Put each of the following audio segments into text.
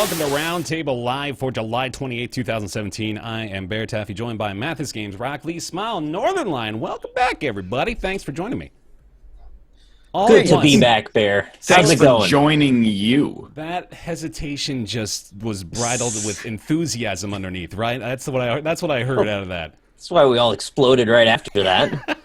welcome to Roundtable Live for July 28, 2017. I am BaerTaffy, joined by MathasGames, RockLeeSmile, Northernlion. Welcome back, everybody. Thanks for joining me. Good to be back, Bear. How's it going? Joining you. That hesitation just was bridled with enthusiasm underneath, right? That's what I heard out of that. That's why we all exploded right after that.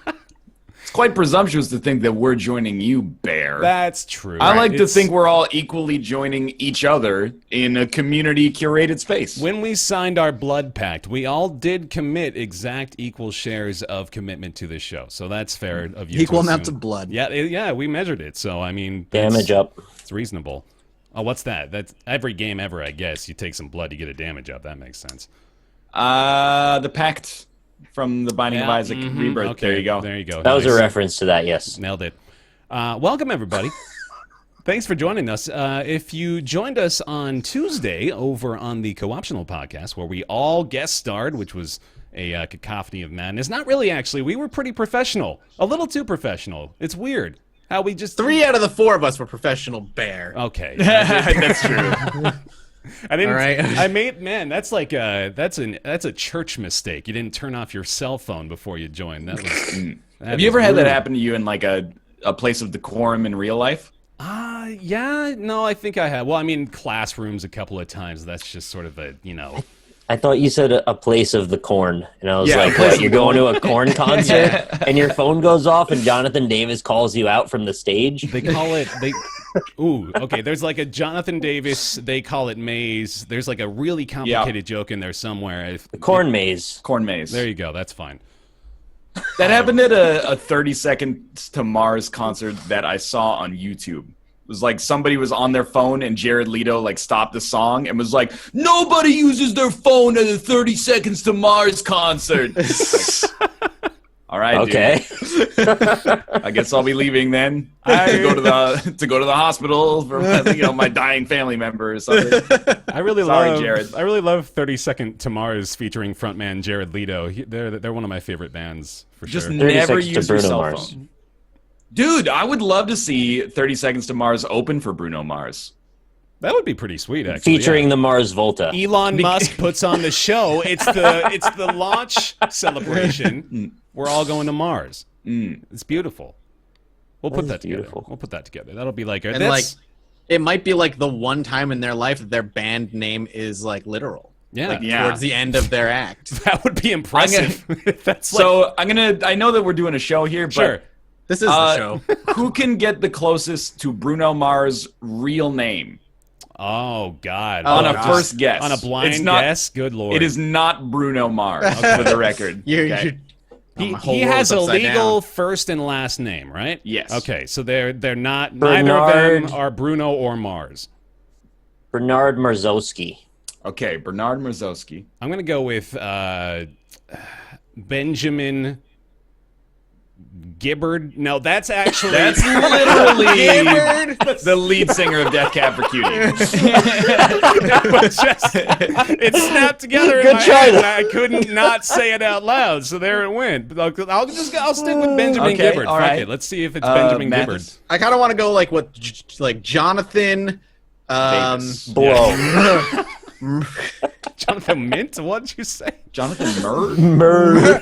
It's quite presumptuous to think that we're joining you, Bear. That's true. I like to think we're all equally joining each other in a community-curated space. When we signed our blood pact, we all did commit exact equal shares of commitment to this show. So that's fair of you. Equal amounts of blood. Yeah, we measured it. So, I mean... Damage up. It's reasonable. Oh, what's that? That's every game ever, I guess. You take some blood, you get a damage up. That makes sense. The pact from the Binding of Isaac Rebirth. Okay, there you go. There you go. That was a reference to that, yes. Nailed it. Welcome, everybody. Thanks for joining us. If you joined us on Tuesday over on the Co-optional podcast, where we all guest starred, which was a cacophony of madness. Not really, actually. We were pretty professional. A little too professional. It's weird how we just... 3 out of the 4 of us were professional, Bear. Okay. That's true. I didn't. All right. I made that's like that's a church mistake. You didn't turn off your cell phone before you joined. That was. Have you ever had that happen to you in like a place of decorum in real life? Yeah. No, I think I have. Well, I mean, classrooms a couple of times. That's just sort of a I thought you said a place of the corn, and I was like, what, you're going to a corn concert, and your phone goes off, and Jonathan Davis calls you out from the stage? They call it... Ooh, okay, there's like a Jonathan Davis, they call it maze. There's like a really complicated joke in there somewhere. The corn maze. Corn maze. There you go, that's fine. That happened at a 30 Seconds to Mars concert that I saw on YouTube. It was like somebody was on their phone and Jared Leto like stopped the song and was like, "Nobody uses their phone at a 30 Seconds to Mars concert." Like, all right, okay. Dude. I guess I'll be leaving then to go to the hospital for my dying family member or something. I really love 30 Second to Mars featuring frontman Jared Leto. They're one of my favorite bands for Just sure. never use your cell Mars. phone. Dude, I would love to see 30 Seconds to Mars open for Bruno Mars. That would be pretty sweet, actually. Featuring the Mars Volta. Elon Musk puts on the show. It's the launch celebration. We're all going to Mars. It's beautiful. We'll put that together. We'll put that together. That'll be like... it might be like the one time in their life that their band name is like literal. Yeah. Towards the end of their act. That would be impressive. I know that we're doing a show here, sure. but... This is the show. Who can get the closest to Bruno Mars' real name? Oh, God. On a first guess. On a blind guess? Good Lord. It is not Bruno Mars, for the record. Okay. He has a legal first and last name, right? Yes. Okay, so they're not... Bernard, neither of them are Bruno or Mars. Bernard Marzowski. Okay, Bernard Marzowski. I'm going to go with Benjamin... Gibbard? No, that's actually... That's literally the lead singer of Death Cab for Cutie. It snapped together in my head, and I couldn't not say it out loud, so there it went. But I'll stick with Benjamin Gibbard. All right. Fuck it. Let's see if it's Benjamin Gibbard. I kind of want to go like with Jonathan... Blow. Jonathan Mint? What'd you say? Jonathan Murr?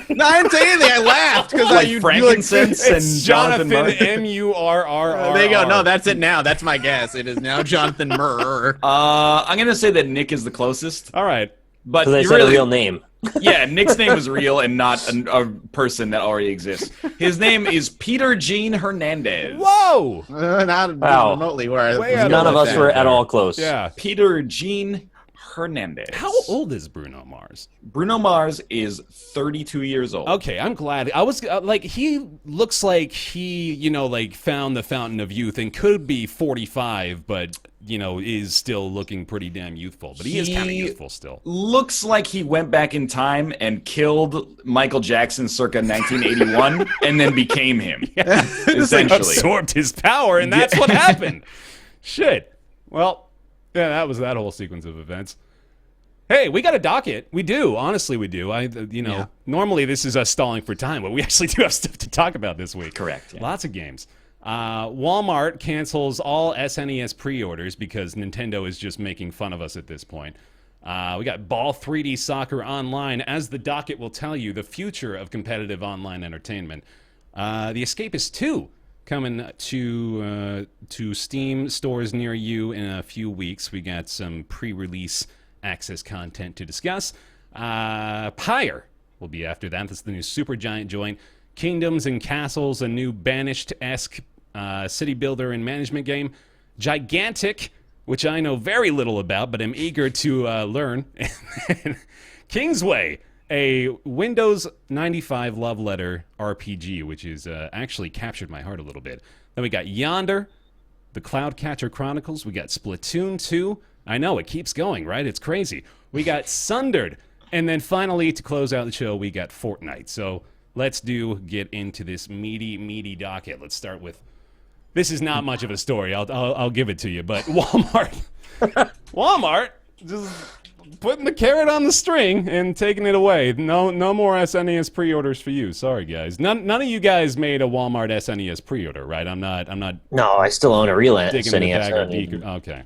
No, I didn't say anything. I laughed because like frankincense and Jonathan Murr. M-U-R-R-R. There you go. No, that's it now. That's my guess. It is now Jonathan Murr. I'm going to say that Nick is the closest. All right. But So they said a real name. Yeah, Nick's name is real and not a person that already exists. His name is Peter Gene Hernandez. Whoa! Not remotely. None of us were at all close. Yeah. Peter Gene Hernandez. How old is Bruno Mars? Bruno Mars is 32 years old. Okay, I'm glad. I was he looks like he, found the fountain of youth and could be 45, but, is still looking pretty damn youthful. But he is kind of youthful still. Looks like he went back in time and killed Michael Jackson circa 1981 and then became him. Yeah. Essentially. Absorbed his power, and that's what happened. Shit. Well, yeah, that was that whole sequence of events. Hey, we got a docket. We do. Honestly, we do. Normally this is us stalling for time, but we actually do have stuff to talk about this week. Correct. Yeah. Lots of games. Walmart cancels all SNES pre-orders because Nintendo is just making fun of us at this point. We got Ball 3D Soccer Online. As the docket will tell you, the future of competitive online entertainment. The Escapists 2 coming to Steam stores near you in a few weeks. We got some pre-release access content to discuss. Pyre will be after that. That's the new Supergiant joint. Kingdoms and Castles, a new Banished-esque city builder and management game. Gigantic, which I know very little about, but am eager to learn. Kingsway, a Windows 95 love letter RPG, which is actually captured my heart a little bit. Then we got Yonder, the Cloudcatcher Chronicles. We got Splatoon 2. I know, it keeps going, right? It's crazy. We got Sundered. And then finally, to close out the show, we got Fortnite. So let's get into this meaty docket. Let's start with... This is not much of a story. I'll give it to you. But Walmart just putting the carrot on the string and taking it away. No more SNES pre-orders for you. Sorry, guys. None of you guys made a Walmart SNES pre-order, right? I'm not. No, I still own a real SNES. Okay.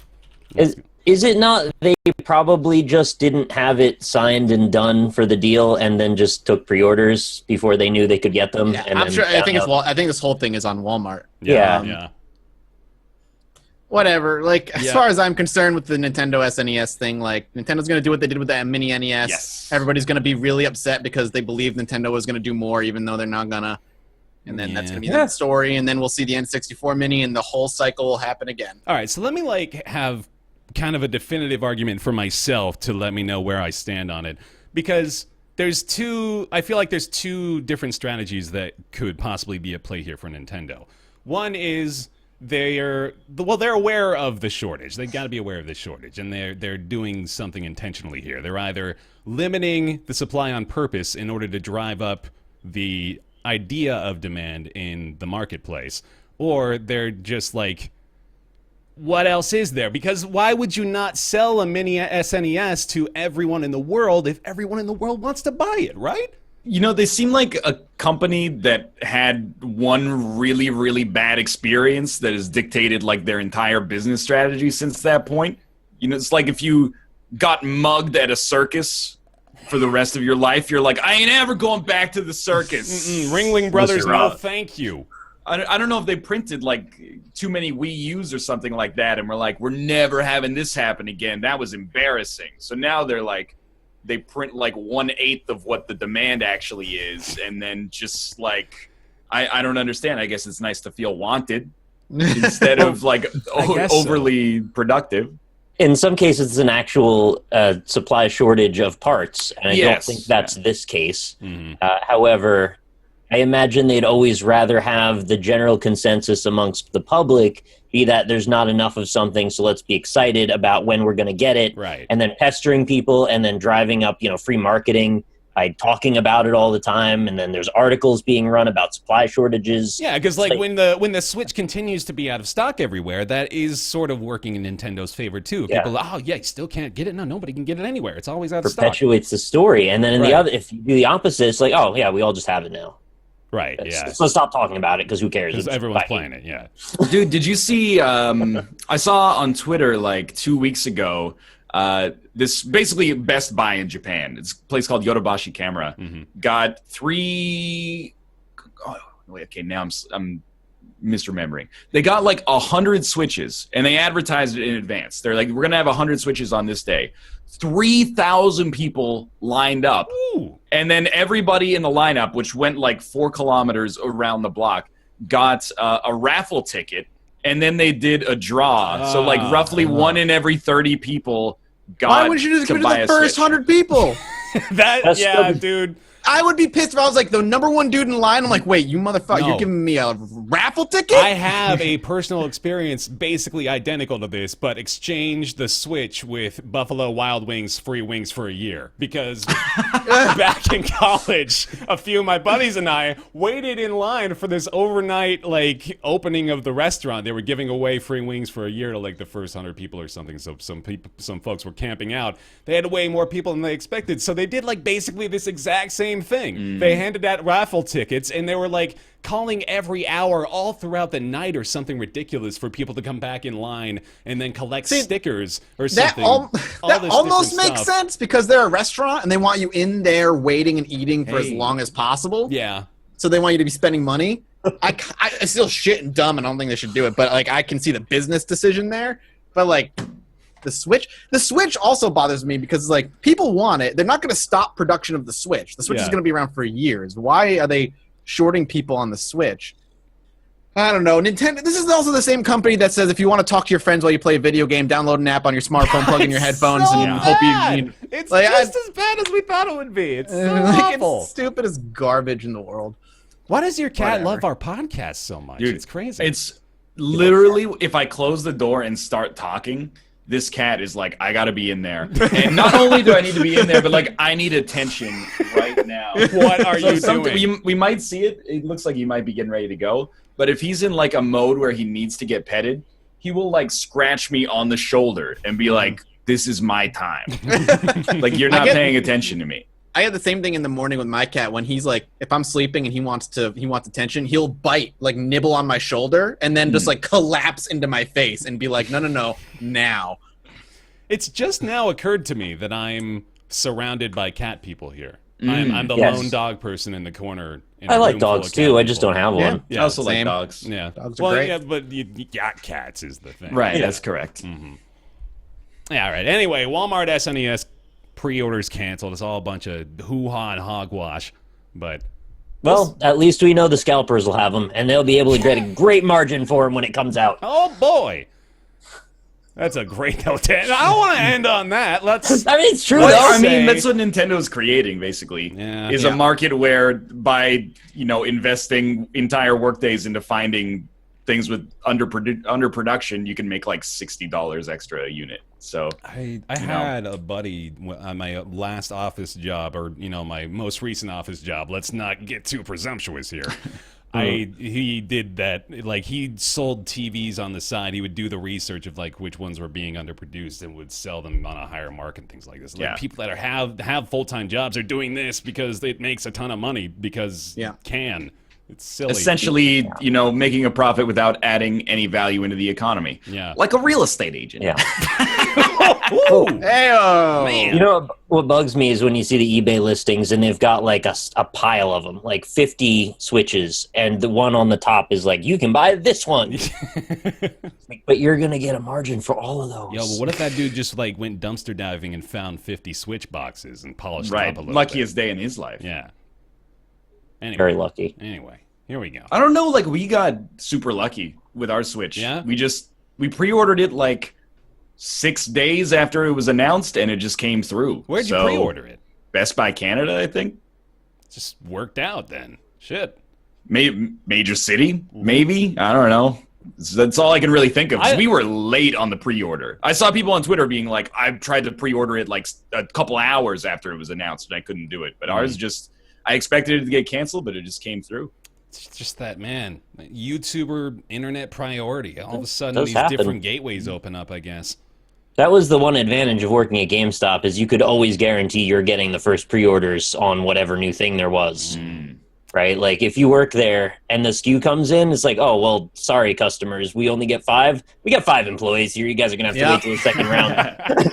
Is it not they probably just didn't have it signed and done for the deal and then just took pre-orders before they knew they could get them? Yeah, and I'm sure. I think this whole thing is on Walmart. Yeah. Whatever. Like, as far as I'm concerned with the Nintendo SNES thing, like, Nintendo's going to do what they did with that mini NES. Yes. Everybody's going to be really upset because they believe Nintendo was going to do more, even though they're not going to. And then that's going to be the story, and then we'll see the N64 mini, and the whole cycle will happen again. All right, so let me, have kind of a definitive argument for myself to let me know where I stand on it. Because I feel like there's two different strategies that could possibly be at play here for Nintendo. One is they're aware of the shortage. They've got to be aware of the shortage, and they're doing something intentionally here. They're either limiting the supply on purpose in order to drive up the idea of demand in the marketplace, or they're just like, what else is there? Because why would you not sell a mini SNES to everyone in the world if everyone in the world wants to buy it, right? You know, they seem like a company that had one really, really bad experience that has dictated like their entire business strategy since that point. You know, it's like if you got mugged at a circus for the rest of your life, you're like, I ain't ever going back to the circus. Ringling Brothers, no thank you. I don't know if they printed like too many Wii U's or something like that, and we're like, we're never having this happen again. That was embarrassing. So now they're like, they print like 1/8 of what the demand actually is, and then just like, I don't understand. I guess it's nice to feel wanted instead of like overly productive. In some cases, it's an actual supply shortage of parts, and I don't think that's this case. Mm-hmm. However, I imagine they'd always rather have the general consensus amongst the public be that there's not enough of something, so let's be excited about when we're going to get it, right? And then pestering people, and then driving up, free marketing by talking about it all the time, and then there's articles being run about supply shortages. Yeah, because when the Switch continues to be out of stock everywhere, that is sort of working in Nintendo's favor too. People, you still can't get it. No, nobody can get it anywhere. It's always out of stock. Perpetuates the story, and then if you do the opposite, it's like, we all just have it now. Right, So stop talking about it, because who cares? Because everyone's playing it, yeah. Dude, did you see, I saw on Twitter like 2 weeks ago, this basically Best Buy in Japan. It's a place called Yodobashi Camera. Mm-hmm. Got now I'm misremembering. They got like 100 Switches, and they advertised it in advance. They're like, we're going to have 100 Switches on this day. 3,000 people lined up. Ooh. And then everybody in the lineup, which went like 4 kilometers around the block, got a raffle ticket, and then they did a draw. So like roughly 1 in every 30 people got Why would you just go to the first 100 people? Dude. I would be pissed if I was like the number one dude in line. I'm like, wait, you motherfucker, you're giving me a raffle ticket? I have a personal experience basically identical to this, but exchanged the Switch with Buffalo Wild Wings free wings for a year. Because back in college, a few of my buddies and I waited in line for this overnight opening of the restaurant. They were giving away free wings for a year to the first 100 people or something. So some folks were camping out. They had way more people than they expected. So they did basically this exact same same thing. They handed out raffle tickets, and they were like calling every hour all throughout the night or something ridiculous for people to come back in line and then collect stickers or something. That almost makes sense because they're a restaurant and they want you in there waiting and eating for as long as possible. Yeah. So they want you to be spending money. I still shit and dumb, and I don't think they should do it. But like, I can see the business decision there. But like, the Switch also bothers me because like people want it. They're not going to stop production of the Switch. The Switch is going to be around for years. Why are they shorting people on the Switch? I don't know. Nintendo. This is also the same company that says if you want to talk to your friends while you play a video game, download an app on your smartphone, plug in your headphones, and hope you. It's like, just as bad as we thought it would be. It's so awful. It's stupid as garbage in the world. Why does your cat love our podcast so much? Dude, it's crazy. It's literally, if I close the door and start talking, this cat is like, I gotta be in there. And not only do I need to be in there, but like, I need attention right now. What are you doing? We might see it. It looks like he might be getting ready to go. But if he's in like a mode where he needs to get petted, he will like scratch me on the shoulder and be like, this is my time. Like, you're not paying attention to me. I had the same thing in the morning with my cat when he's like, if I'm sleeping and he wants attention, he'll bite, like nibble on my shoulder and then just like collapse into my face and be like, no, now. It's just now occurred to me that I'm surrounded by cat people here. I'm the lone dog person in the corner. I like dogs too. I just don't have one. Yeah, I also like dogs. Yeah, dogs are great. Yeah, but you got cats is the thing. Right, that's correct. Yeah, all right. Anyway, Walmart SNES pre-orders canceled. It's all a bunch of hoo-ha and hogwash. But well, at least we know the scalpers will have them, and they'll be able to get a great margin for them when it comes out. Oh boy, that's a great note. I don't want to end on that. Let's. I mean, it's true. Well, I mean, that's what Nintendo's creating, basically. Yeah. Is a market where by investing entire workdays into finding things with underproduction, you can make like $60 extra a unit. So I had a buddy on my last office job, or my most recent office job. Let's not get too presumptuous here. He did that. Like, he sold TVs on the side. He would do the research of like which ones were being underproduced and would sell them on a higher market and things like this. Like, people that have full-time jobs are doing this because it makes a ton of money because it can. It's silly. Essentially, making a profit without adding any value into the economy. Yeah. Like a real estate agent. Yeah. Hey-o. Man. You know what bugs me is when you see the eBay listings and they've got like a pile of them, like 50 Switches, and the one on the top is like, you can buy this one. But you're going to get a margin for all of those. Yo, but what if that dude just like went dumpster diving and found 50 Switch boxes and polished them up a little luckiest bit? day in his life. Yeah. Anyway, Very lucky. Anyway, here we go. I don't know, like, we got super lucky with our Switch. Yeah? We pre-ordered it like 6 days after it was announced, and it just came through. Where'd you pre-order it? Best Buy Canada, I think. Just worked out then. Shit. Major city, maybe? I don't know. That's all I can really think of. 'Cause we were late on the pre-order. I saw people on Twitter being like, I tried to pre-order it like a couple hours after it was announced, and I couldn't do it. But ours just... I expected it to get canceled, but it just came through. It's just that, man, YouTuber internet priority. All of a sudden, these happen. different gateways open up, I guess. That was the one advantage of working at GameStop is you could always guarantee you're getting the first pre-orders on whatever new thing there was. Right? Like, if you work there and the SKU comes in, it's like, oh, well, sorry, customers. We only get 5. We got 5 employees here. You guys are going to have to wait till the second round.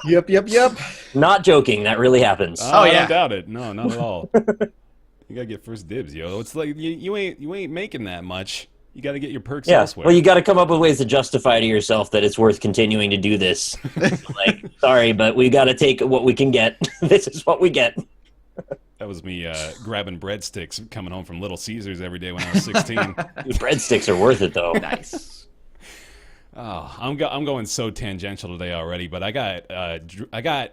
Yep. Not joking. That really happens. I don't doubt it. No, not at all. You gotta get first dibs, yo. It's like you ain't making that much. You gotta get your perks elsewhere. Well, you got to come up with ways to justify to yourself that it's worth continuing to do this. Like, sorry, but we got to take what we can get. This is what we get. That was me grabbing breadsticks coming home from Little Caesars every day when I was 16. Breadsticks are worth it, though. Nice. Oh, I'm going so tangential today already, but I got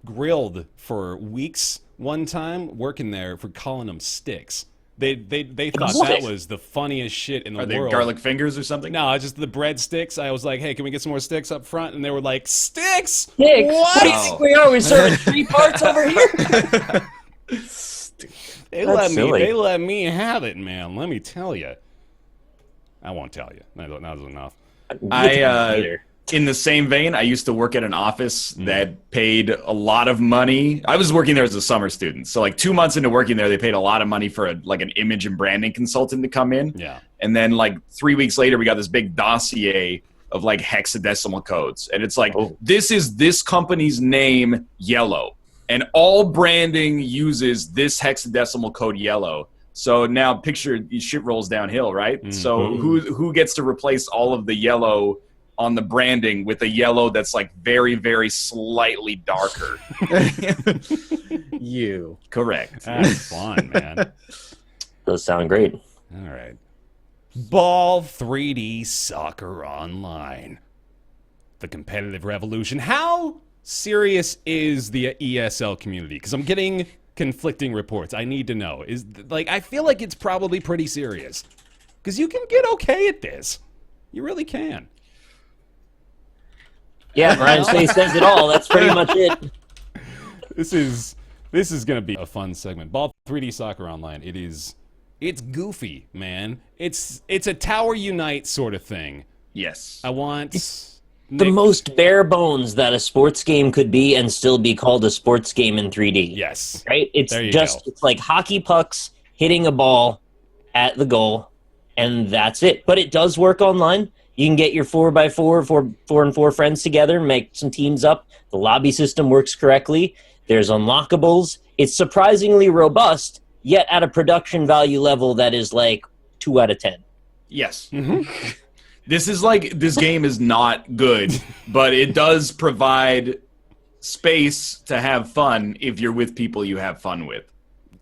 grilled for weeks one time working there for calling them sticks. They thought that was the funniest shit in the world. Are they garlic fingers or something? No, just the breadsticks. I was like, hey, can we get some more sticks up front? And they were like, sticks? Sticks? What? What do you think we are? We serving 3 parts over here? They let me have it, man. Let me tell you. I won't tell you. That was enough. In the same vein, I used to work at an office that paid a lot of money. I was working there as a summer student. So like 2 months into working there, they paid a lot of money for an image and branding consultant to come in. Yeah. And then like 3 weeks later, we got this big dossier of like hexadecimal codes. And it's like, this is this company's name, yellow. And all branding uses this hexadecimal code yellow. So now picture shit rolls downhill, right? Mm-hmm. So who gets to replace all of the yellow on the branding with a yellow that's like very, very slightly darker? You. Correct. That's fun, man. Those sound great. All right. Ball 3D Soccer Online. The competitive revolution. How serious is the ESL community? Because I'm getting conflicting reports. I need to know. I feel like it's probably pretty serious. Because you can get okay at this. You really can. Yeah, Ryan's face says it all. That's pretty much it. This is going to be a fun segment. Ball 3D Soccer Online. It's goofy, man. It's a Tower Unite sort of thing. Yes. I want the most bare bones that a sports game could be and still be called a sports game in 3D. Yes. Right? It's like hockey pucks hitting a ball at the goal, and that's it. But it does work online. You can get your 4x4, 4 friends together and make some teams up. The lobby system works correctly. There's unlockables. It's surprisingly robust, yet at a production value level that is like 2 out of 10. Yes. Mm-hmm. This game is not good, but it does provide space to have fun if you're with people you have fun with.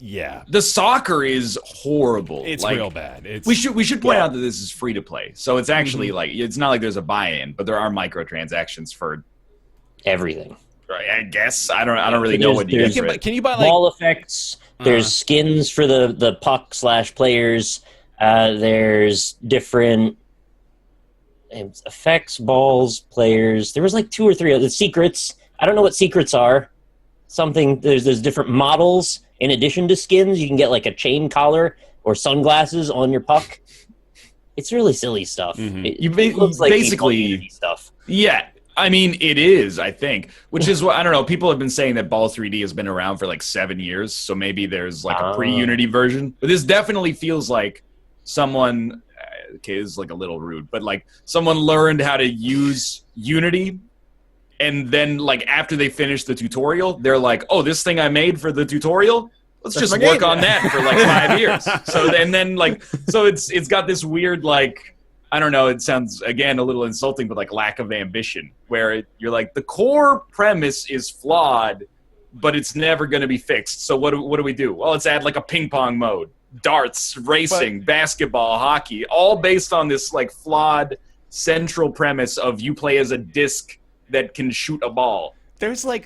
Yeah. The soccer is horrible. It's real bad. We should point out that this is free to play. So it's actually it's not like there's a buy-in, but there are microtransactions for everything. Right, I guess. I don't really know what you get for it. Can you buy ball effects? There's skins for the puck/players. There's different effects, balls, players. There was like 2 or 3 other secrets. I don't know what secrets are. There's different models in addition to skins. You can get like a chain collar or sunglasses on your puck. It's really silly stuff. Mm-hmm. It looks like basically stuff. Yeah. I mean, it is, I think, which is what, I don't know, people have been saying that Ball 3D has been around for like 7 years, so maybe there's like a pre-Unity version. But this definitely feels like someone, okay, this is like a little rude, but like someone learned how to use Unity, and then like after they finish the tutorial, they're like, oh, this thing I made for the tutorial, let's just work on that for like 5 years. So it's got this weird like, I don't know, it sounds, again, a little insulting, but like lack of ambition, where you're like, the core premise is flawed, but it's never going to be fixed. So what do we do? Well, let's add like a ping pong mode, darts, racing, basketball, hockey, all based on this like flawed central premise of you play as a disc that can shoot a ball. There's like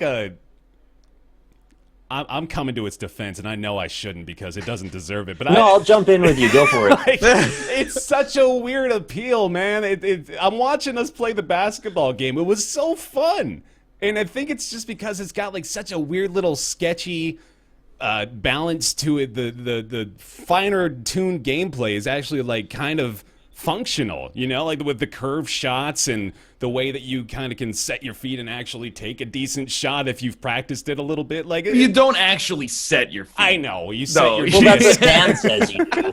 I'm coming to its defense, and I know I shouldn't because it doesn't deserve it. But I'll jump in with you. Go for it. It's such a weird appeal, man. I'm watching us play the basketball game. It was so fun, and I think it's just because it's got like such a weird little sketchy balance to it. The finer tuned gameplay is actually like kind of functional, like with the curved shots and the way that you kind of can set your feet and actually take a decent shot if you've practiced it a little bit. Like you don't actually set your feet. I know you set your feet. Well, that's what Dan says you do.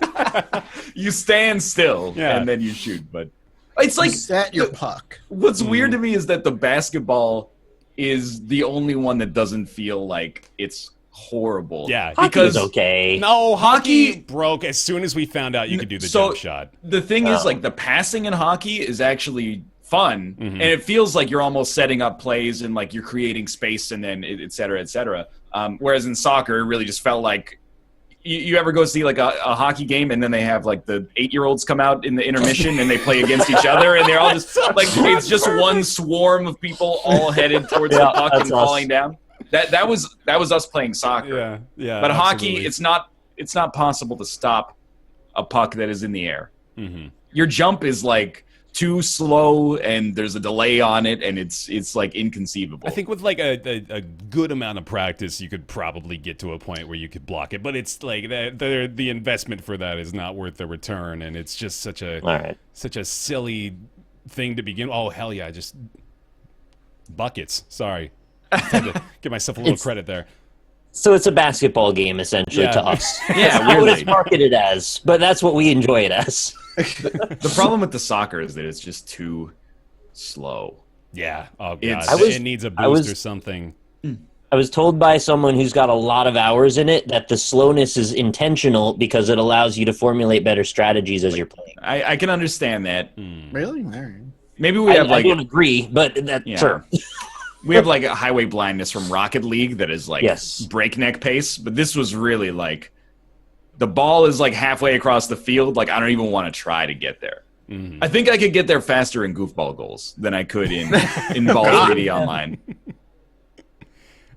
You stand still and then you shoot. But it's like set your puck. What's weird to me is that the basketball is the only one that doesn't feel like it's horrible. Yeah, because okay. No, hockey broke as soon as we found out you could do the jump shot. The thing is, like, the passing in hockey is actually fun, and it feels like you're almost setting up plays and like you're creating space and then et cetera, et cetera. Whereas in soccer, it really just felt like you ever go see like a hockey game and then they have like the 8-year-olds come out in the intermission and they play against each other and they're all just like it's just one swarm of people all headed towards the puck and falling down. That was us playing soccer. Yeah. But hockey, it's not possible to stop a puck that is in the air. Mm-hmm. Your jump is like too slow, and there's a delay on it, and it's like inconceivable. I think with like a good amount of practice, you could probably get to a point where you could block it. But it's like the investment for that is not worth the return, and it's just such a silly thing to begin. Oh hell yeah! Just buckets. Sorry, had to give myself a little credit there. So it's a basketball game essentially to us. Yeah, That's what it's weirdly. marketed as, but that's what we enjoy it as. The problem with the soccer is that it's just too slow. Yeah. Oh god, It's- I was- it needs a I boost was- or something. I was told by someone who's got a lot of hours in it that the slowness is intentional because it allows you to formulate better strategies as you're playing. I can understand that. Really? All right. Maybe we have I like don't agree, but that, Yeah. sure. we have like a highway blindness from Rocket League that is like Yes. breakneck pace, but this was really like the ball is like halfway across the field. Like I don't even want to try to get there. I think I could get there faster in goofball goals than I could in Ball 3D Online.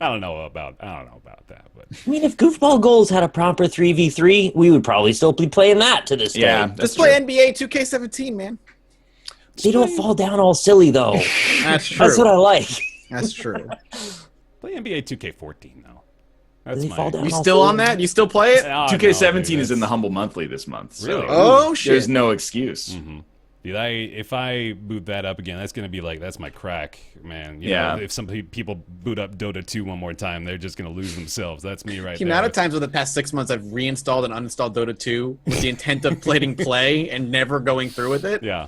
I don't know about that, but I mean, if Goofball Goals had a proper 3v3, we would probably still be playing that to this day. Yeah, that's Just play true. NBA 2K17, man. They don't fall down all silly, though. That's true. That's what I like. That's true. play NBA 2K14 though. That's They my. fall down You all still silly? on that? You still play it? Oh, no, 2K17 dude, is in the that's- Humble Monthly this month. So Really? Oh, shit. There's no excuse. Dude, if I boot that up again, that's gonna be like that's my crack, man. You Yeah. know, if some people boot up Dota 2 one more time, they're just gonna lose themselves. That's me right The there. amount of times over the past 6 months I've reinstalled and uninstalled Dota 2 with the intent of letting play and never going through with it, Yeah.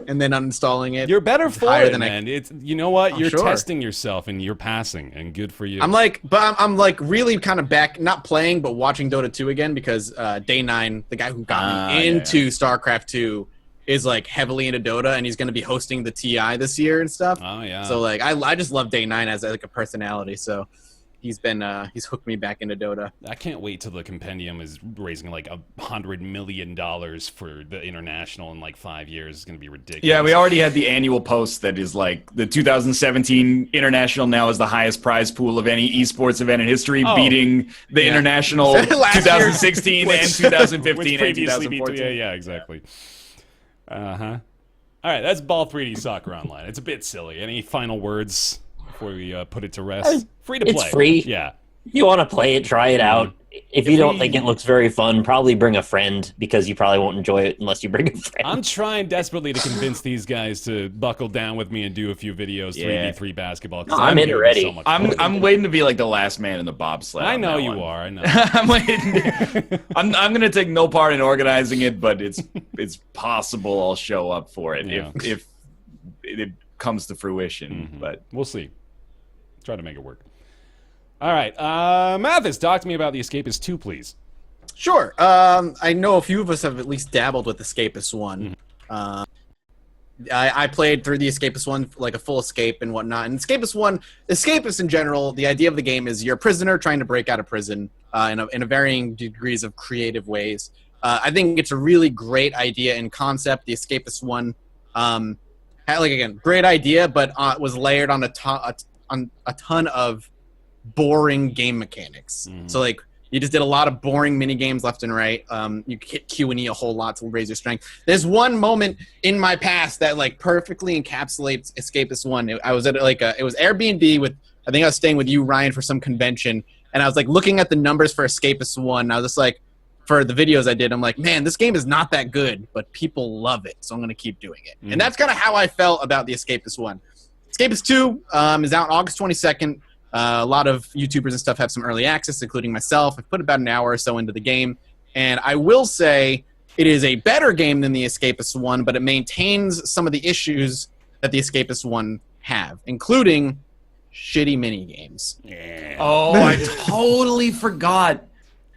and then uninstalling it. You're better for higher it, than I- man. It's you know what? Oh, You're sure. testing yourself and you're passing, and good for you. I'm like, but I'm like really kind of back, not playing, but watching Dota 2 again because Day 9, the guy who got me yeah, into StarCraft 2, is like heavily into Dota, and he's going to be hosting the TI this year and stuff. Oh yeah. So like, I just love Day 9 as like a personality. So he's hooked me back into Dota. I can't wait till the compendium is raising like $100 million for the international in like 5 years. It's gonna be ridiculous. Yeah, we already had the annual post that is like the 2017 International now is the highest prize pool of any esports event in history, Oh. beating the Yeah. International Last year. 2016 and 2015 Which and previously beat 2014. yeah, exactly. Uh-huh. All right, that's Ball 3D Soccer Online. It's a bit silly. Any final words before we put it to rest? Free to play. It's free. Yeah. If you want to play it, try it out. If you don't think it looks very fun, probably bring a friend because you probably won't enjoy it unless you bring a friend. I'm trying desperately to convince these guys to buckle down with me and do a few videos, Yeah. 3v3 basketball. 'cause No, I'm in doing already. So much fun. I'm waiting to be like the last man in the bobsled. I on know that you one. are. I know. I'm waiting. I'm gonna take no part in organizing it, but it's possible I'll show up for it Yeah. if it comes to fruition. But We'll see. Try to make it work. All right. Mathas, talk to me about the Escapists 2, please. Sure. I know a few of us have at least dabbled with Escapists 1. I played through the Escapists 1, like a full escape and whatnot. And Escapists in general, the idea of the game is you're a prisoner trying to break out of prison in a varying degrees of creative ways. I think it's a really great idea and concept. The Escapists 1, had, like, again, great idea, but was layered on a ton of boring game mechanics. So, like, you just did a lot of boring mini games left and right. You hit Q and E a whole lot to raise your strength. There's one moment in my past that like perfectly encapsulates Escapist 1. I was at it was Airbnb with, I think I was staying with you, Ryan, for some convention, and I was like looking at the numbers for Escapist 1. And I was just like, for the videos I did, I'm like, man, this game is not that good, but people love it, so I'm gonna keep doing it. And that's kind of how I felt about the Escapist 1. Escapist 2 is out August 22nd. A lot of YouTubers and stuff have some early access, including myself. I've put about an hour or so into the game, and I will say it is a better game than the Escapist 1, but it maintains some of the issues that the Escapist 1 have, including shitty mini games. oh, I totally forgot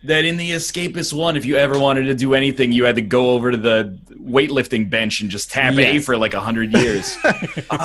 that in the Escapist 1, if you ever wanted to do anything, you had to go over to the weightlifting bench and just tap A Yes. for like 100 years.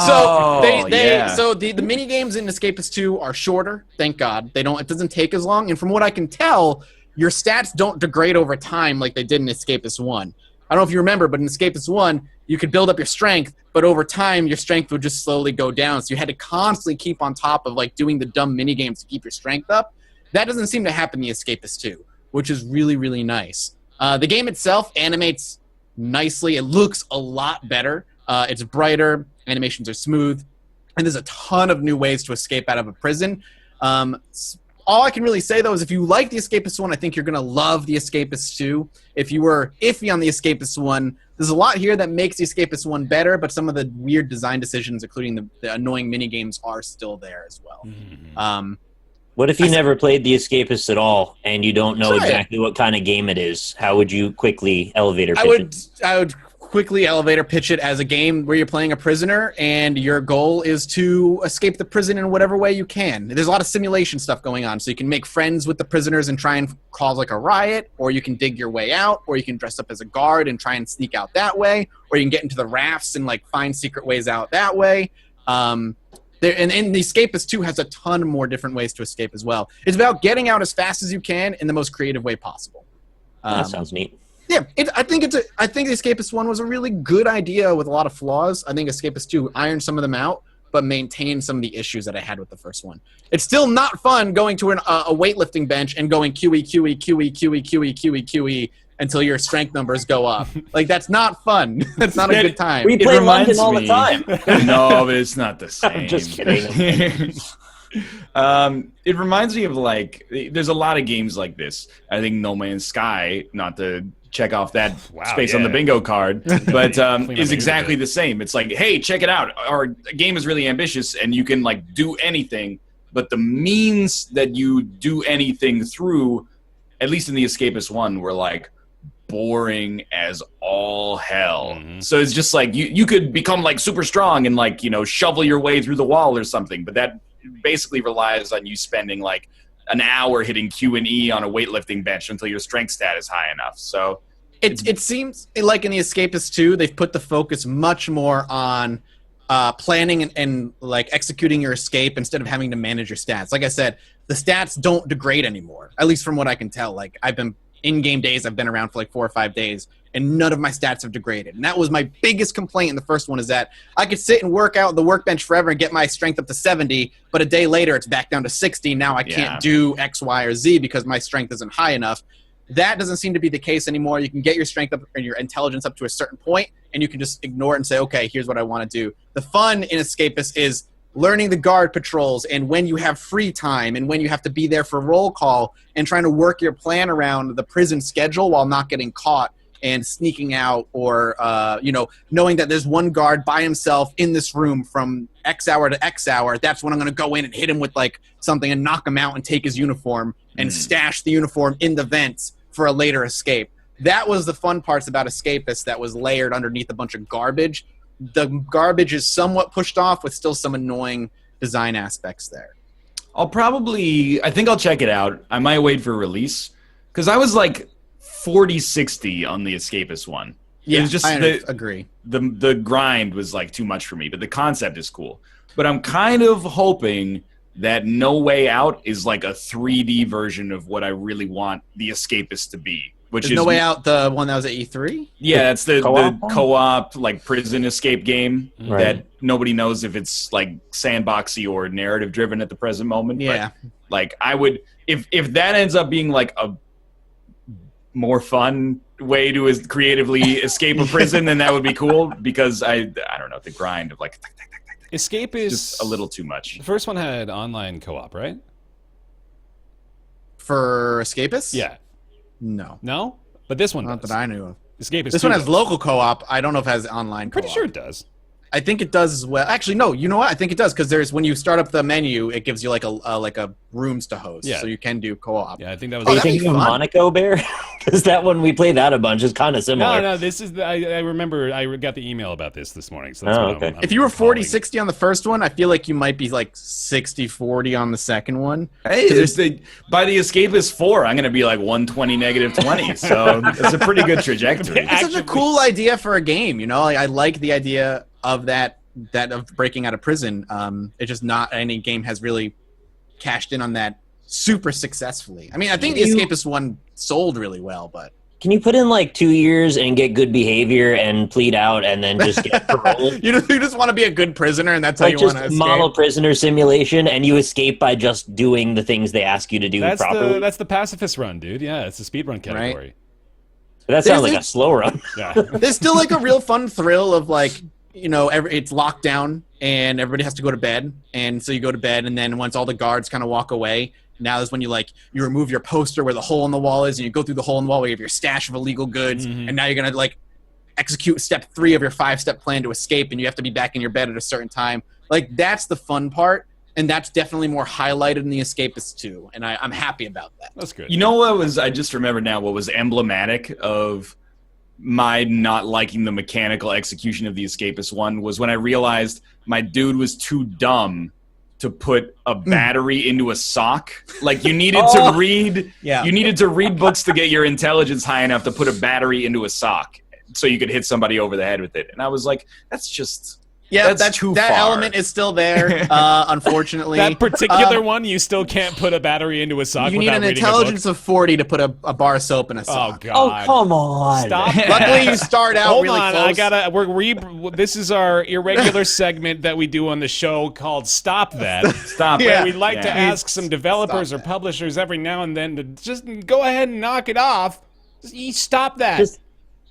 So yeah. so the mini games in Escapist 2 are shorter, thank God. It doesn't take as long, and from what I can tell, your stats don't degrade over time like they did in Escapist 1. I don't know if you remember, but in Escapist 1, you could build up your strength, but over time your strength would just slowly go down. So you had to constantly keep on top of like doing the dumb mini games to keep your strength up. That doesn't seem to happen in the Escapist 2, which is really, really nice. The game itself animates nicely. It looks a lot better. It's brighter. Animations are smooth. And there's a ton of new ways to escape out of a prison. all I can really say, though, is if you like the Escapist one, I think you're going to love the Escapist 2. If you were iffy on the Escapist one, there's a lot here that makes the Escapist one better, but some of the weird design decisions, including the annoying minigames, are still there as well. Mm-hmm. What if you never played the Escapists at all, and you don't know exactly what kind of game it is? How would you quickly elevator pitch it? I would quickly elevator pitch it as a game where you're playing a prisoner, and your goal is to escape the prison in whatever way you can. There's a lot of simulation stuff going on, so you can make friends with the prisoners and try and cause like a riot, or you can dig your way out, or you can dress up as a guard and try and sneak out that way, or you can get into the rafts and like find secret ways out that way. And the Escapist 2 has a ton more different ways to escape as well. It's about getting out as fast as you can in the most creative way possible. That sounds neat. Yeah, I think the Escapist 1 was a really good idea with a lot of flaws. I think Escapist 2 ironed some of them out, but maintained some of the issues that I had with the first one. It's still not fun going to a weightlifting bench and going QE until your strength numbers go up. Like, that's not fun. That's not a good time. We play London all the time. No, but it's not the same. I'm just kidding. It reminds me of, like, there's a lot of games like this. I think No Man's Sky, not to check off that space on the bingo card, but is exactly the same. It's like, hey, check it out. Our game is really ambitious, and you can, like, do anything, but the means that you do anything through, at least in the Escapist 1, were, like, boring as all hell. So it's just like you could become like super strong and like, you know, shovel your way through the wall or something, but that basically relies on you spending like an hour hitting Q and E on a weightlifting bench until your strength stat is high enough. So it seems like in the Escapist 2, they've put the focus much more on planning and like executing your escape instead of having to manage your stats. Like I said, the stats don't degrade anymore, at least from what I can tell. Like, I've been in-game days, I've been around for like 4 or 5 days, and none of my stats have degraded. And that was my biggest complaint in the first one, is that I could sit and work out at the workbench forever and get my strength up to 70, but a day later it's back down to 60. Now I can't do X, Y, or Z because my strength isn't high enough. That doesn't seem to be the case anymore. You can get your strength up and your intelligence up to a certain point, and you can just ignore it and say, okay, here's what I want to do. The fun in Escapist is learning the guard patrols and when you have free time and when you have to be there for roll call and trying to work your plan around the prison schedule while not getting caught and sneaking out, or, knowing that there's one guard by himself in this room from X hour to X hour. That's when I'm going to go in and hit him with like something and knock him out and take his uniform and stash the uniform in the vents for a later escape. That was the fun parts about Escapists that was layered underneath a bunch of garbage. The garbage is somewhat pushed off with still some annoying design aspects there. I think I'll check it out. I might wait for release, because I was like 40-60 on the Escapist one. Yeah, it was just I agree. The grind was like too much for me, but the concept is cool. But I'm kind of hoping that No Way Out is like a 3D version of what I really want the Escapist to be. Which is No Way Out the one that was at E3? Yeah, that's the Co-op like prison escape game that nobody knows if it's like sandboxy or narrative driven at the present moment. Yeah. But, like, I would, if that ends up being like a more fun way to creatively escape a prison, then that would be cool, because I don't know, the grind of like Escape is just a little too much. The first one had online co-op, right? For Escapists? Yeah. No? But this one Not does. that I knew of. Escape is This 2 one has does. local co-op. I don't know if it has online co-op. Pretty sure it does. I think it does as well. Actually, no. You know what? I think it does, because there's, when you start up the menu, it gives you like a rooms to host, Yeah. so you can do co-op. Yeah, I think that was. Are you that'd be thinking of fun. Monaco, Bear? Because that one, we played that a bunch. It's kind of similar. No, this is. I remember. I got the email about this morning. So that's Oh, what okay. I'm If you were recalling. 40-60 on the first one, I feel like you might be like 60-40 on the second one. Hey, by the Escapist 4, I'm going to be like 120 -20. So it's a pretty good trajectory. It's such a cool idea for a game, you know? I like the idea of that of breaking out of prison. It's just not any game has really cashed in on that super successfully. I mean, I think the Escapist one sold really well, but Can you put in like 2 years and get good behavior and plead out and then just get parole? you just want to be a good prisoner, and that's how Like you just want to escape. model prisoner simulation, and you escape by just doing the things they ask you to do properly. That's the pacifist run, dude. Yeah, it's the speedrun category. That sounds There's like a slow run. Yeah. There's still like a real fun thrill of like it's locked down and everybody has to go to bed, and so you go to bed, and then once all the guards kind of walk away, now is when you remove your poster where the hole in the wall is, and you go through the hole in the wall where you have your stash of illegal goods, and now you're gonna execute step 3 of your 5-step plan to escape, and you have to be back in your bed at a certain time. That's the fun part, and that's definitely more highlighted in the Escapists 2, and I'm happy about that. That's good. You know what was, I just remembered now, what was emblematic of my not liking the mechanical execution of the Escapist 1 was when I realized my dude was too dumb to put a battery into a sock. You needed to read you needed to read books to get your intelligence high enough to put a battery into a sock so you could hit somebody over the head with it. And I was like, that's just that's too that far. element is still there, unfortunately. That particular one, you still can't put a battery into a sock. You need an intelligence of 40 to put a bar of soap in a sock. Oh God! Oh, come on! Stop. Luckily, you start out Hold really on, close. this is our irregular segment that we do on the show called "Stop That." Stop Where it. we like to ask some developers or publishers every now and then to just go ahead and knock it off. Stop that.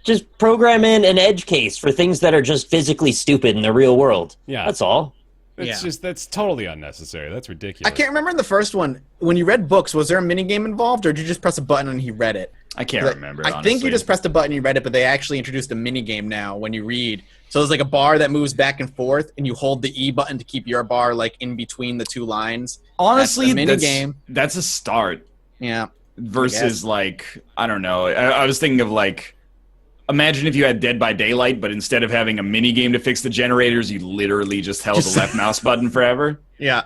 Just program in an edge case for things that are just physically stupid in the real world. Yeah. That's all. That's totally unnecessary. That's ridiculous. I can't remember in the first one, when you read books, was there a minigame involved, or did you just press a button and he read it? I can't remember, I think you just pressed a button and you read it, but they actually introduced a minigame now when you read. So there's a bar that moves back and forth, and you hold the E button to keep your bar in between the 2 lines. Honestly, that's a minigame. That's a start. Yeah. Versus, I don't know. I was thinking of, imagine if you had Dead by Daylight, but instead of having a mini game to fix the generators, you literally just held the left mouse button forever. Yeah.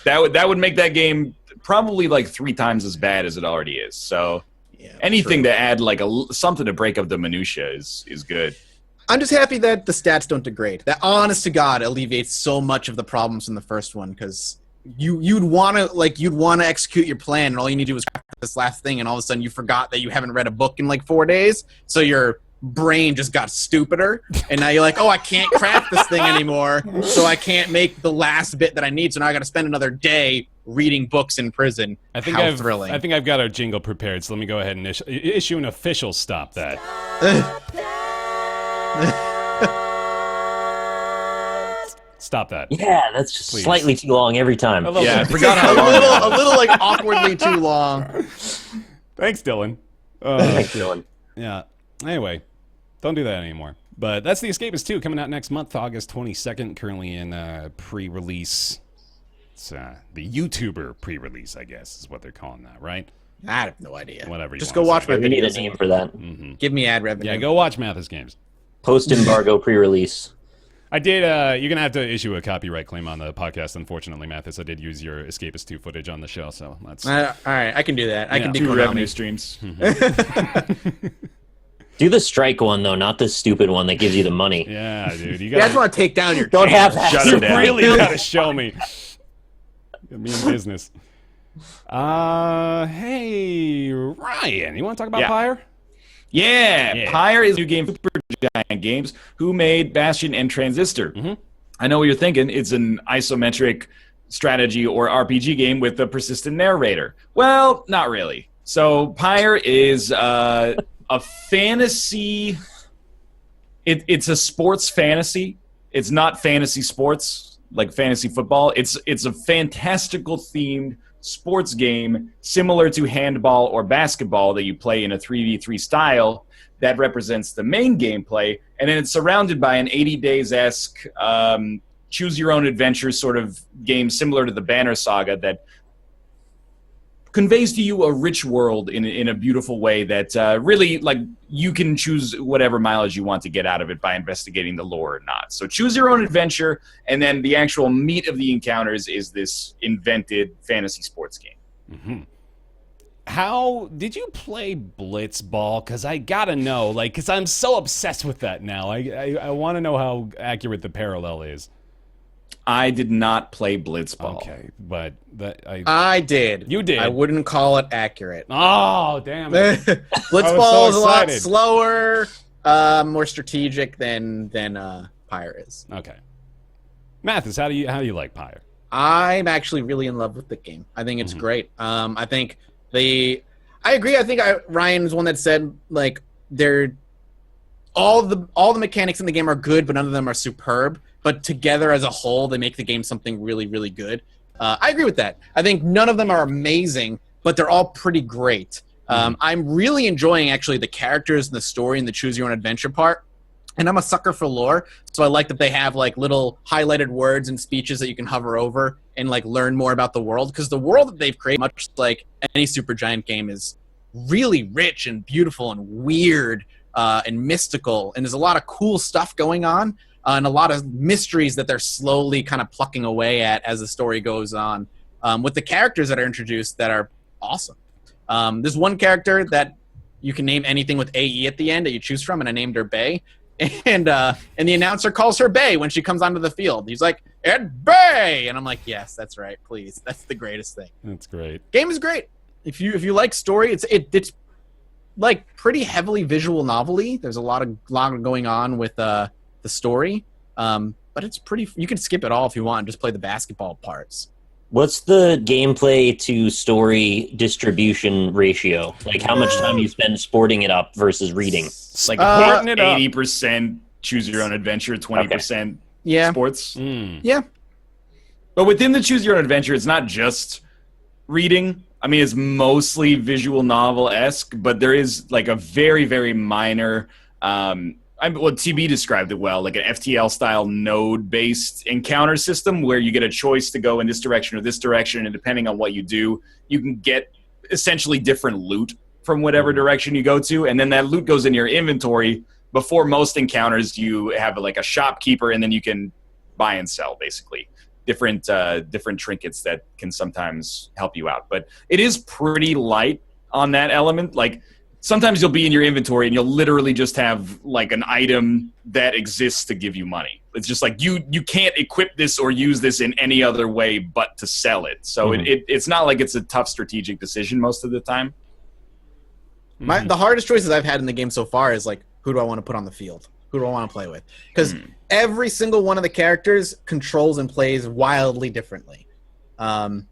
That would make that game probably 3 times as bad as it already is. So anything to add something to break up the minutia is good. I'm just happy that the stats don't degrade. That, honest to God, alleviates so much of the problems in the first one, because you'd want to execute your plan, and all you need to do is craft this last thing, and all of a sudden you forgot that you haven't read a book in 4 days, so your brain just got stupider, and now you're I can't craft this thing anymore, so I can't make the last bit that I need, so now I got to spend another day reading books in prison. How thrilling. I think I've got our jingle prepared, so let me go ahead and issue an official stop that. Stop that. Yeah, that's just slightly too long every time. I forgot how long. a little awkwardly too long. Thanks, Dylan. Thanks, Dylan. Yeah. Anyway, don't do that anymore. But that's The Escapists 2 coming out next month, August 22nd, currently in pre-release. It's the YouTuber pre-release, I guess, is what they're calling that, right? I have no idea. Whatever you Just want go watch say. my videos. We need a name for that. Mm-hmm. Give me ad revenue. Yeah, go watch MathasGames. Post-embargo pre-release. I did, you're going to have to issue a copyright claim on the podcast, unfortunately, Mathas. I did use your Escapist 2 footage on the show, so that's... all right, I can do that. I can do 2 revenue streams. Do the strike one, though, not the stupid one that gives you the money. Yeah, dude. You guys want to take down your... Don't have that. Shut You him down. really got to show me. Get me in business. Hey, Ryan, you want to talk about Pyre? Yeah, Pyre is a new game for Supergiant Games, who made Bastion and Transistor. Mm-hmm. I know what you're thinking. It's an isometric strategy or RPG game with a persistent narrator. Well, not really. So Pyre is a fantasy... It's a sports fantasy. It's not fantasy sports, like fantasy football. It's a fantastical themed sports game similar to handball or basketball that you play in a 3v3 style that represents the main gameplay, and then it's surrounded by an 80 Days-esque choose-your-own-adventure sort of game similar to the Banner Saga that conveys to you a rich world in a beautiful way that really, you can choose whatever mileage you want to get out of it by investigating the lore or not. So choose your own adventure, and then the actual meat of the encounters is this invented fantasy sports game. Mm-hmm. How did you play Blitzball? Because I gotta know, because I'm so obsessed with that now. I want to know how accurate the parallel is. I did not play Blitzball. Okay, but I did. You did. I wouldn't call it accurate. Oh, damn it. Blitzball is a lot slower, more strategic than Pyre is. Okay. Mathas, how do you like Pyre? I'm actually really in love with the game. I think it's great. I think I agree. I think Ryan was one that said they're all the mechanics in the game are good, but none of them are superb. But together as a whole, they make the game something really, really good. I agree with that. I think none of them are amazing, but they're all pretty great. I'm really enjoying, actually, the characters and the story and the choose-your-own-adventure part. And I'm a sucker for lore, so I like that they have like little highlighted words and speeches that you can hover over and like learn more about the world. Because the world that they've created, much like any Supergiant game, is really rich and beautiful and weird and mystical. And there's a lot of cool stuff going on and a lot of mysteries that they're slowly kind of plucking away at as the story goes on. With the characters that are introduced that are awesome. There's one character that you can name anything with AE at the end that you choose from, and I named her Bay. And the announcer calls her Bay when she comes onto the field. He's like, "It's Bay!" And I'm like, yes, that's right, please. That's the greatest thing. That's great. Game is great. If you like story, it's like pretty heavily visual novel-y. There's a lot going on with the story. But it's pretty. You can skip it all if you want and just play the basketball parts. What's the gameplay to story distribution ratio? Like how much time you spend sporting it up versus reading? It's like Sporting it up. 80% choose your own adventure, 20% Yeah. sports. Yeah. But within the choose your own adventure, it's not just reading. I mean, it's mostly visual novel-esque, but there is like a very, very minor well, TB described it well, like an FTL-style node-based encounter system where you get a choice to go in this direction or this direction, and depending on what you do, you can get essentially different loot from whatever direction you go to, and then that loot goes in your inventory. Before most encounters, you have like a shopkeeper, and then you can buy and sell, basically. Different trinkets that can sometimes help you out. But it is pretty light on that element. Like, sometimes you'll be in your inventory and you'll literally just have like an item that exists to give you money. It's just like you can't equip this or use this in any other way but to sell it. So it's not like it's a tough strategic decision most of the time. The hardest choices I've had in the game so far is like, who do I want to put on the field? Who do I want to play with? Because every single one of the characters controls and plays wildly differently. And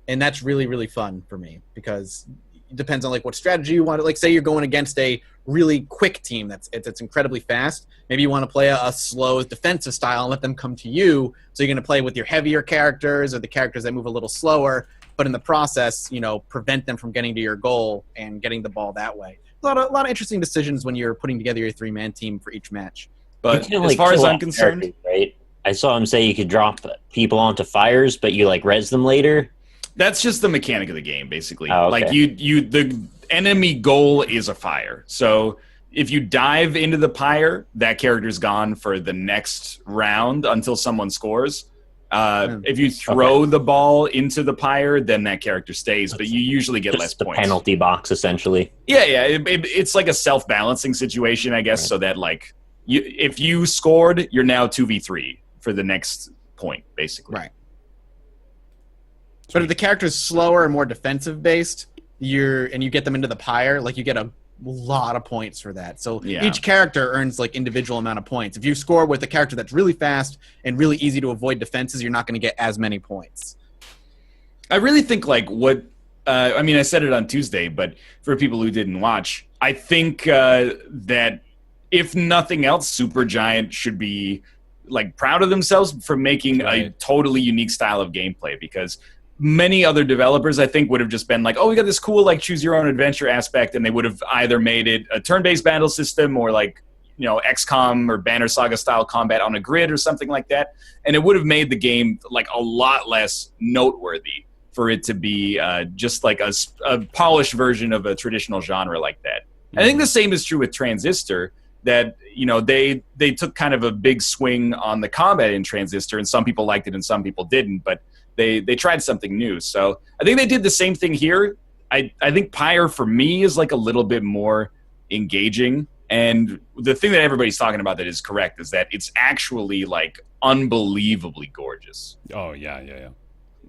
that's really, really fun for me because it depends on like what strategy you want to, like say you're going against a really quick team that's incredibly fast. Maybe you want to play a slow defensive style and let them come to you. So you're going to play with your heavier characters or the characters that move a little slower, but in the process, prevent them from getting to your goal and getting the ball that way. A lot of interesting decisions when you're putting together your 3-man team for each match. But as far as I'm concerned, right? I saw him say you could drop people onto fires, but you like res them later. That's just the mechanic of the game, basically. Oh, okay. Like the enemy goal is a fire. So if you dive into the pyre, that character's gone for the next round until someone scores. If you throw the ball into the pyre, then that character stays, but you usually get less points. Penalty box, essentially. Yeah. It's like a self-balancing situation, I guess, so that like if you scored, you're now 2v3 for the next point, basically. Right. But if the character's slower and more defensive based, you get them into the pyre, like you get a lot of points for that. So each character earns like individual amount of points. If you score with a character that's really fast and really easy to avoid defenses, you're not going to get as many points. I really think like I said it on Tuesday, but for people who didn't watch, I think that if nothing else, Supergiant should be like proud of themselves for making a totally unique style of gameplay, because many other developers, I think, would have just been like, oh, we got this cool, like, choose-your-own-adventure aspect, and they would have either made it a turn-based battle system or, like, XCOM or Banner Saga-style combat on a grid or something like that, and it would have made the game, like, a lot less noteworthy for it to be just, like, a polished version of a traditional genre like that. I think the same is true with Transistor, that, they took kind of a big swing on the combat in Transistor, and some people liked it and some people didn't, but They tried something new. So I think they did the same thing here. I think Pyre, for me, is like a little bit more engaging. And the thing that everybody's talking about that is correct is that it's actually like unbelievably gorgeous. Oh, yeah.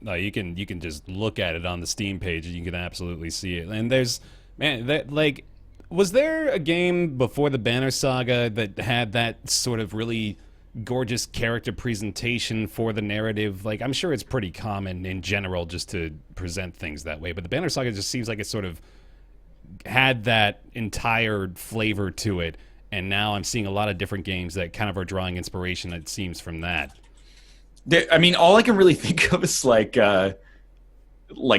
No, you can just look at it on the Steam page and you can absolutely see it. And was there a game before the Banner Saga that had that sort of really gorgeous character presentation for the narrative? Like, I'm sure it's pretty common in general just to present things that way, but the Banner Saga just seems like it sort of had that entire flavor to it, and now I'm seeing a lot of different games that kind of are drawing inspiration, it seems, from that. I mean, all I can really think of is like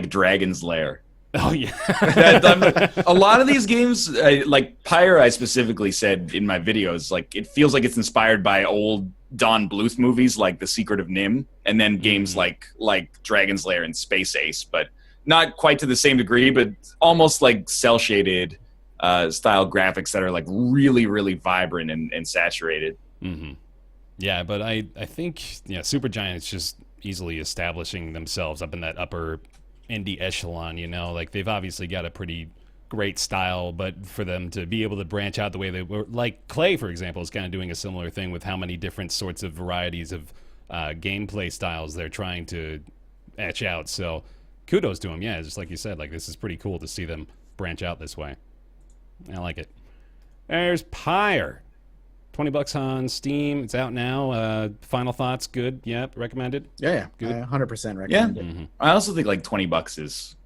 Dragon's Lair. Oh yeah. A lot of these games, like Pyre, I specifically said in my videos, like it feels like it's inspired by old Don Bluth movies like The Secret of Nim, and then games like Dragon's Lair and Space Ace, but not quite to the same degree, but almost like cel-shaded style graphics that are like really, really vibrant and saturated. Mm-hmm. Yeah, but I think Supergiant's just easily establishing themselves up in that upper indie echelon, like they've obviously got a pretty great style, but for them to be able to branch out the way they were, like Clay, for example, is kind of doing a similar thing with how many different sorts of varieties of gameplay styles they're trying to etch out. So kudos to them. Yeah, just like you said, like this is pretty cool to see them branch out this way. I like it. There's Pyre. $20 on Steam. It's out now. Final thoughts? Good. Yep. Recommended. Yeah. Good. 100% recommend it. Mm-hmm. I also think like $20 is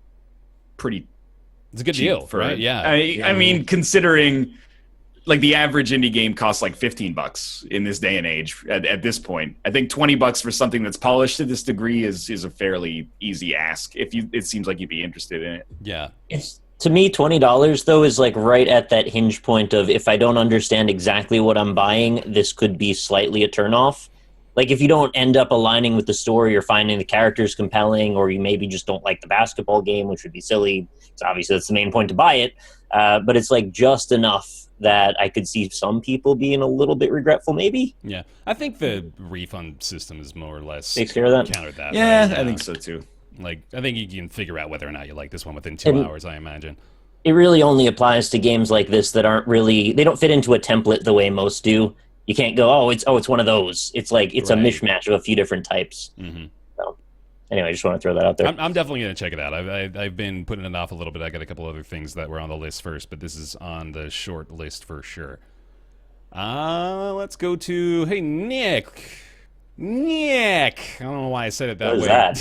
pretty. It's a good cheap deal, for right? it. Yeah. I mean, considering like the average indie game costs like $15 in this day and age. At this point, I think $20 for something that's polished to this degree is a fairly easy ask. It seems like you'd be interested in it. Yeah. To me, $20 though is like right at that hinge point of if I don't understand exactly what I'm buying, this could be slightly a turnoff. Like if you don't end up aligning with the story or finding the characters compelling, or you maybe just don't like the basketball game, which would be silly. So obviously that's the main point to buy it. But it's like just enough that I could see some people being a little bit regretful, maybe. Yeah, I think the refund system is more or less takes care of that. countered that. Yeah, right? I think so too. Like, I think you can figure out whether or not you like this one within 2 hours, I imagine. It really only applies to games like this that aren't really, they don't fit into a template the way most do. You can't go, it's one of those. It's like, it's right. a mishmash of a few different types. Mm-hmm. So, anyway, I just want to throw that out there. I'm definitely going to check it out. I've been putting it off a little bit. I got a couple other things that were on the list first, but this is on the short list for sure. Let's go to, hey, Nick. I don't know why I said it that way. That?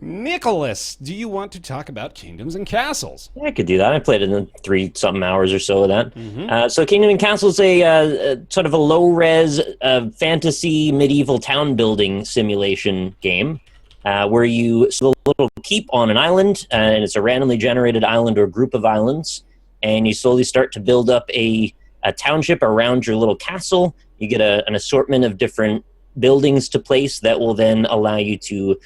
Nicholas, do you want to talk about Kingdoms and Castles? Yeah, I could do that. I played it in 3-something hours or so of that. Mm-hmm. So Kingdom and Castles is a sort of a low-res fantasy medieval town-building simulation game where you a little keep on an island, and it's a randomly generated island or group of islands, and you slowly start to build up a township around your little castle. You get an assortment of different buildings to place that will then allow you to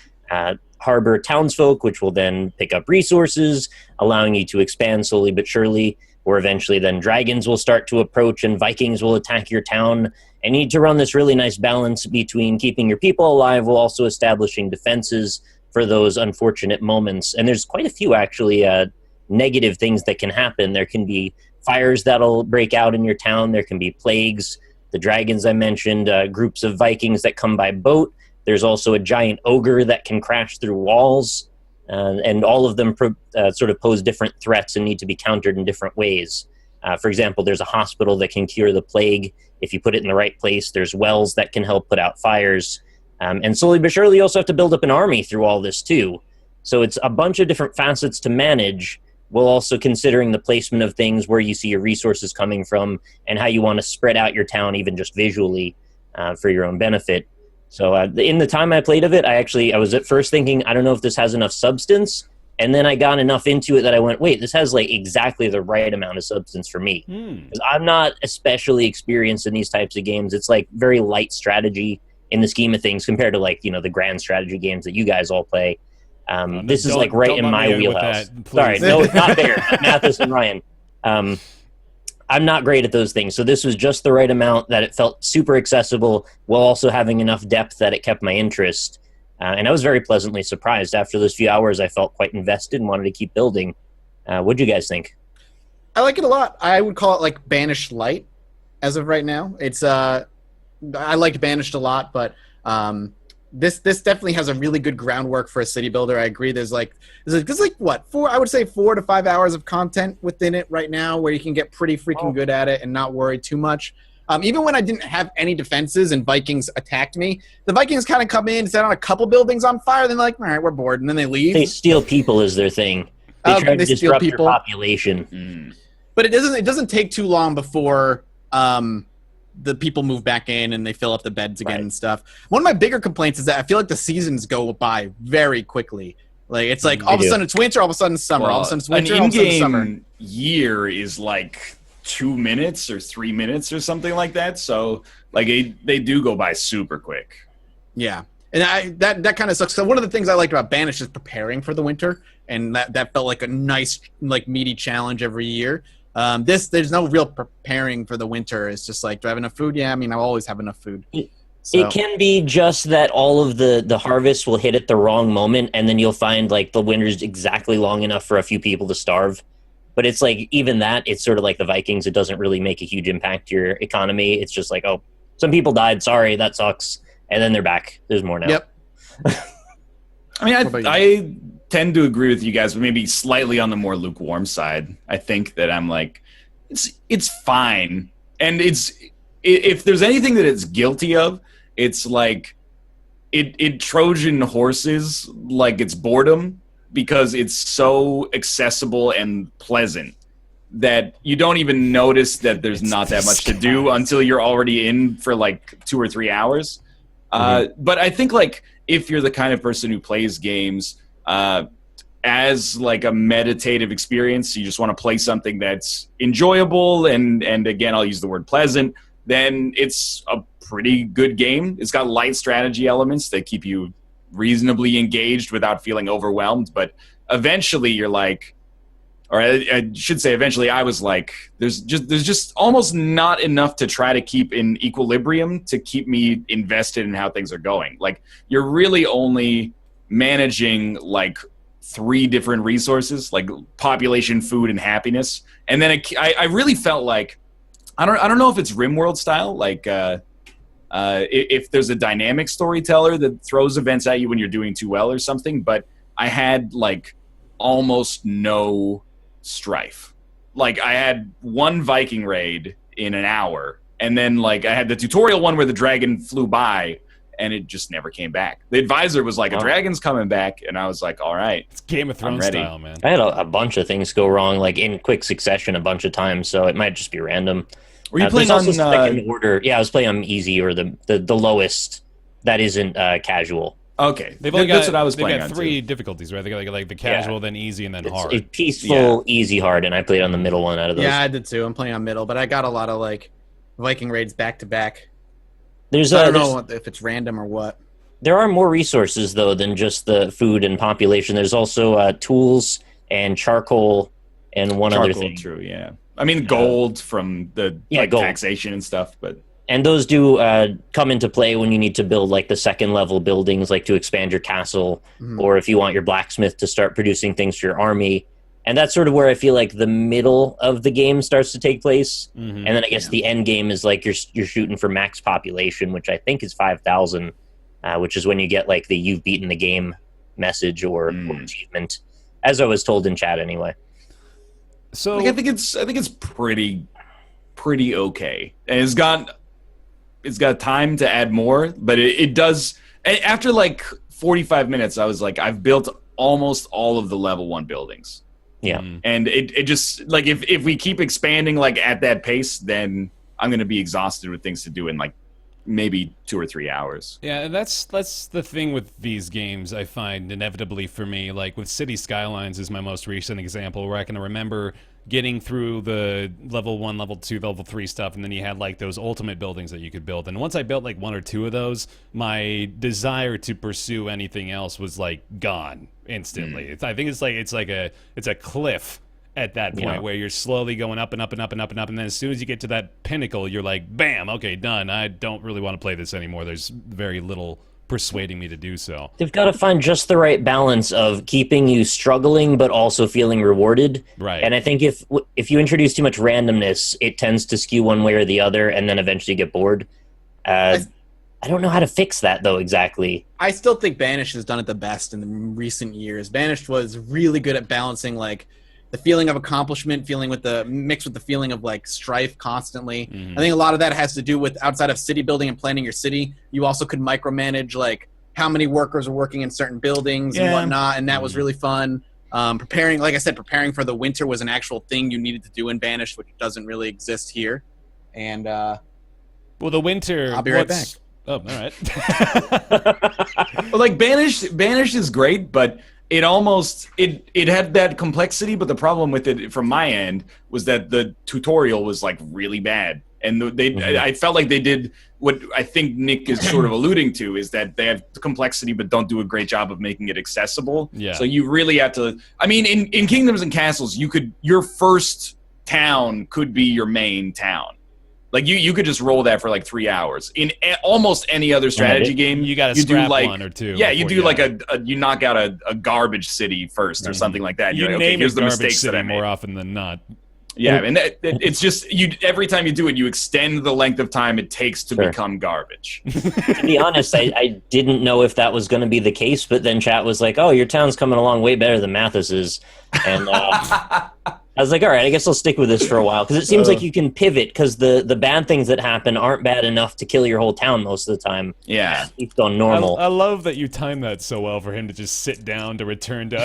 harbor townsfolk, which will then pick up resources, allowing you to expand slowly but surely, where eventually then dragons will start to approach and Vikings will attack your town. And you need to run this really nice balance between keeping your people alive while also establishing defenses for those unfortunate moments. And there's quite a few, actually, negative things that can happen. There can be fires that'll break out in your town. There can be plagues. The dragons I mentioned, groups of Vikings that come by boat. There's also a giant ogre that can crash through walls, and all of them sort of pose different threats and need to be countered in different ways. For example, there's a hospital that can cure the plague if you put it in the right place. There's wells that can help put out fires. And slowly but surely, you also have to build up an army through all this too. So it's a bunch of different facets to manage, while also considering the placement of things, where you see your resources coming from, and how you want to spread out your town even just visually for your own benefit. So in the time I played of it, I was at first thinking, I don't know if this has enough substance. And then I got enough into it that I went, wait, this has like exactly the right amount of substance for me. Because I'm not especially experienced in these types of games. It's like very light strategy in the scheme of things compared to like, the grand strategy games that you guys all play. This is like right in my wheelhouse. Sorry, no, not Bear, Mathas and Ryan. I'm not great at those things. So this was just the right amount that it felt super accessible while also having enough depth that it kept my interest. And I was very pleasantly surprised. After those few hours, I felt quite invested and wanted to keep building. What'd you guys think? I like it a lot. I would call it like Banished Light as of right now. It's I liked Banished a lot, but this definitely has a really good groundwork for a city builder. I agree. There's what, 4 to 5 hours of content within it right now where you can get pretty freaking good at it and not worry too much. Even when I didn't have any defenses and Vikings attacked me, the Vikings kind of come in, set on a couple buildings on fire, then they're like, all right, we're bored, and then they leave. They steal people is their thing. They try to disrupt your population. But it doesn't take too long before the people move back in and they fill up the beds again and stuff. One of my bigger complaints is that I feel like the seasons go by very quickly. Like it's like all of a sudden it's winter, all of a sudden it's summer, all of a sudden it's winter, all of a sudden it's summer. An in-game year is like 2 minutes or 3 minutes or something like that. So like they do go by super quick. Yeah. And that kind of sucks. So one of the things I liked about Banished is preparing for the winter, and that felt like a nice, like, meaty challenge every year. There's no real preparing for the winter. It's just like, do I have enough food? Yeah, I mean, I always have enough food. So. It can be just that all of the harvest will hit at the wrong moment, and then you'll find like the winter's exactly long enough for a few people to starve. But it's like, even that, it's sort of like the Vikings. It doesn't really make a huge impact to your economy. It's just like, oh, some people died. Sorry, that sucks. And then they're back. There's more now. Yep. I mean, I tend to agree with you guys, but maybe slightly on the more lukewarm side. I think that I'm like, it's fine. And if there's anything that it's guilty of, it's like it Trojan horses like it's boredom, because it's so accessible and pleasant that you don't even notice that there's not that much to do until you're already in for like 2 or 3 hours. But I think like if you're the kind of person who plays games as like a meditative experience, you just want to play something that's enjoyable and again, I'll use the word pleasant, then it's a pretty good game. It's got light strategy elements that keep you reasonably engaged without feeling overwhelmed. But eventually you're like, or I should say eventually I was like, there's just almost not enough to try to keep in equilibrium to keep me invested in how things are going. Like, you're really only managing like 3 different resources, like population, food, and happiness. And then I really felt like, I don't know if it's RimWorld style, like if there's a dynamic storyteller that throws events at you when you're doing too well or something, but I had like almost no strife. Like, I had 1 Viking raid in an hour, and then like I had the tutorial one where the dragon flew by and it just never came back. The advisor was like, a dragon's coming back, and I was like, all right, it's Game of Thrones style, man. I had a bunch of things go wrong like in quick succession a bunch of times, so it might just be random. Were you playing on second order? Yeah, I was playing on easy, or the lowest that isn't casual. Okay, that's what I was playing on. They've got 3 difficulties, right? They got like the casual, then easy, and then hard. It's peaceful, easy, hard, and I played on the middle one out of those. Yeah, I did too. I'm playing on middle, but I got a lot of like Viking raids back to back. I don't know if it's random or what. There are more resources though than just the food and population. There's also tools and charcoal and other thing. True, yeah. I mean, gold from the taxation and stuff, but. And those do come into play when you need to build like the second level buildings, like to expand your castle, or if you want your blacksmith to start producing things for your army. And that's sort of where I feel like the middle of the game starts to take place. And then I guess the end game is like you're shooting for max population, which I think is 5,000, which is when you get like the "you've beaten the game" message or achievement, as I was told in chat anyway. So like, I think it's pretty okay, and it's got time to add more, but it does. After like 45 minutes, I was like, I've built almost all of the level 1 buildings. Yeah, and it just like if we keep expanding like at that pace, then I'm gonna be exhausted with things to do in like maybe 2 or 3 hours. Yeah, and that's the thing with these games, I find, inevitably for me. Like with City Skylines is my most recent example, where I can remember getting through the level 1, level 2, level 3 stuff, and then you had like those ultimate buildings that you could build. And once I built like 1 or 2 of those, my desire to pursue anything else was like gone instantly. I think it's a cliff at that point where you're slowly going up and up and up and up and up, and then as soon as you get to that pinnacle, you're like, bam, okay, done. I don't really want to play this anymore. There's very little persuading me to do so. They've got to find just the right balance of keeping you struggling but also feeling rewarded. Right. And I think if you introduce too much randomness, it tends to skew one way or the other, and then eventually you get bored. I don't know how to fix that though exactly. I still think Banished has done it the best in the recent years. Banished was really good at balancing like the feeling of accomplishment, mixed with the feeling of like strife constantly. I think a lot of that has to do with outside of city building and planning your city, you also could micromanage like how many workers are working in certain buildings and whatnot, and that was really fun. Preparing, like I said, preparing for the winter was an actual thing you needed to do in Banished, which doesn't really exist here. And well, the winter. I'll be right back. Oh, all right. Well, like Banished is great, but it had that complexity. But the problem with it, from my end, was that the tutorial was like really bad, and I felt like they did what I think Nick is sort of alluding to, is that they have the complexity but don't do a great job of making it accessible. Yeah. So you really have to. I mean, in Kingdoms and Castles, your first town could be your main town. Like you could just roll that for like 3 hours. In almost any other strategy game, you got to scrap one or two. Yeah, you do like you knock out a garbage city first or something like that. You You're like, name okay, here's it the garbage mistakes city that I made. more often than not. Yeah, and it's just every time you do it, you extend the length of time it takes to become garbage. To be honest, I didn't know if that was going to be the case, but then chat was like, "Oh, your town's coming along way better than Mathas's," and I was like, "All right, I guess I'll stick with this for a while," because it seems like you can pivot, because the bad things that happen aren't bad enough to kill your whole town most of the time. Yeah, It's on normal. I love that you timed that so well for him to just sit down to return to.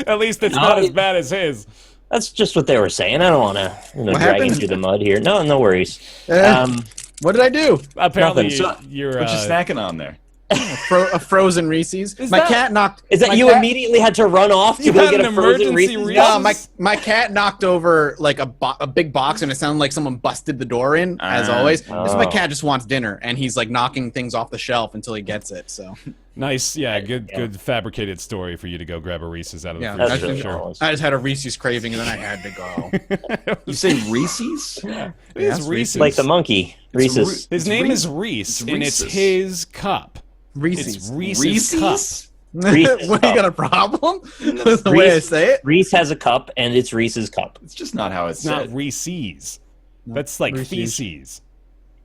At least it's not as bad as his. That's just what they were saying. I don't want to drag you happened? through the mud here. No worries. What did I do? Apparently, Nothing. you're. what you snacking on there? A frozen Reese's. Is My that- cat knocked. Is that my you cat- immediately had to run off to You go had get an a frozen emergency Reese's? Reese's? No, my cat knocked over like a big box, and it sounded like someone busted the door in. As always, this is my cat just wants dinner, and he's like knocking things off the shelf until he gets it. So Nice, good fabricated story for you to go grab a Reese's out of the Yeah, freezer. That's for really sure. awesome. I just had a Reese's craving, and then I had to go. You say Reese's? It Yes, is Reese's. Like the monkey, Reese's. His name is Reese, and it's Reese's. his cup. Reese's. It's Reese's cup. Reese's What, you got a problem with the way I Reese- say it? Reese has a cup, and it's Reese's cup. It's just not how it's It's not said. Reese's. That's like Reese's. feces.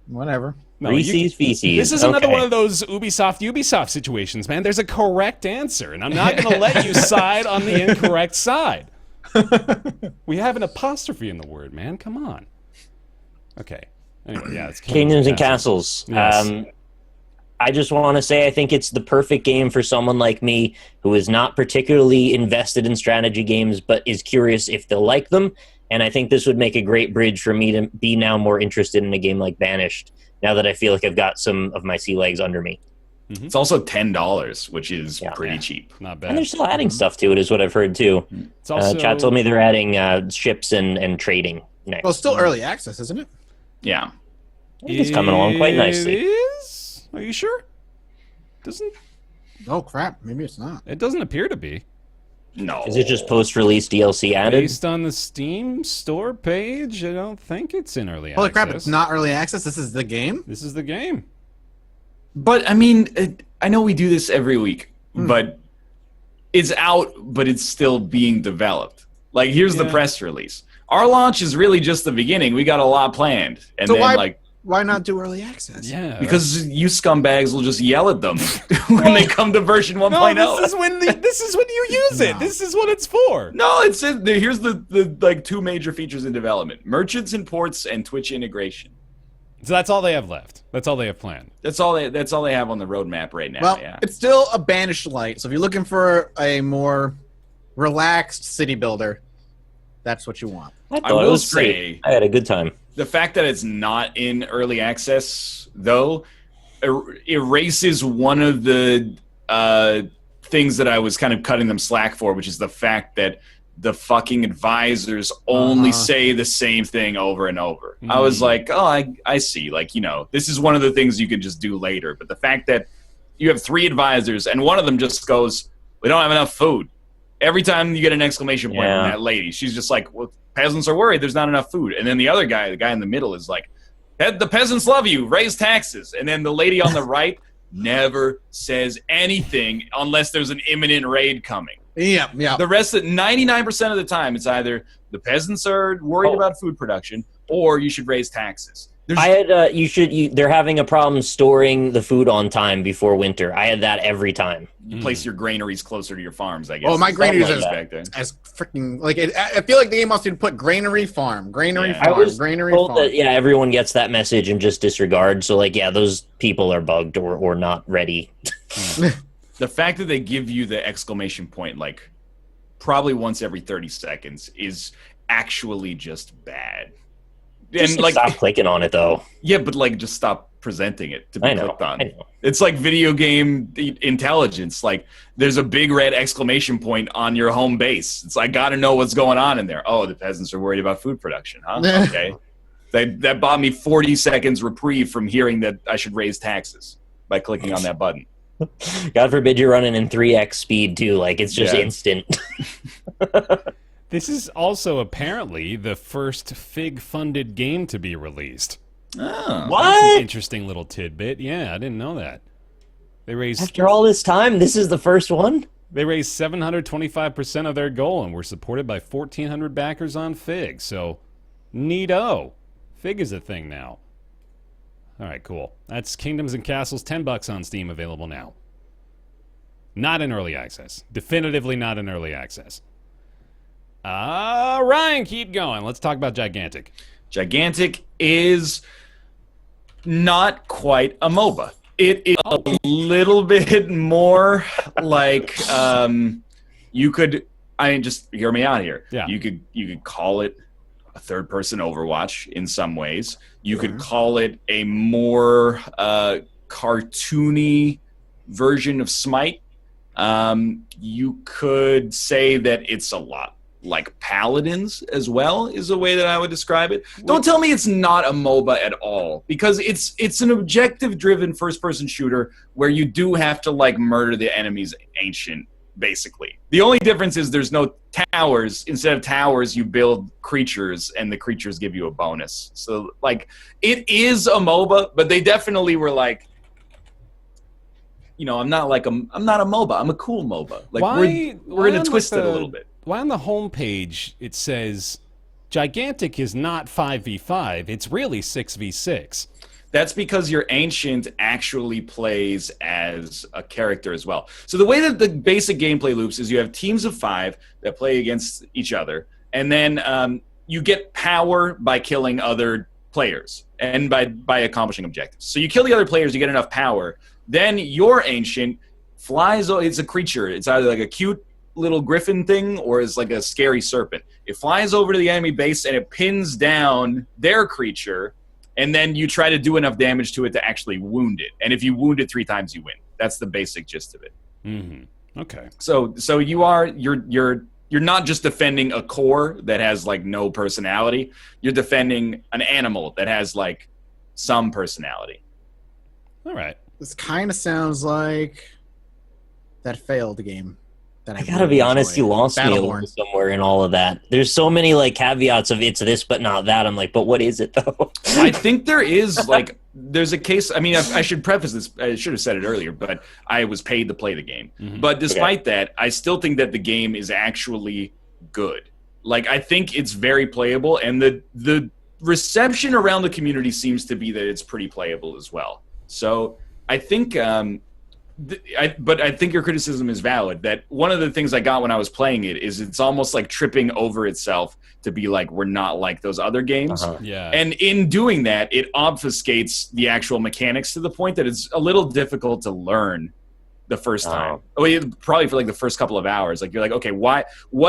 Whatever. No, Reese's feces. This is another Okay. one of those Ubisoft situations, man. There's a correct answer, and I'm not going to let you side on the incorrect side. We have an apostrophe in the word, man. Come on. Okay. Anyway, yeah, it's Kingdoms and Castles. Yes. I just want to say I think it's the perfect game for someone like me who is not particularly invested in strategy games but is curious if they'll like them. And I think this would make a great bridge for me to be now more interested in a game like Banished, now that I feel like I've got some of my sea legs under me. It's also $10, which is pretty cheap. Not And bad. they're still adding stuff to it, is what I've heard too. It's also Chat told me they're adding ships and trading next. Well, it's still early access, isn't it? Yeah. I think it's coming along quite nicely. It is? Are you sure? Doesn't Oh crap! Maybe it's not. it doesn't appear to be. No. Is it just post-release DLC added? Based on the Steam store page, I don't think it's in early Holy access. crap! It's not early access. This is the game. This is the game. But I mean, I know we do this every week, but it's out, but it's still being developed. Like, here's the Yeah. press release. Our launch is really just the beginning. We got a lot planned, and So then why not do early access? Yeah. because you scumbags will just yell at them when they come to version 1.0. no, this is when you use it. No. This is what it's for. No, it says here's the like two major features in development: merchants and ports, and Twitch integration. So that's all they have left. That's all they have planned. That's all they have on the roadmap right now. Well, yeah. it's still a Banished light. So if you're looking for a more relaxed city builder, that's what you want. I I thought it will was great. say- I had a good time. The fact that it's not in early access, though, erases one of the things that I was kind of cutting them slack for, which is the fact that the fucking advisors only say the same thing over and over. I was like, oh, I see. Like, this is one of the things you could just do later. But the fact that you have 3 advisors and one of them just goes, we don't have enough food. Every time you get an exclamation point from that lady, she's just like, well, peasants are worried there's not enough food. And then the other guy, the guy in the middle, is like, the peasants love you, raise taxes. And then the lady on the right never says anything unless there's an imminent raid coming. Yeah, yeah. The rest of 99% of the time, it's either the peasants are worried about food production or you should raise taxes. I had they're having a problem storing the food on time before winter. I had that every time. You place your granaries closer to your farms, I guess. Oh, my granaries like is that. back there. as freaking like I feel like the game wants you to put granary farm, granary Yeah. I farm, was granary told farm. that everyone gets that message and just disregard. So those people are bugged or not ready. The fact that they give you the exclamation point like probably once every 30 seconds is actually just bad. Just stop clicking on it, though. Yeah, but like just stop presenting it to be clicked on. I know. It's like video game intelligence. Like there's a big red exclamation point on your home base. It's like, got to know what's going on in there. Oh, the peasants are worried about food production, huh? Okay. That bought me 40 seconds reprieve from hearing that I should raise taxes by clicking on that button. God forbid you're running in 3x speed, too. Like, it's just instant. This is also apparently the first FIG-funded game to be released. Oh. What? That's an interesting little tidbit. Yeah, I didn't know that. They raised After all this time, this is the first one? They raised 725% of their goal and were supported by 1,400 backers on FIG. So, neato. FIG is a thing now. All right, cool. That's Kingdoms and Castles, $10 on Steam, available now. Not in early access. Definitively not in early access. Ryan, keep going. Let's talk about Gigantic. Gigantic is not quite a MOBA. It is a little bit more like you could. I mean, just hear me out here. Yeah. You could call it a third-person Overwatch in some ways. You could call it a more cartoony version of Smite. You could say that it's a lot like Paladins as well, is a way that I would describe it. Don't tell me it's not a MOBA at all, because it's an objective-driven first-person shooter where you do have to like murder the enemy's ancient, basically. The only difference is there's no towers. Instead of towers, you build creatures, and the creatures give you a bonus. So like, it is a MOBA, but they definitely were like, you know, I'm not a MOBA. I'm a cool MOBA. Like we're gonna twist it a little bit. Why on the homepage it says Gigantic is not 5v5, it's really 6v6. That's because your Ancient actually plays as a character as well. So the way that the basic gameplay loops is you have teams of 5 that play against each other, and then you get power by killing other players and by accomplishing objectives. So you kill the other players, you get enough power. Then your Ancient flies. It's a creature. It's either like a cute little griffin thing or is like a scary serpent. It flies over to the enemy base and it pins down their creature, and then you try to do enough damage to it to actually wound it. And if you wound it 3 times, you win. That's the basic gist of it. Mm-hmm. Okay. So you're not just defending a core that has like no personality. You're defending an animal that has like some personality. All right. This kind of sounds like that failed game. I gotta be honest, you lost me a little somewhere in all of that. There's so many like caveats of it's this but not that. I'm like, but what is it though? I think there is like there's a case. I mean, I should preface this. I should have said it earlier, but I was paid to play the game. Mm-hmm. But despite that, I still think that the game is actually good. Like, I think it's very playable, and the reception around the community seems to be that it's pretty playable as well. So I think. But I think your criticism is valid, that one of the things I got when I was playing it is it's almost like tripping over itself to be like, we're not like those other games. Yeah. And in doing that, it obfuscates the actual mechanics to the point that it's a little difficult to learn the first time. Probably for like the first couple of hours. Like, you're like, okay, what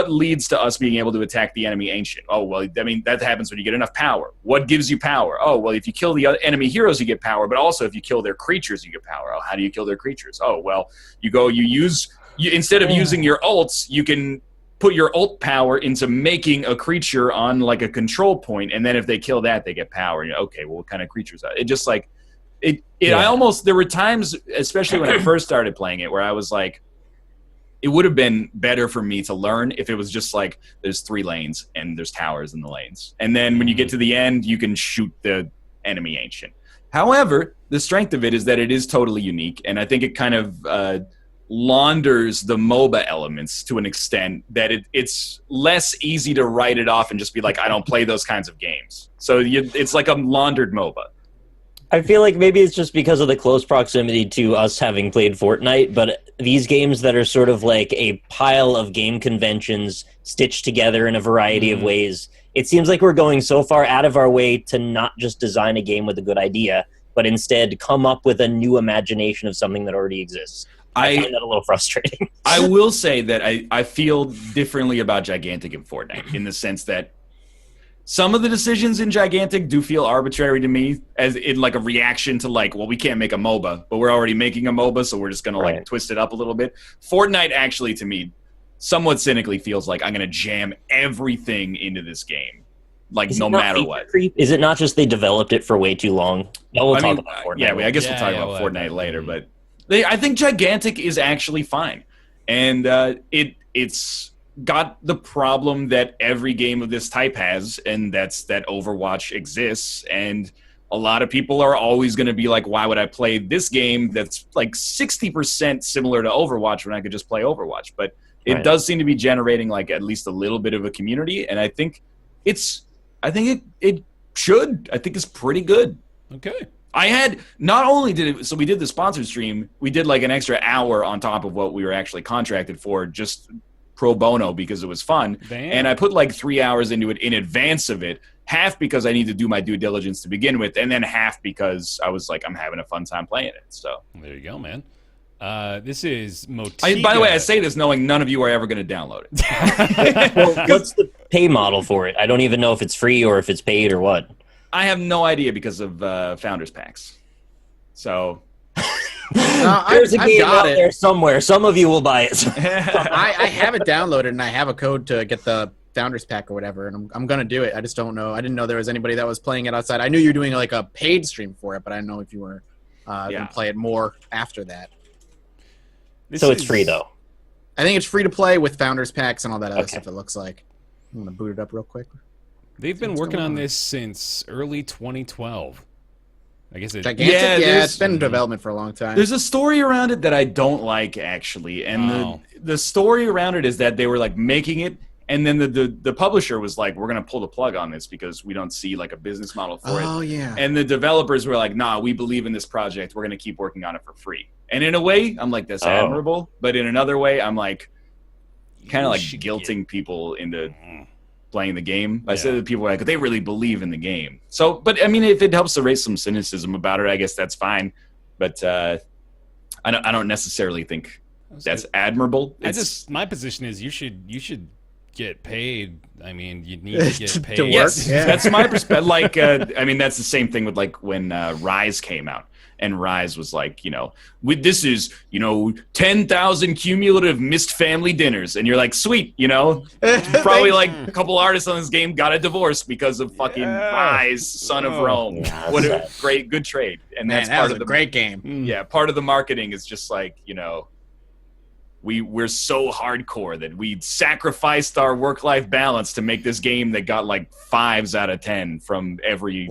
leads to us being able to attack the enemy Ancient? Oh, well, I mean, that happens when you get enough power. What gives you power? Oh, well, if you kill the enemy heroes, you get power, but also if you kill their creatures, you get power. Oh, how do you kill their creatures? Oh, well, instead of using your ults, you can put your ult power into making a creature on like a control point, and then if they kill that, they get power. And okay, well, what kind of creatures are it? Just like, there were times, especially when I first started playing it, where I was like, it would have been better for me to learn if it was just like, there's 3 lanes and there's towers in the lanes. And then when you get to the end, you can shoot the enemy Ancient. However, the strength of it is that it is totally unique. And I think it kind of launders the MOBA elements to an extent that it's less easy to write it off and just be like, I don't play those kinds of games. So it's like a laundered MOBA. I feel like maybe it's just because of the close proximity to us having played Fortnite, but these games that are sort of like a pile of game conventions stitched together in a variety of ways, it seems like we're going so far out of our way to not just design a game with a good idea, but instead come up with a new imagination of something that already exists. I find that a little frustrating. I will say that I feel differently about Gigantic and Fortnite in the sense that some of the decisions in Gigantic do feel arbitrary to me, as in like a reaction to like, well, we can't make a MOBA, but we're already making a MOBA, so we're just gonna like twist it up a little bit. Fortnite actually, to me, somewhat cynically feels like I'm gonna jam everything into this game, like no matter what. Is it not just they developed it for way too long? No, we'll talk about Fortnite. Yeah, I guess we'll talk about Fortnite later, but I think Gigantic is actually fine, and it's got the problem that every game of this type has, and that's that Overwatch exists, and a lot of people are always going to be like, why would I play this game that's like 60% similar to Overwatch when I could just play Overwatch? But it does seem to be generating like at least a little bit of a community, and I think it should. I think it's pretty good. Okay. I had, not only did it, so we did the sponsored stream, we did like an extra hour on top of what we were actually contracted for, just pro bono because it was fun. Damn. And I put like 3 hours into it in advance of it, half because I need to do my due diligence to begin with, and then half because I was like, I'm having a fun time playing it. So there you go, man. This is Motiga. By the way, I say this knowing none of you are ever going to download it. Well, what's the pay model for it? I don't even know if it's free or if it's paid or what. I have no idea because of Founders Packs. So there's a game out there somewhere. Some of you will buy it. I have it downloaded, and I have a code to get the Founders Pack or whatever, and I'm going to do it. I just don't know. I didn't know there was anybody that was playing it outside. I knew you were doing like a paid stream for it, but I didn't know if you were going to play it more after that. So it's free, though? I think it's free to play with Founders Packs and all that other stuff, it looks like. I'm going to boot it up real quick. They've been working on this since early 2012. I guess Gigantic, it's been in development for a long time. There's a story around it that I don't like, actually. And the story around it is that they were like making it, and then the publisher was like, we're going to pull the plug on this because we don't see like a business model for it. Oh, yeah. And the developers were like, nah, we believe in this project. We're going to keep working on it for free. And in a way, I'm like, that's admirable. But in another way, I'm like, kind of like guilting people into playing the game. I said that people were like, they really believe in the game. So, but I mean, if it helps to raise some cynicism about it, I guess that's fine. But I don't necessarily think that's admirable. My position is you should get paid. I mean, you need to get paid to work. Yes, that's my perspective. Like, I mean, that's the same thing with like when Rise came out. And Rise was like, this is, 10,000 cumulative missed family dinners. And you're like, sweet, probably like a couple artists on this game got a divorce because of fucking Rise, Son of Rome. Yeah, what a good trade. And that's that part was of a great game. Yeah, part of the marketing is just like, we're so hardcore that we sacrificed our work-life balance to make this game that got like 5s out of 10 from every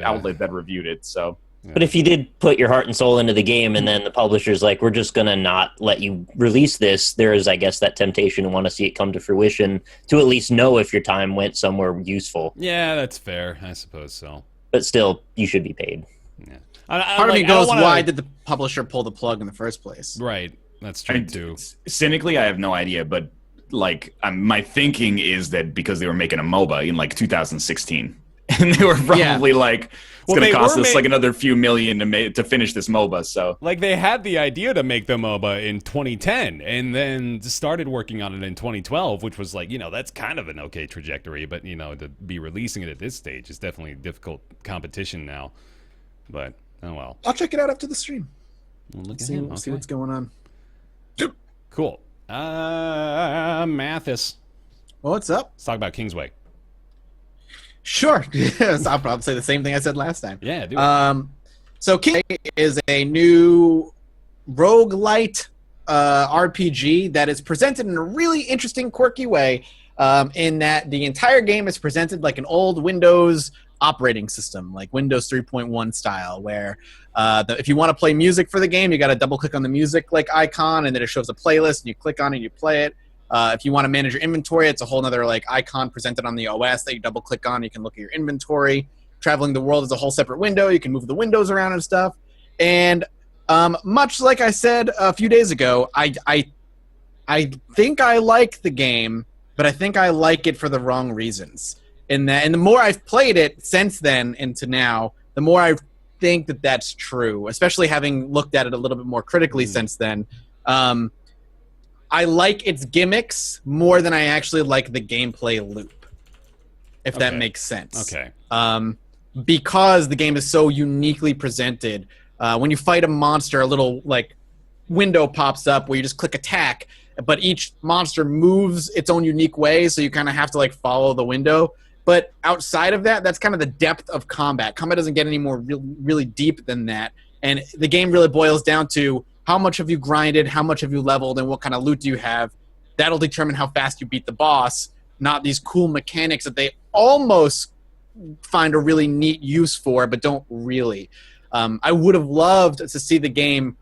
outlet that reviewed it. So. But if you did put your heart and soul into the game and then the publisher's like, we're just going to not let you release this, there is, I guess, that temptation to want to see it come to fruition, to at least know if your time went somewhere useful. Yeah, that's fair. I suppose so. But still, you should be paid. Yeah. Part of me goes, why did the publisher pull the plug in the first place? Right. That's true, too. Cynically, I have no idea, but like my thinking is that because they were making a MOBA in like 2016, and they were probably like, it's going to cost us like another few million to finish this MOBA. So like they had the idea to make the MOBA in 2010 and then started working on it in 2012, which was like, that's kind of an okay trajectory. But, to be releasing it at this stage is definitely difficult competition now. But, oh well. I'll check it out after the stream. We'll see what's going on. Cool. Mathas. Well, what's up? Let's talk about Kingsway. Sure. I'll probably say the same thing I said last time. Yeah, do it. So Kingsway is a new roguelite RPG that is presented in a really interesting, quirky way, in that the entire game is presented like an old Windows operating system, like Windows 3.1 style, where if you want to play music for the game, you got to double-click on the music icon, and then it shows a playlist, and you click on it, and you play it. If you want to manage your inventory, it's a whole other icon presented on the OS that you double click on. You can look at your inventory. Traveling the world is a whole separate window. You can move the windows around and stuff. And much like I said a few days ago, I think I like the game, but I think I like it for the wrong reasons. And the more I've played it since then into now, the more I think that that's true. Especially having looked at it a little bit more critically since then. I like its gimmicks more than I actually like the gameplay loop, if that makes sense. Okay. Because the game is so uniquely presented. When you fight a monster, a little like window pops up where you just click attack, but each monster moves its own unique way, so you kind of have to like follow the window. But outside of that, that's kind of the depth of combat. Combat doesn't get any more really deep than that, and the game really boils down to how much have you grinded, how much have you leveled, and what kind of loot do you have. That'll determine how fast you beat the boss, not these cool mechanics that they almost find a really neat use for, but don't really. I would have loved to see the game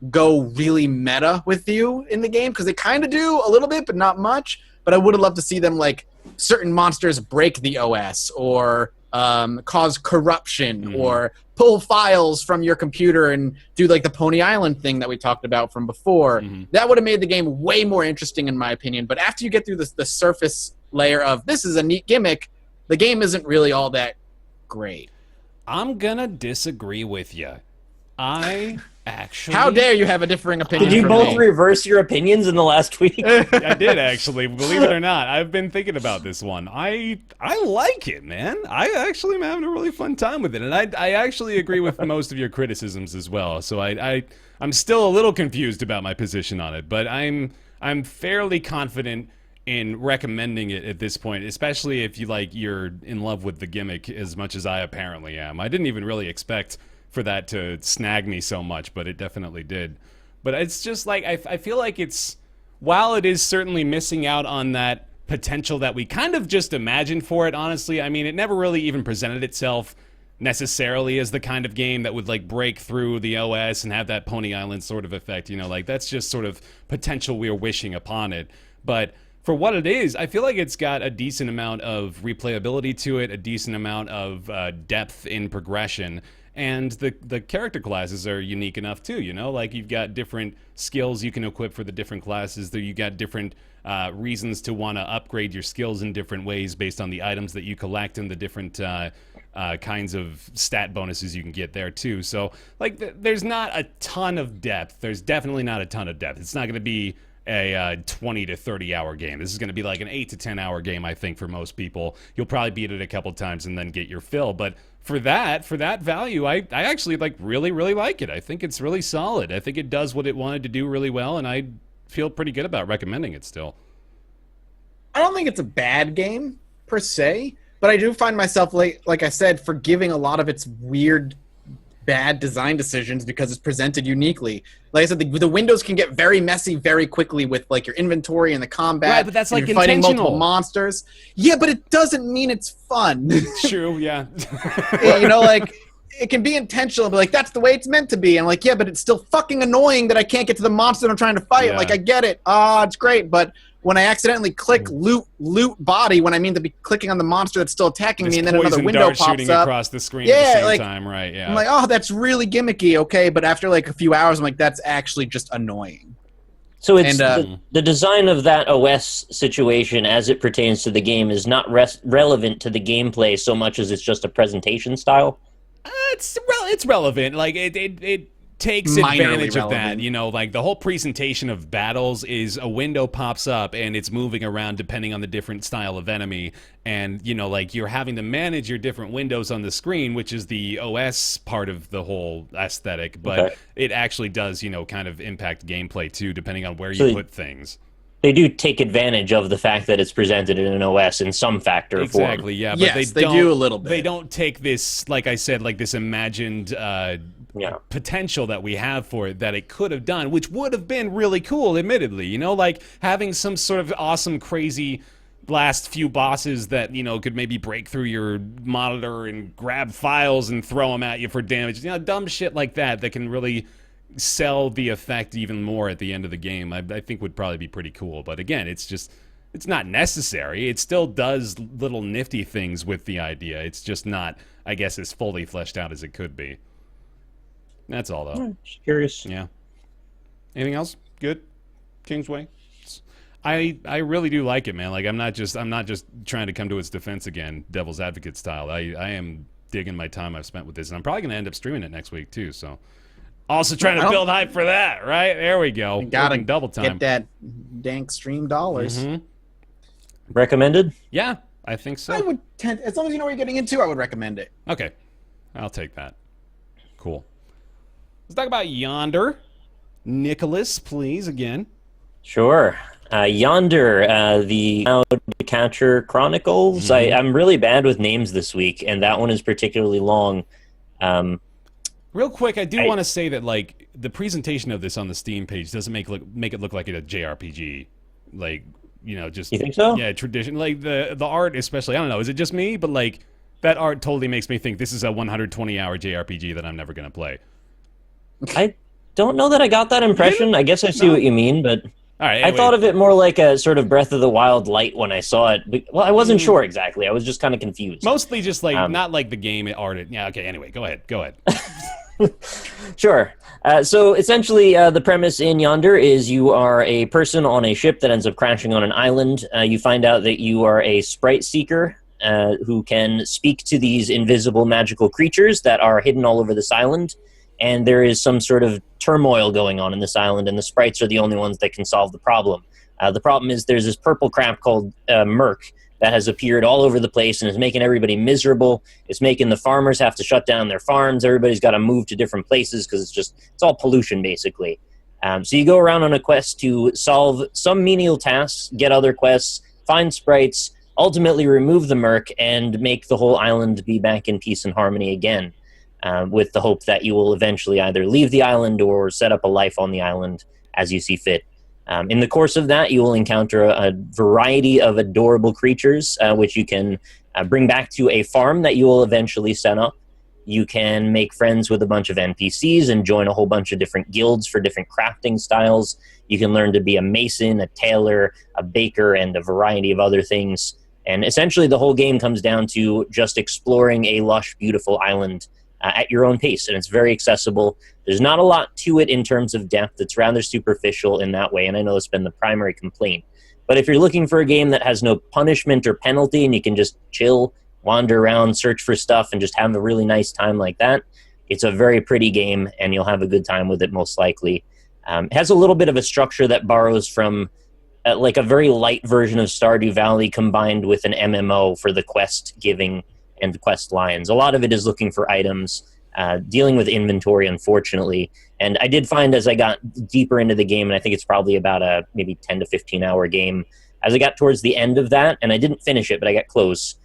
go really meta with you in the game, because they kind of do a little bit, but not much. But I would have loved to see them, like, certain monsters break the OS, or cause corruption, or pull files from your computer and do like the Pony Island thing that we talked about from before. That would have made the game way more interesting, in my opinion. But after you get through the surface layer of this is a neat gimmick, the game isn't really all that great. I'm gonna disagree with you. I actually... How dare you have a differing opinion? Did you from both me? reverse your opinions in the last week? I did, actually. Believe it or not, I've been thinking about this one. I like it, man. I actually am having a really fun time with it, and I actually agree with most of your criticisms as well. So I'm still a little confused about my position on it, but I'm fairly confident in recommending it at this point, especially if you're in love with the gimmick as much as I apparently am. I didn't even really expect for that to snag me so much, but it definitely did. But it's just like I feel like it's, while it is certainly missing out on that potential that we kind of just imagined for it, honestly. I mean, it never really even presented itself necessarily as the kind of game that would like break through the OS and have that Pony Island sort of effect, like that's just sort of potential we are wishing upon it. But for what it is, I feel like it's got a decent amount of replayability to it, a decent amount of depth in progression, and the character classes are unique enough too, like you've got different skills you can equip for the different classes, you got different reasons to want to upgrade your skills in different ways based on the items that you collect and the different kinds of stat bonuses you can get there too. So like there's not a ton of depth. There's definitely not a ton of depth. It's not going to be a 20 to 30 hour game. This is going to be like an 8 to 10 hour game, I think, for most people. You'll probably beat it a couple times and then get your fill. But for that value, I actually really like it. I think it's really solid. I think it does what it wanted to do really well, and I feel pretty good about recommending it still. I don't think it's a bad game per se, but I do find myself, like I said, forgiving a lot of its weird, bad design decisions because it's presented uniquely. Like I said, the windows can get very messy very quickly with like your inventory and the combat. Right, but that's like you're fighting intentional. multiple monsters. Yeah, but it doesn't mean it's fun. True, yeah. Like it can be intentional, but like that's the way it's meant to be. And like, yeah, but it's still fucking annoying that I can't get to the monster that I'm trying to fight. Yeah. Like I get it. It's great, but when I accidentally click loot body when I mean to be clicking on the monster that's still attacking me, and then another window pops shooting up across the screen at the same time, right? Yeah. I'm like, oh, that's really gimmicky, okay, but after like a few hours, I'm like, that's actually just annoying. So it's the design of that OS situation as it pertains to the game is not relevant to the gameplay so much as it's just a presentation style. It's relevant. Like it takes Minorly advantage of relevant. that. Like the whole presentation of battles is a window pops up and it's moving around depending on the different style of enemy, and like you're having to manage your different windows on the screen, which is the OS part of the whole aesthetic. But it actually does kind of impact gameplay too, depending on where you put things. They do take advantage of the fact that it's presented in an OS in some factor form. Exactly, yeah. But Yes, they do a little bit. They don't take this, like I said, like this imagined potential that we have for it that it could have done, which would have been really cool, admittedly. Like having some sort of awesome, crazy last few bosses that, could maybe break through your monitor and grab files and throw them at you for damage. Dumb shit like that can really sell the effect even more at the end of the game. I think would probably be pretty cool. But again, it's not necessary. It still does little nifty things with the idea. It's just not, I guess, as fully fleshed out as it could be. That's all, though. Just curious. Yeah. Anything else? Good? Kingsway? I really do like it, man. Like I'm not just trying to come to its defense again, devil's advocate style. I am digging my time I've spent with this, and I'm probably going to end up streaming it next week too. So Also trying to build hype for that, right? There we go. You gotta Working double time. get that dank stream dollars. Mm-hmm. Recommended? Yeah, I think so. I would tend, as long as you know what you're getting into, I would recommend it. Okay, I'll take that. Cool. Let's talk about Yonder. Nicholas, please, again. Sure. Yonder, the Cloud Catcher Chronicles. I'm really bad with names this week, and that one is particularly long. Real quick, I do want to say that like the presentation of this on the Steam page doesn't make it look like a JRPG, like just you think so? Yeah, tradition. Like the art, especially. I don't know. Is it just me? But like that art totally makes me think this is a 120-hour JRPG that I'm never gonna play. I don't know that I got that impression. I guess I see what you mean, but. All right, anyway. I thought of it more like a sort of Breath of the Wild light when I saw it. Well, I wasn't sure exactly. I was just kind of confused. Mostly just like not like the game art. Yeah. Okay. Anyway, go ahead. Sure. So essentially, the premise in Yonder is you are a person on a ship that ends up crashing on an island. You find out that you are a sprite seeker who can speak to these invisible magical creatures that are hidden all over this island. And there is some sort of turmoil going on in this island, and the sprites are the only ones that can solve the problem. The problem is there's this purple crap called Merc that has appeared all over the place and is making everybody miserable. It's making the farmers have to shut down their farms. Everybody's got to move to different places because it's all pollution, basically. So you go around on a quest to solve some menial tasks, get other quests, find sprites, ultimately remove the Merc, and make the whole island be back in peace and harmony again. With the hope that you will eventually either leave the island or set up a life on the island as you see fit. In the course of that, you will encounter a variety of adorable creatures, which you can bring back to a farm that you will eventually set up. You can make friends with a bunch of NPCs and join a whole bunch of different guilds for different crafting styles. You can learn to be a mason, a tailor, a baker, and a variety of other things. And essentially the whole game comes down to just exploring a lush, beautiful island at your own pace, and it's very accessible. There's not a lot to it in terms of depth. It's rather superficial in that way, and I know it's been the primary complaint. But if you're looking for a game that has no punishment or penalty and you can just chill, wander around, search for stuff, and just have a really nice time like that, it's a very pretty game, and you'll have a good time with it most likely. It has a little bit of a structure that borrows from like a very light version of Stardew Valley combined with an MMO for the quest giving and quest lines. A lot of it is looking for items, dealing with inventory, unfortunately. And I did find as I got deeper into the game, and I think it's probably about a maybe 10 to 15 hour game, as I got towards the end of that, and I didn't finish it, but I got close,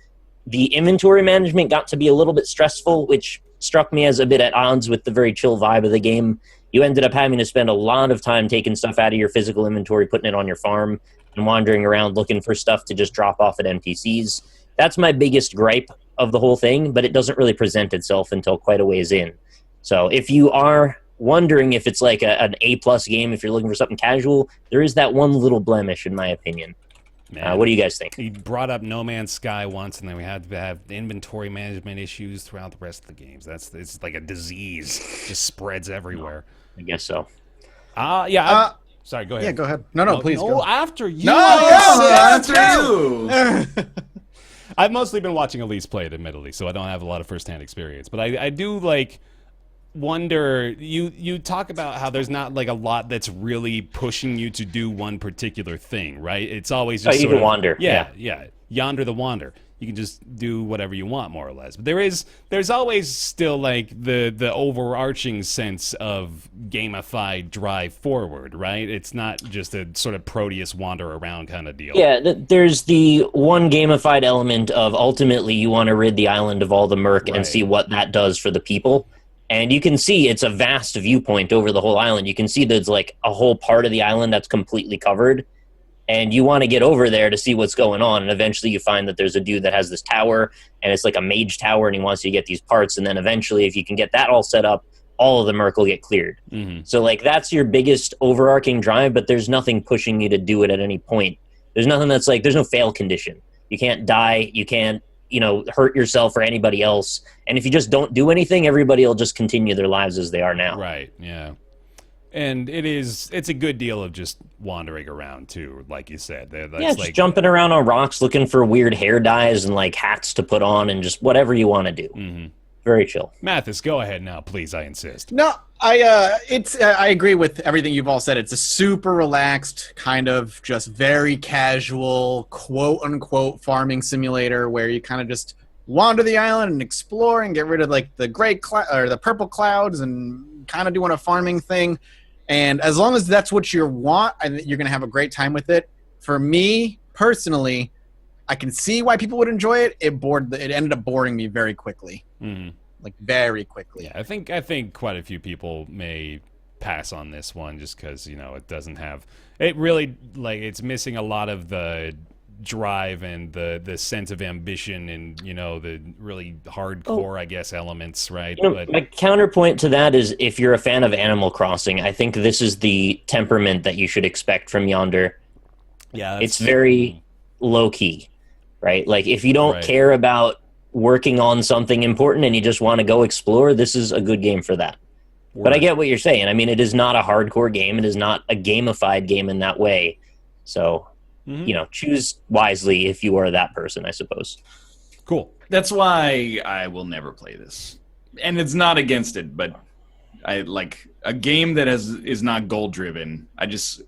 the inventory management got to be a little bit stressful, which struck me as a bit at odds with the very chill vibe of the game. You ended up having to spend a lot of time taking stuff out of your physical inventory, putting it on your farm, and wandering around looking for stuff to just drop off at NPCs. That's my biggest gripe of the whole thing, but it doesn't really present itself until quite a ways in. So if you are wondering if it's like an A-plus game, if you're looking for something casual, there is that one little blemish, in my opinion. What do you guys think? He brought up No Man's Sky once, and then we had to have inventory management issues throughout the rest of the games. It's like a disease, just spreads everywhere. I guess so. Sorry, go ahead. Yeah, go ahead. No, please go. No, after you. No, after you. I've mostly been watching Elise play it, admittedly, so I don't have a lot of first-hand experience. But I do wonder. You talk about how there's not like a lot that's really pushing you to do one particular thing, right? It's always just you can wander. Yeah. Yonder the wander. You can just do whatever you want, more or less. But there's always still like the overarching sense of gamified drive forward, right? It's not just a sort of Proteus wander around kind of deal. Yeah, there's the one gamified element of ultimately you want to rid the island of all the Merc and see what that does for the people. And you can see it's a vast viewpoint over the whole island. You can see there's like a whole part of the island that's completely covered. And you want to get over there to see what's going on. And eventually you find that there's a dude that has this tower, and it's like a mage tower, and he wants you to get these parts. And then eventually, if you can get that all set up, all of the Merc will get cleared. Mm-hmm. So like that's your biggest overarching drive, but there's nothing pushing you to do it at any point. There's nothing that's like, there's no fail condition. You can't die. You can't, hurt yourself or anybody else. And if you just don't do anything, everybody will just continue their lives as they are now. Right, yeah. And it's a good deal of just wandering around too, like you said. That's just jumping around on rocks, looking for weird hair dyes and like hats to put on, and just whatever you want to do. Mm-hmm. Very chill. Mathas, go ahead now, please. I insist. No, I agree with everything you've all said. It's a super relaxed, kind of just very casual, quote unquote farming simulator where you kind of just wander the island and explore and get rid of like the or the purple clouds and kind of doing a farming thing. And as long as that's what you want, I think you're gonna have a great time with it. For me personally, I can see why people would enjoy it. It ended up boring me very quickly. Mm-hmm. Like very quickly. Yeah, I think quite a few people may pass on this one just because it doesn't have it really it's missing a lot of the drive and the sense of ambition and the really hardcore I guess elements, right? But my counterpoint to that is if you're a fan of Animal Crossing, I think this is the temperament that you should expect from Yonder. yeah, It's very low key, right? Like if you don't care about working on something important and you just want to go explore, this is a good game for that. But I get what you're saying. I mean, it is not a hardcore game. It is not a gamified game in that way. So, choose wisely if you are that person, I suppose. Cool. That's why I will never play this. And it's not against it, but I like a game that is not goal driven. I just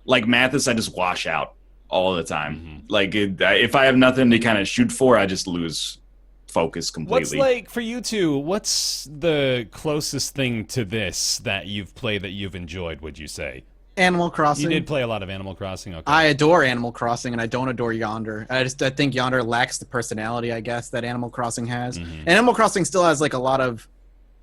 like Mathas. I just wash out all the time. Like if I have nothing to kind of shoot for, I just lose focus completely. What's for you two? What's the closest thing to this that you've played that you've enjoyed? Would you say? Animal Crossing. You did play a lot of Animal Crossing. Okay. I adore Animal Crossing, and I don't adore Yonder. I think Yonder lacks the personality, I guess, that Animal Crossing has. And Animal Crossing still has like a lot of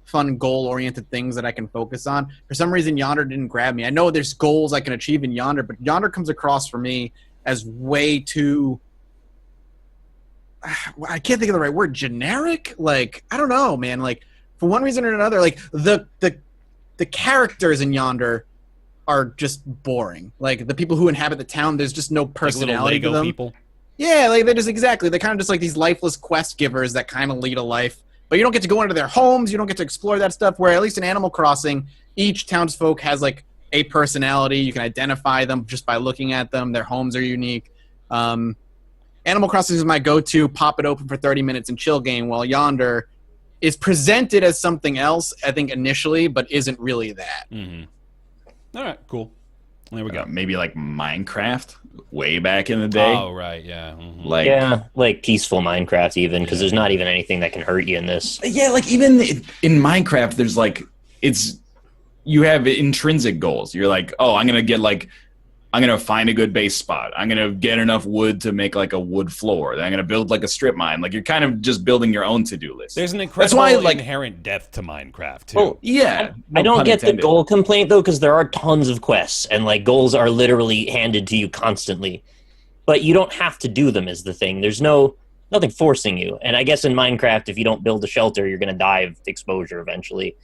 fun goal-oriented things that I can focus on. For some reason, Yonder didn't grab me. I know there's goals I can achieve in Yonder, but Yonder comes across for me as way too... I can't think of the right word. Generic? Like, I don't know, man. Like, for one reason or another, like, the characters in Yonder are just boring. Like, the people who inhabit the town, there's just no personality like little to them. people. Yeah, like, they're kind of just like these lifeless quest givers that kind of lead a life. But you don't get to go into their homes. You don't get to explore that stuff, where at least in Animal Crossing, each townsfolk has, like, a personality. You can identify them just by looking at them. Their homes are unique. Animal Crossing is my go-to, pop it open for 30 minutes and chill game, while Yonder is presented as something else, I think, initially, but isn't really that. All right, cool. There we go. Maybe like Minecraft way back in the day. Oh, right, yeah. Like Peaceful Minecraft even, because there's not even anything that can hurt you in this. Yeah, like even in Minecraft, there's like, you have intrinsic goals. You're like, oh, I'm going to find a good base spot. I'm going to get enough wood to make like a wood floor. Then I'm going to build like a strip mine. Like you're kind of just building your own to-do list. There's an incredible inherent depth to Minecraft too. Oh, yeah. I don't get the goal complaint though, because there are tons of quests and like goals are literally handed to you constantly. But you don't have to do them is the thing. There's nothing forcing you. And I guess in Minecraft, if you don't build a shelter, you're going to die of exposure eventually.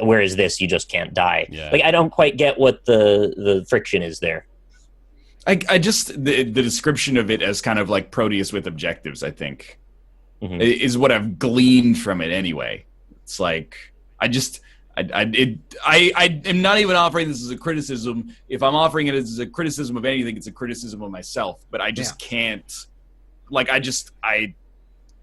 Whereas this, you just can't die. Yeah. Like I don't quite get what the friction is there. I just the description of it as kind of like Proteus with objectives, I think, is what I've gleaned from it anyway. It's like I am not even offering this as a criticism. If I'm offering it as a criticism of anything, it's a criticism of myself. But I just can't. Like I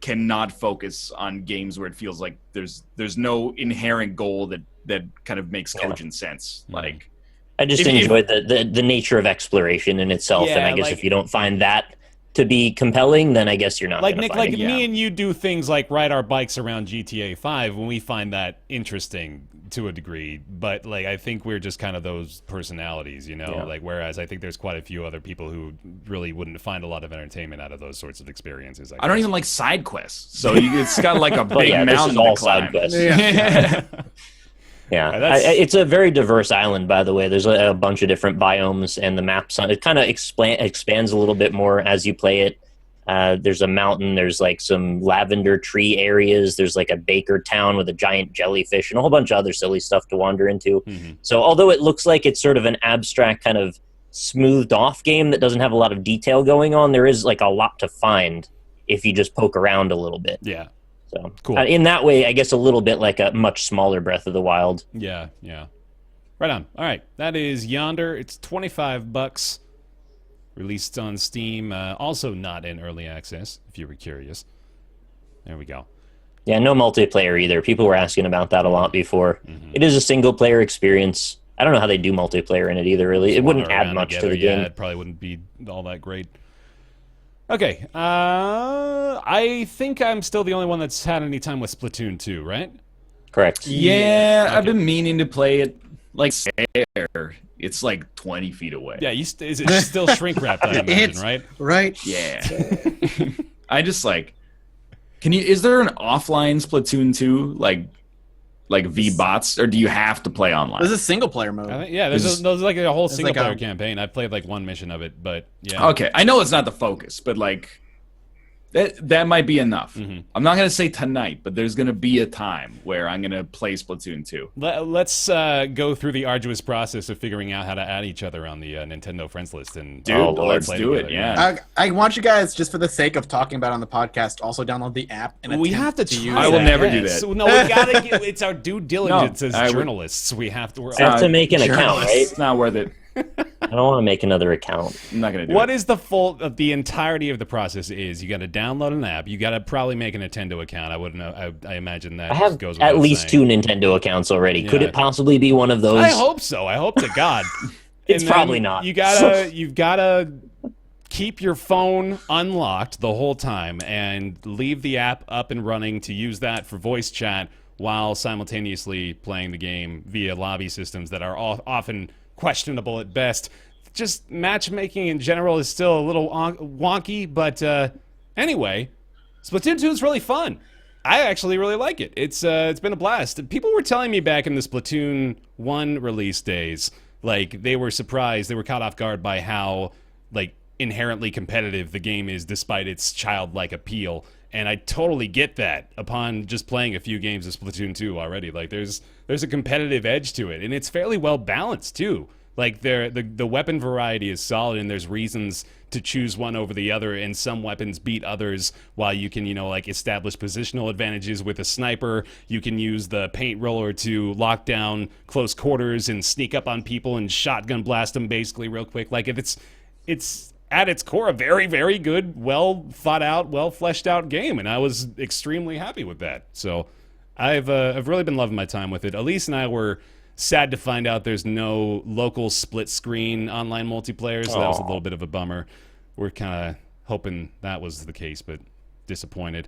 cannot focus on games where it feels like there's no inherent goal that kind of makes cogent sense. Like I just enjoy the nature of exploration in itself, and I guess if you don't find that to be compelling, then I guess you're not like gonna Nick, find like it. me and you do things like ride our bikes around GTA 5 when we find that interesting to a degree, but like I think we're just kind of those personalities, like whereas I think there's quite a few other people who really wouldn't find a lot of entertainment out of those sorts of experiences. I don't even like side quests, so it's got like a big mountain this is all to climb. side quests. Yeah. Yeah, it's a very diverse island, by the way. There's a bunch of different biomes, and the map it kind of expands a little bit more as you play it. There's a mountain, there's like some lavender tree areas, there's like a baker town with a giant jellyfish, and a whole bunch of other silly stuff to wander into. So although it looks like it's sort of an abstract kind of smoothed off game that doesn't have a lot of detail going on, there is like a lot to find if you just poke around a little bit. Yeah. So cool. In that way, I guess a little bit like a much smaller Breath of the Wild. Yeah. Right on. All right. That is Yonder. It's $25. Released on Steam. Also not in early access, if you were curious. There we go. Yeah, no multiplayer either. People were asking about that a lot before. Mm-hmm. It is a single-player experience. I don't know how they do multiplayer in it either, really. It wouldn't add much to the game. Yeah, it probably wouldn't be all that great. Okay, I think I'm still the only one that's had any time with Splatoon 2, right? Correct. Yeah, Okay. I've been meaning to play it. Like, it's like 20 feet away. Yeah, is it still shrink wrapped? I imagine, right? Right. Yeah. I just like. Is there an offline Splatoon 2 like V-bots, or do you have to play online? There's a single player mode. I think, yeah, there's like a whole single player like campaign. I played like one mission of it, but yeah. Okay, I know it's not the focus, but like that might be enough. Mm-hmm. I'm not gonna say tonight, but there's gonna be a time where I'm gonna play Splatoon 2. Let's go through the arduous process of figuring out how to add each other on the Nintendo friends list. And Dude, Oh, Lord. let's play do it. together, Yeah. I want you guys, just for the sake of talking about it on the podcast, also download the app. And We have to use try I will that. never do Yes. that. No, we gotta get. It's our due diligence as I would- journalists. We have to. I have to make an account, right? It's not worth it. I don't want to make another account. I'm not gonna do What it. is the entirety of the process is? You got to download an app. You got to probably make a Nintendo account. I wouldn't know. I imagine that I have goes at without least saying. 2 Nintendo accounts already. Could Yeah. it possibly be one of those? I hope so. I hope to God. It's And then probably not. You've gotta keep your phone unlocked the whole time and leave the app up and running to use that for voice chat while simultaneously playing the game via lobby systems that are often questionable at best. Just matchmaking in general is still a little wonky, but anyway, Splatoon 2 is really fun. I actually really like it. It's been a blast. People were telling me back in the Splatoon 1 release days, like they were surprised, they were caught off guard by how like inherently competitive the game is despite its childlike appeal. And I totally get that upon just playing a few games of Splatoon 2 already. Like there's a competitive edge to it, and it's fairly well balanced too. Like the weapon variety is solid, and there's reasons to choose one over the other, and some weapons beat others, while you can, like establish positional advantages with a sniper. You can use the paint roller to lock down close quarters and sneak up on people and shotgun blast them basically real quick. Like it's at its core a very, very good, well thought out, well fleshed out game, and I was extremely happy with that. So I've really been loving my time with it. Elise and I were sad to find out there's no local split screen online multiplayer, so that was a little bit of a bummer. We're kind of hoping that was the case, but disappointed.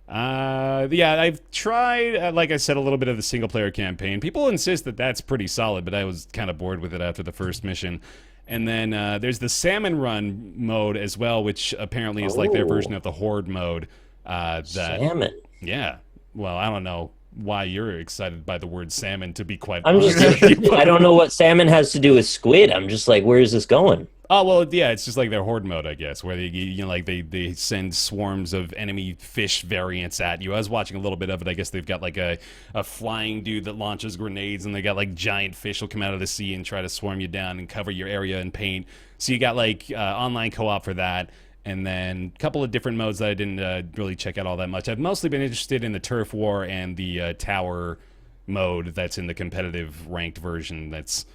Yeah, I've tried, like I said, a little bit of the single player campaign. People insist that that's pretty solid, but I was kind of bored with it after the first mission. And then there's the salmon run mode as well, which apparently is like their version of the horde mode. Salmon. Yeah. Well, I don't know why you're excited by the word salmon, to be quite I'm honest. just. I don't know what salmon has to do with squid. I'm just like, where is this going? Oh, well, yeah, it's just like their horde mode, I guess, where they send swarms of enemy fish variants at you. I was watching a little bit of it. I guess they've got like a flying dude that launches grenades, and they got like giant fish will come out of the sea and try to swarm you down and cover your area in paint. So you got like online co-op for that, and then a couple of different modes that I didn't really check out all that much. I've mostly been interested in the turf war and the tower mode that's in the competitive ranked version. That's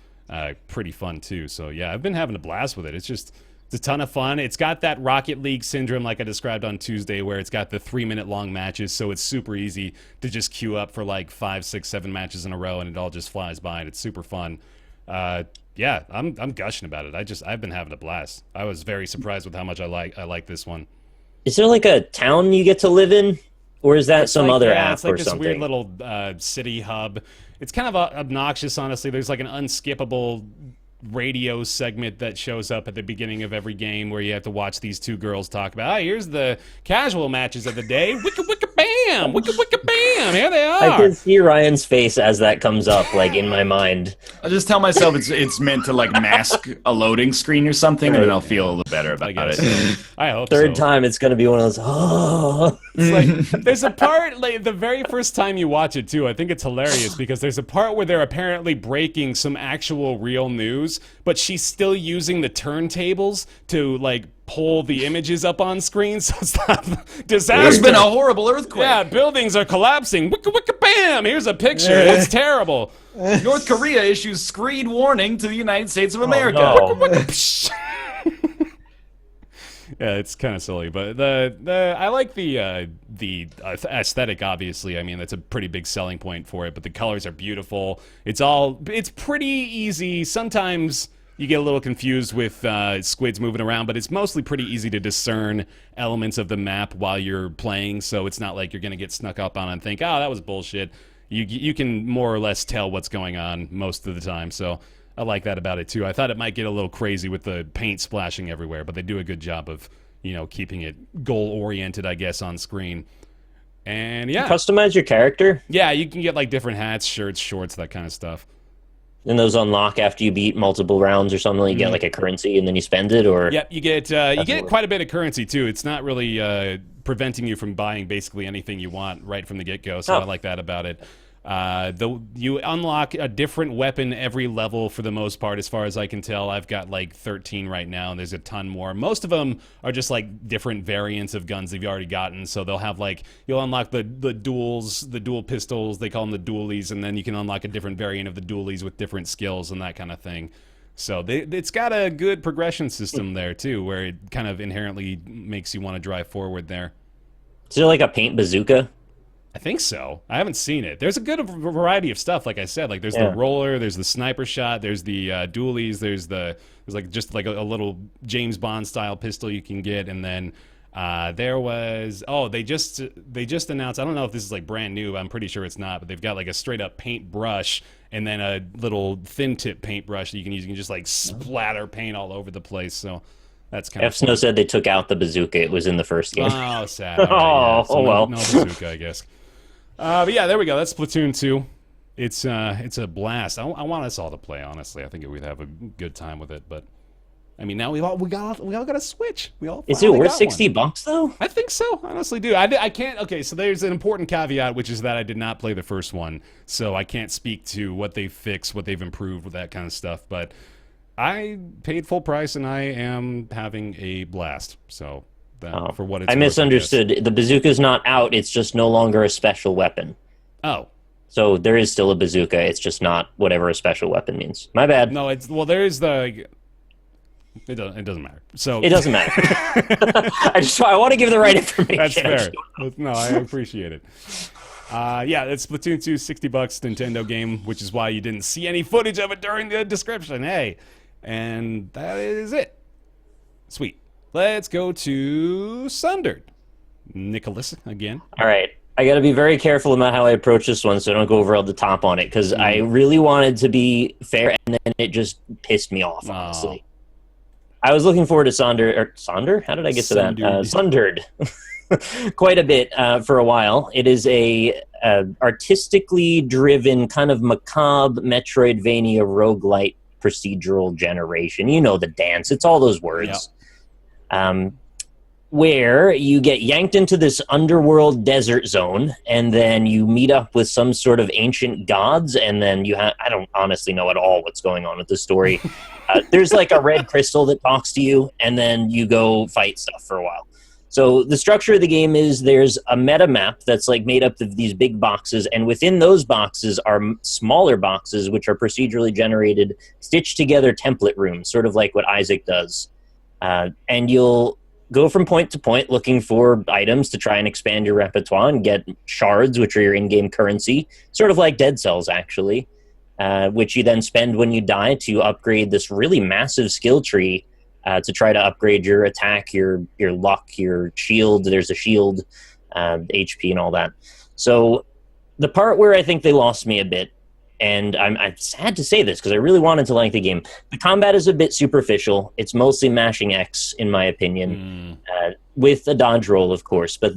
pretty fun too. So yeah, I've been having a blast with it. It's a ton of fun. It's got that Rocket League syndrome like I described on Tuesday, where it's got the 3-minute long matches, so it's super easy to just queue up for like 5, 6, 7 matches in a row, and it all just flies by, and it's super fun. Yeah, I'm gushing about it. I've been having a blast. I was very surprised with how much I like this one. Is there like a town you get to live in, or is that some other app it's like or this something? weird little city hub. It's kind of obnoxious, honestly. There's like an unskippable radio segment that shows up at the beginning of every game where you have to watch these two girls talk about, here's the casual matches of the day. Wicka wicka bam! Wicka wicka bam! Here they are! I can see Ryan's face as that comes up, like in my mind. I just tell myself it's meant to like mask a loading screen or something, and then I'll feel a little better about it. I hope Third so. time, it's going to be one of those, oh. It's like, there's a part, like, the very first time you watch it, too, I think it's hilarious because there's a part where they're apparently breaking some actual real news, but she's still using the turntables to, like, pull the images up on screen, so it's not disaster. There's been a horrible earthquake. Yeah, buildings are collapsing. Wicka wicka bam! Here's a picture. It's terrible. North Korea issues screed warning to the United States of America. no. Yeah, it's kind of silly, but the I like the aesthetic. Obviously, I mean that's a pretty big selling point for it. But the colors are beautiful. It's pretty easy. Sometimes you get a little confused with squids moving around, but it's mostly pretty easy to discern elements of the map while you're playing. So it's not like you're gonna get snuck up on and think, oh, that was bullshit. You can more or less tell what's going on most of the time. So I like that about it too. I thought it might get a little crazy with the paint splashing everywhere, but they do a good job of, keeping it goal oriented, I guess, on screen. And yeah, Customize your character, yeah, you can get like different hats, shirts, shorts, that kind of stuff. and those unlock after you beat multiple rounds or something. You get like a currency, and then you spend it, or Yep, you get quite a bit of currency too. It's not really preventing you from buying basically anything you want right from the get go. So I like that about it. You unlock a different weapon every level for the most part, as far as I can tell. I've got like 13 right now, and there's a ton more. Most of them are just like different variants of guns that you've already gotten. So they'll have like, you'll unlock the duels, the dual pistols, they call them the dualies, and then you can unlock a different variant of the dualies with different skills and that kind of thing. So it's got a good progression system there too, where it kind of inherently makes you want to drive forward there. is there like a paint bazooka? I think so. I haven't seen it. There's a good variety of stuff, like I said. Like there's the roller, there's the sniper shot, there's the dualies, there's like just like a little James Bond style pistol you can get, and then there was they just announced. I don't know if this is like brand new. I'm pretty sure it's not, but they've got like a straight up paintbrush and then a little thin tip paintbrush that you can use. You can just like splatter paint all over the place. So that's kind of F Snow said they took out the bazooka. It was in the first game. Oh, sad. All right, yeah. So well. No bazooka, I guess. But yeah, there we go. That's Splatoon 2. It's a blast. I want us all to play. Honestly, I think we'd have a good time with it. But I mean, now we all got a Switch. We all Is it worth $60 though? I think so. Honestly, do I can't. Okay, so there's an important caveat, which is that I did not play the first one, so I can't speak to what they've fixed, what they've improved with that kind of stuff. But I paid full price, and I am having a blast. So. For what it's I misunderstood. The bazooka's not out. It's just no longer a special weapon. Oh. So there is still a bazooka. It's just not whatever a special weapon means. My bad. No, there is the. It doesn't matter. So it doesn't matter. I want to give the right information. That's fair. No, I appreciate it. Yeah, it's Splatoon 2, $60 Nintendo game, which is why you didn't see any footage of it during the description. Hey, and that is it. Sweet. Let's go to Sundered. Nicholas again. All right. I got to be very careful about how I approach this one so I don't go over the top on it, because I really wanted to be fair, and then it just pissed me off, honestly. I was looking forward to Sonder? How did I get to that? Sundered. Quite a bit for a while. It is a artistically driven, kind of macabre Metroidvania roguelite procedural generation. You know the dance. It's all those words. Yep. Where you get yanked into this underworld desert zone, and then you meet up with some sort of ancient gods, and then I don't honestly know at all what's going on with the story. There's like a red crystal that talks to you, and then you go fight stuff for a while. So the structure of the game is there's a meta map that's like made up of these big boxes, and within those boxes are smaller boxes which are procedurally generated, stitched together template rooms, sort of like what Isaac does. And you'll go from point to point looking for items to try and expand your repertoire and get shards, which are your in-game currency, sort of like Dead Cells, actually, which you then spend when you die to upgrade this really massive skill tree to try to upgrade your attack, your luck, your shield. There's a shield, HP, and all that. So the part where I think they lost me a bit, and I'm sad to say this because I really wanted to like the game. The combat is a bit superficial. It's mostly mashing X, in my opinion, with a dodge roll, of course. But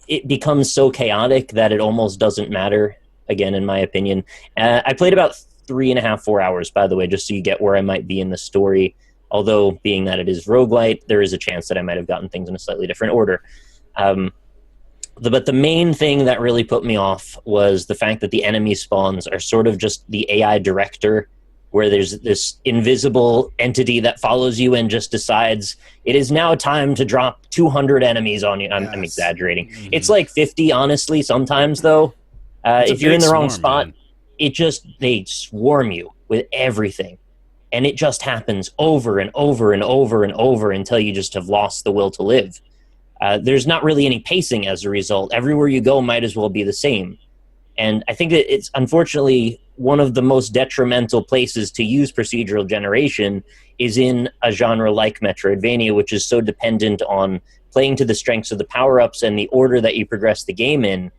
it becomes so chaotic that it almost doesn't matter, again, in my opinion. I played about 3.5, 4 hours, by the way, just so you get where I might be in the story. Although, being that it is roguelite, there is a chance that I might have gotten things in a slightly different order. But the main thing that really put me off was the fact that the enemy spawns are sort of just the AI director, where there's this invisible entity that follows you and just decides it is now time to drop 200 enemies on you. I'm exaggerating. Mm-hmm. It's like 50, honestly, sometimes, though. If you're in the wrong spot, they swarm you with everything. and it just happens over and over and over and over until you just have lost the will to live. There's not really any pacing as a result. Everywhere you go might as well be the same. And I think that it's unfortunately one of the most detrimental places to use procedural generation is in a genre like Metroidvania, which is so dependent on playing to the strengths of the power-ups and the order that you progress the game in.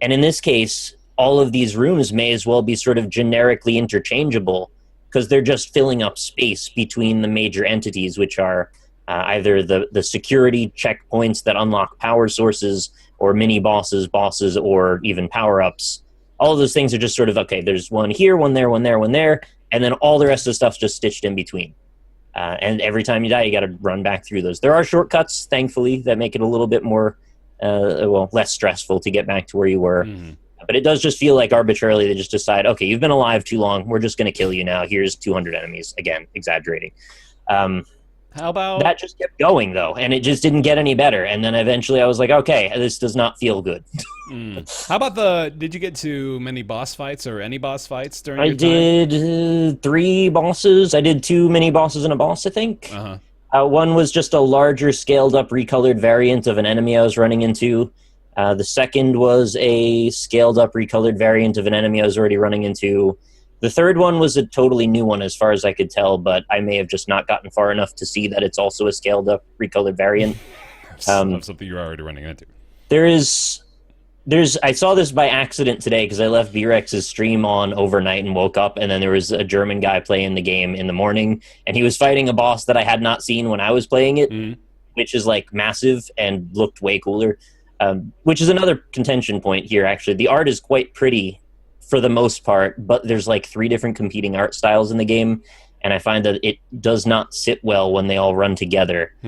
And in this case, all of these rooms may as well be sort of generically interchangeable because they're just filling up space between the major entities, which are either the security checkpoints that unlock power sources or mini-bosses, bosses, or even power-ups. All of those things are just sort of, okay, there's one here, one there, one there, one there, and then all the rest of the stuff's just stitched in between. And every time you die, you got to run back through those. There are shortcuts, thankfully, that make it a little bit more, less stressful to get back to where you were. Mm-hmm. But it does just feel like arbitrarily they just decide, okay, you've been alive too long. We're just going to kill you now. Here's 200 enemies. Again, exaggerating. How about that? Just kept going though, and it just didn't get any better. And then eventually, I was like, okay, this does not feel good. How about did you get to many boss fights or any boss fights during? I did 3 bosses. I did 2 mini bosses and a boss, I think. One was just a larger, scaled-up, recolored variant of an enemy I was running into. The second was a scaled-up, recolored variant of an enemy I was already running into. The third one was a totally new one as far as I could tell, but I may have just not gotten far enough to see that it's also a scaled-up, recolored variant. Something you're already running into. I saw this by accident today because I left B-Rex's stream on overnight and woke up, and then there was a German guy playing the game in the morning, and he was fighting a boss that I had not seen when I was playing it, which is like massive and looked way cooler, which is another contention point here, actually. The art is quite pretty for the most part, but there's like 3 different competing art styles in the game, and I find that it does not sit well when they all run together. I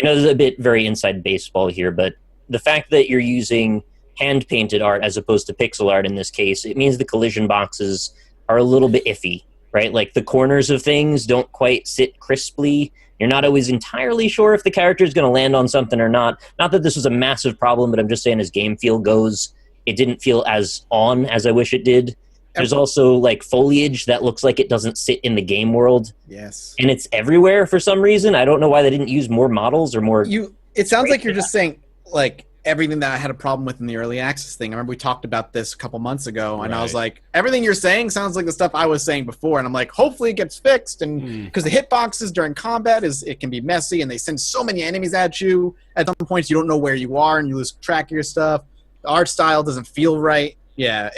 know there's a bit very inside baseball here, but the fact that you're using hand-painted art as opposed to pixel art in this case, it means the collision boxes are a little bit iffy, right? Like the corners of things don't quite sit crisply. You're not always entirely sure if the character is going to land on something or not. Not that this was a massive problem, but I'm just saying as game feel goes, it didn't feel as on as I wish it did. There's also like foliage that looks like it doesn't sit in the game world. Yes. And it's everywhere for some reason. I don't know why they didn't use more models or more. It sounds like you're just saying like everything that I had a problem with in the early access thing. I remember we talked about this a couple months ago, and I was like, everything you're saying sounds like the stuff I was saying before. And I'm like, hopefully it gets fixed. And because the hitboxes during combat it can be messy, and they send so many enemies at you. At some points, you don't know where you are, and you lose track of your stuff. The art style doesn't feel right. Yeah,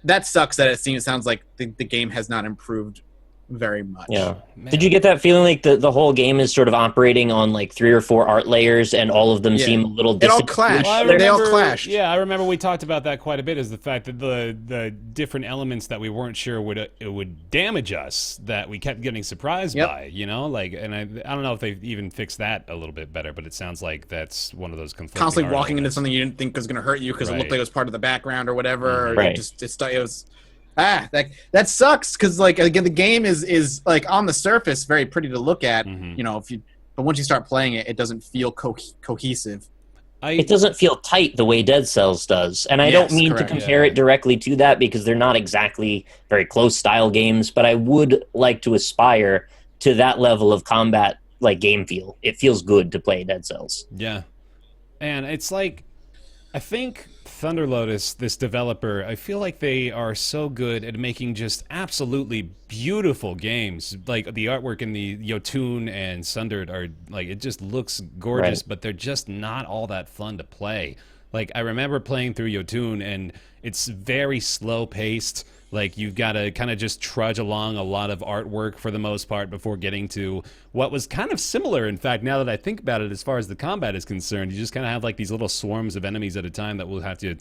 that sucks that it sounds like the game has not improved very much. Yeah. Did you get that feeling like the whole game is sort of operating on like 3 or 4 art layers and all of them seem a little distant? It all clashed. They all clashed. Yeah, I remember we talked about that quite a bit, is the fact that the different elements that we weren't sure would damage us, that we kept getting surprised by, you know? Like, and I don't know if they've even fixed that a little bit better, but it sounds like that's one of those conflicting constantly walking elements into something you didn't think was going to hurt you because it looked like it was part of the background or whatever. Right. It was... that sucks because like again the game is like on the surface very pretty to look at, you know, but once you start playing it doesn't feel cohesive. It doesn't feel tight the way Dead Cells does, and I don't mean to compare it directly to that because they're not exactly very close style games, but I would like to aspire to that level of combat like game feel. It feels good to play Dead Cells. Yeah, and it's like I think Thunder Lotus, this developer, I feel like they are so good at making just absolutely beautiful games. Like the artwork in the Yotun and Sundered are like, it just looks gorgeous, but they're just not all that fun to play. Like I remember playing through Yotun and it's very slow paced. Like you've got to kind of just trudge along a lot of artwork for the most part before getting to what was kind of similar. In fact, now that I think about it, as far as the combat is concerned, you just kind of have like these little swarms of enemies at a time that we'll have to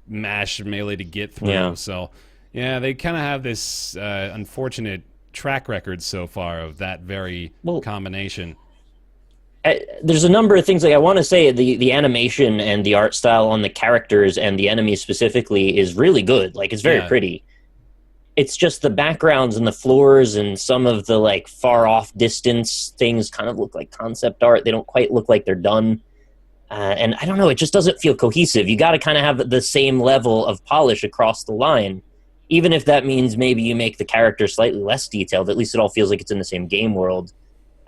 mash melee to get through. Yeah. So yeah, they kind of have this unfortunate track record so far of that very combination. There's a number of things. Like I want to say the animation and the art style on the characters and the enemies specifically is really good. Like it's very pretty. It's just the backgrounds and the floors and some of the like far off distance things kind of look like concept art. They don't quite look like they're done. And I don't know, it just doesn't feel cohesive. You got to kind of have the same level of polish across the line even if that means maybe you make the character slightly less detailed, at least it all feels like it's in the same game world.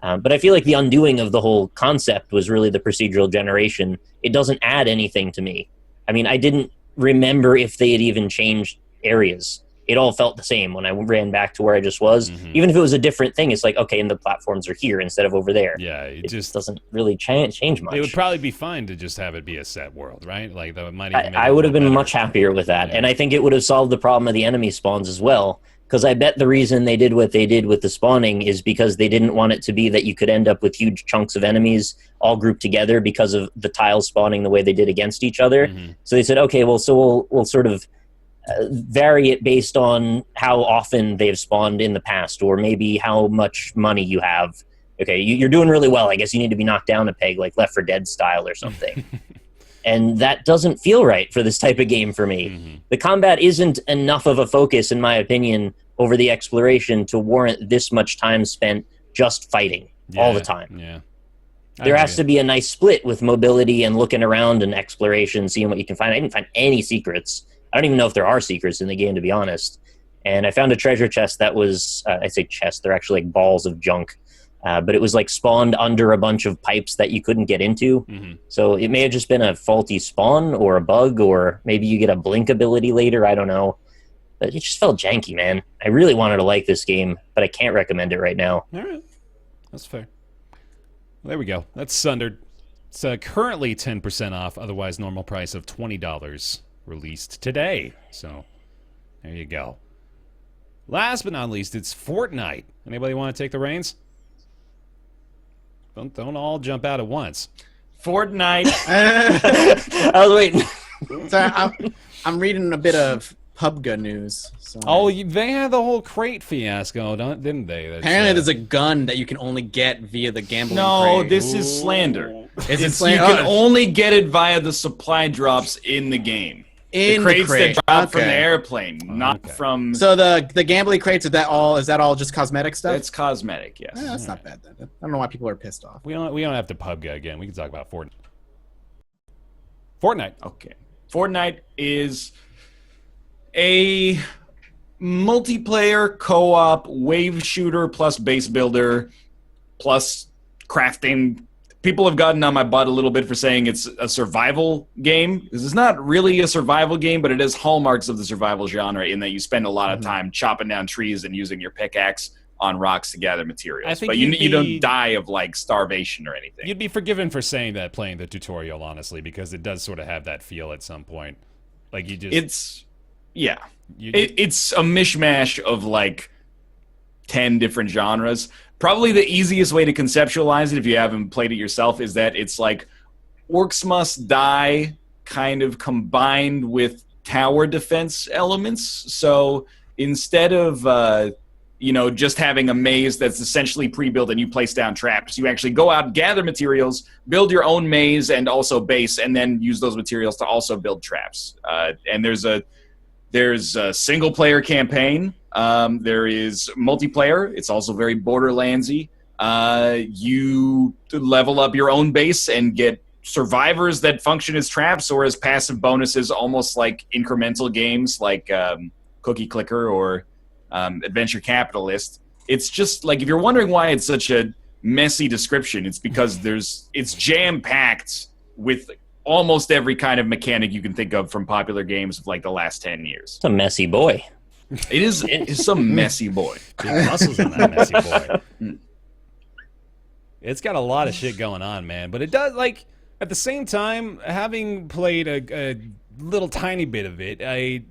But I feel like the undoing of the whole concept was really the procedural generation. It doesn't add anything to me. I mean, I didn't remember if they had even changed areas. It all felt the same when I ran back to where I just was. Even if it was a different thing, it's like, okay, and the platforms are here instead of over there. Yeah, it just doesn't really change much. It would probably be fine to just have it be a set world, right? Like, that might even make I would have been much happier with that. Yeah. And I think it would have solved the problem of the enemy spawns as well. Because I bet the reason they did what they did with the spawning is because they didn't want it to be that you could end up with huge chunks of enemies all grouped together because of the tiles spawning the way they did against each other. So they said, okay, well, so we'll sort of vary it based on how often they've spawned in the past, or maybe how much money you have. Okay, you're doing really well. I guess you need to be knocked down a peg, like Left 4 Dead style or something. And that doesn't feel right for this type of game for me. The combat isn't enough of a focus, in my opinion, over the exploration to warrant this much time spent just fighting all the time. Yeah. There has to be a nice split with mobility and looking around and exploration, seeing what you can find. I didn't find any secrets. I don't even know if there are secrets in the game, to be honest. And I found a treasure chest that was, I say chest, they're actually like balls of junk. But it was like spawned under a bunch of pipes that you couldn't get into. So it may have just been a faulty spawn or a bug, or maybe you get a blink ability later. I don't know. But it just felt janky, man. I really wanted to like this game, but I can't recommend it right now. All right. That's fair. Well, there we go. That's Sundered. It's currently 10% off, otherwise normal price of $20. Released today. So there you go. Last but not least, it's Fortnite. Anybody want to take the reins? Don't all jump out at once. Fortnite. I was waiting. So I'm reading a bit of PUBG news. So. Oh, they had the whole crate fiasco, didn't they? Apparently, there's a gun that you can only get via the gambling crate. This is slander. Is it slander? You can only get it via the supply drops in the game. The crates that drop from the airplane, not from. So the gambling crates, is that all just cosmetic stuff? It's cosmetic, yes. Yeah, that's not bad then. I don't know why people are pissed off. We don't have to PUBG again. We can talk about Fortnite. Fortnite. Okay. Fortnite is a multiplayer co-op wave shooter plus base builder plus crafting. People have gotten on my butt a little bit for saying it's a survival game. This is not really a survival game, but it has hallmarks of the survival genre in that you spend a lot of time chopping down trees and using your pickaxe on rocks to gather materials. But you don't die of like starvation or anything. You'd be forgiven for saying that playing the tutorial, honestly, because it does sort of have that feel at some point. Like you just... It's a mishmash of like 10 different genres. Probably the easiest way to conceptualize it, if you haven't played it yourself, is that it's like Orcs Must Die kind of combined with tower defense elements. So instead of just having a maze that's essentially pre-built and you place down traps, you actually go out, gather materials, build your own maze and also base, and then use those materials to also build traps. And there's a single-player campaign. There is multiplayer. It's also very Borderlands-y. You level up your own base and get survivors that function as traps or as passive bonuses, almost like incremental games like Cookie Clicker or Adventure Capitalist. It's just like, if you're wondering why it's such a messy description, it's because it's jam-packed with almost every kind of mechanic you can think of from popular games of like the last 10 years. It's a messy boy. It's a messy boy. Big muscles in that messy boy. It's got a lot of shit going on, man. But it does, like, at the same time, having played a little tiny bit of it, I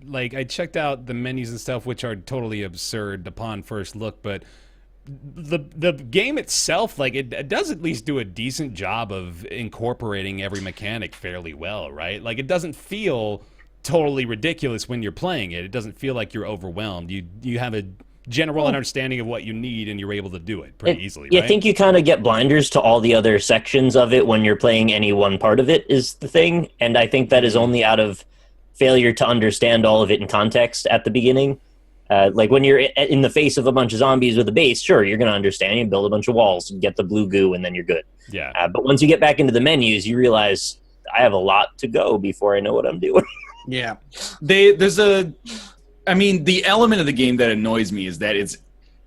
checked out the menus and stuff, which are totally absurd upon first look, but the game itself, like, it does at least do a decent job of incorporating every mechanic fairly well, right? Like, it doesn't feel totally ridiculous when you're playing it. It doesn't feel like you're overwhelmed. You have a general understanding of what you need, and you're able to do it pretty easily, right? I think you kind of get blinders to all the other sections of it when you're playing any one part of it is the thing, and I think that is only out of failure to understand all of it in context at the beginning. Like when you're in the face of a bunch of zombies with a base, sure, you're going to understand. You build a bunch of walls and get the blue goo, and then you're good. Yeah. But once you get back into the menus, you realize I have a lot to go before I know what I'm doing. Yeah. There's I mean, the element of the game that annoys me is that it's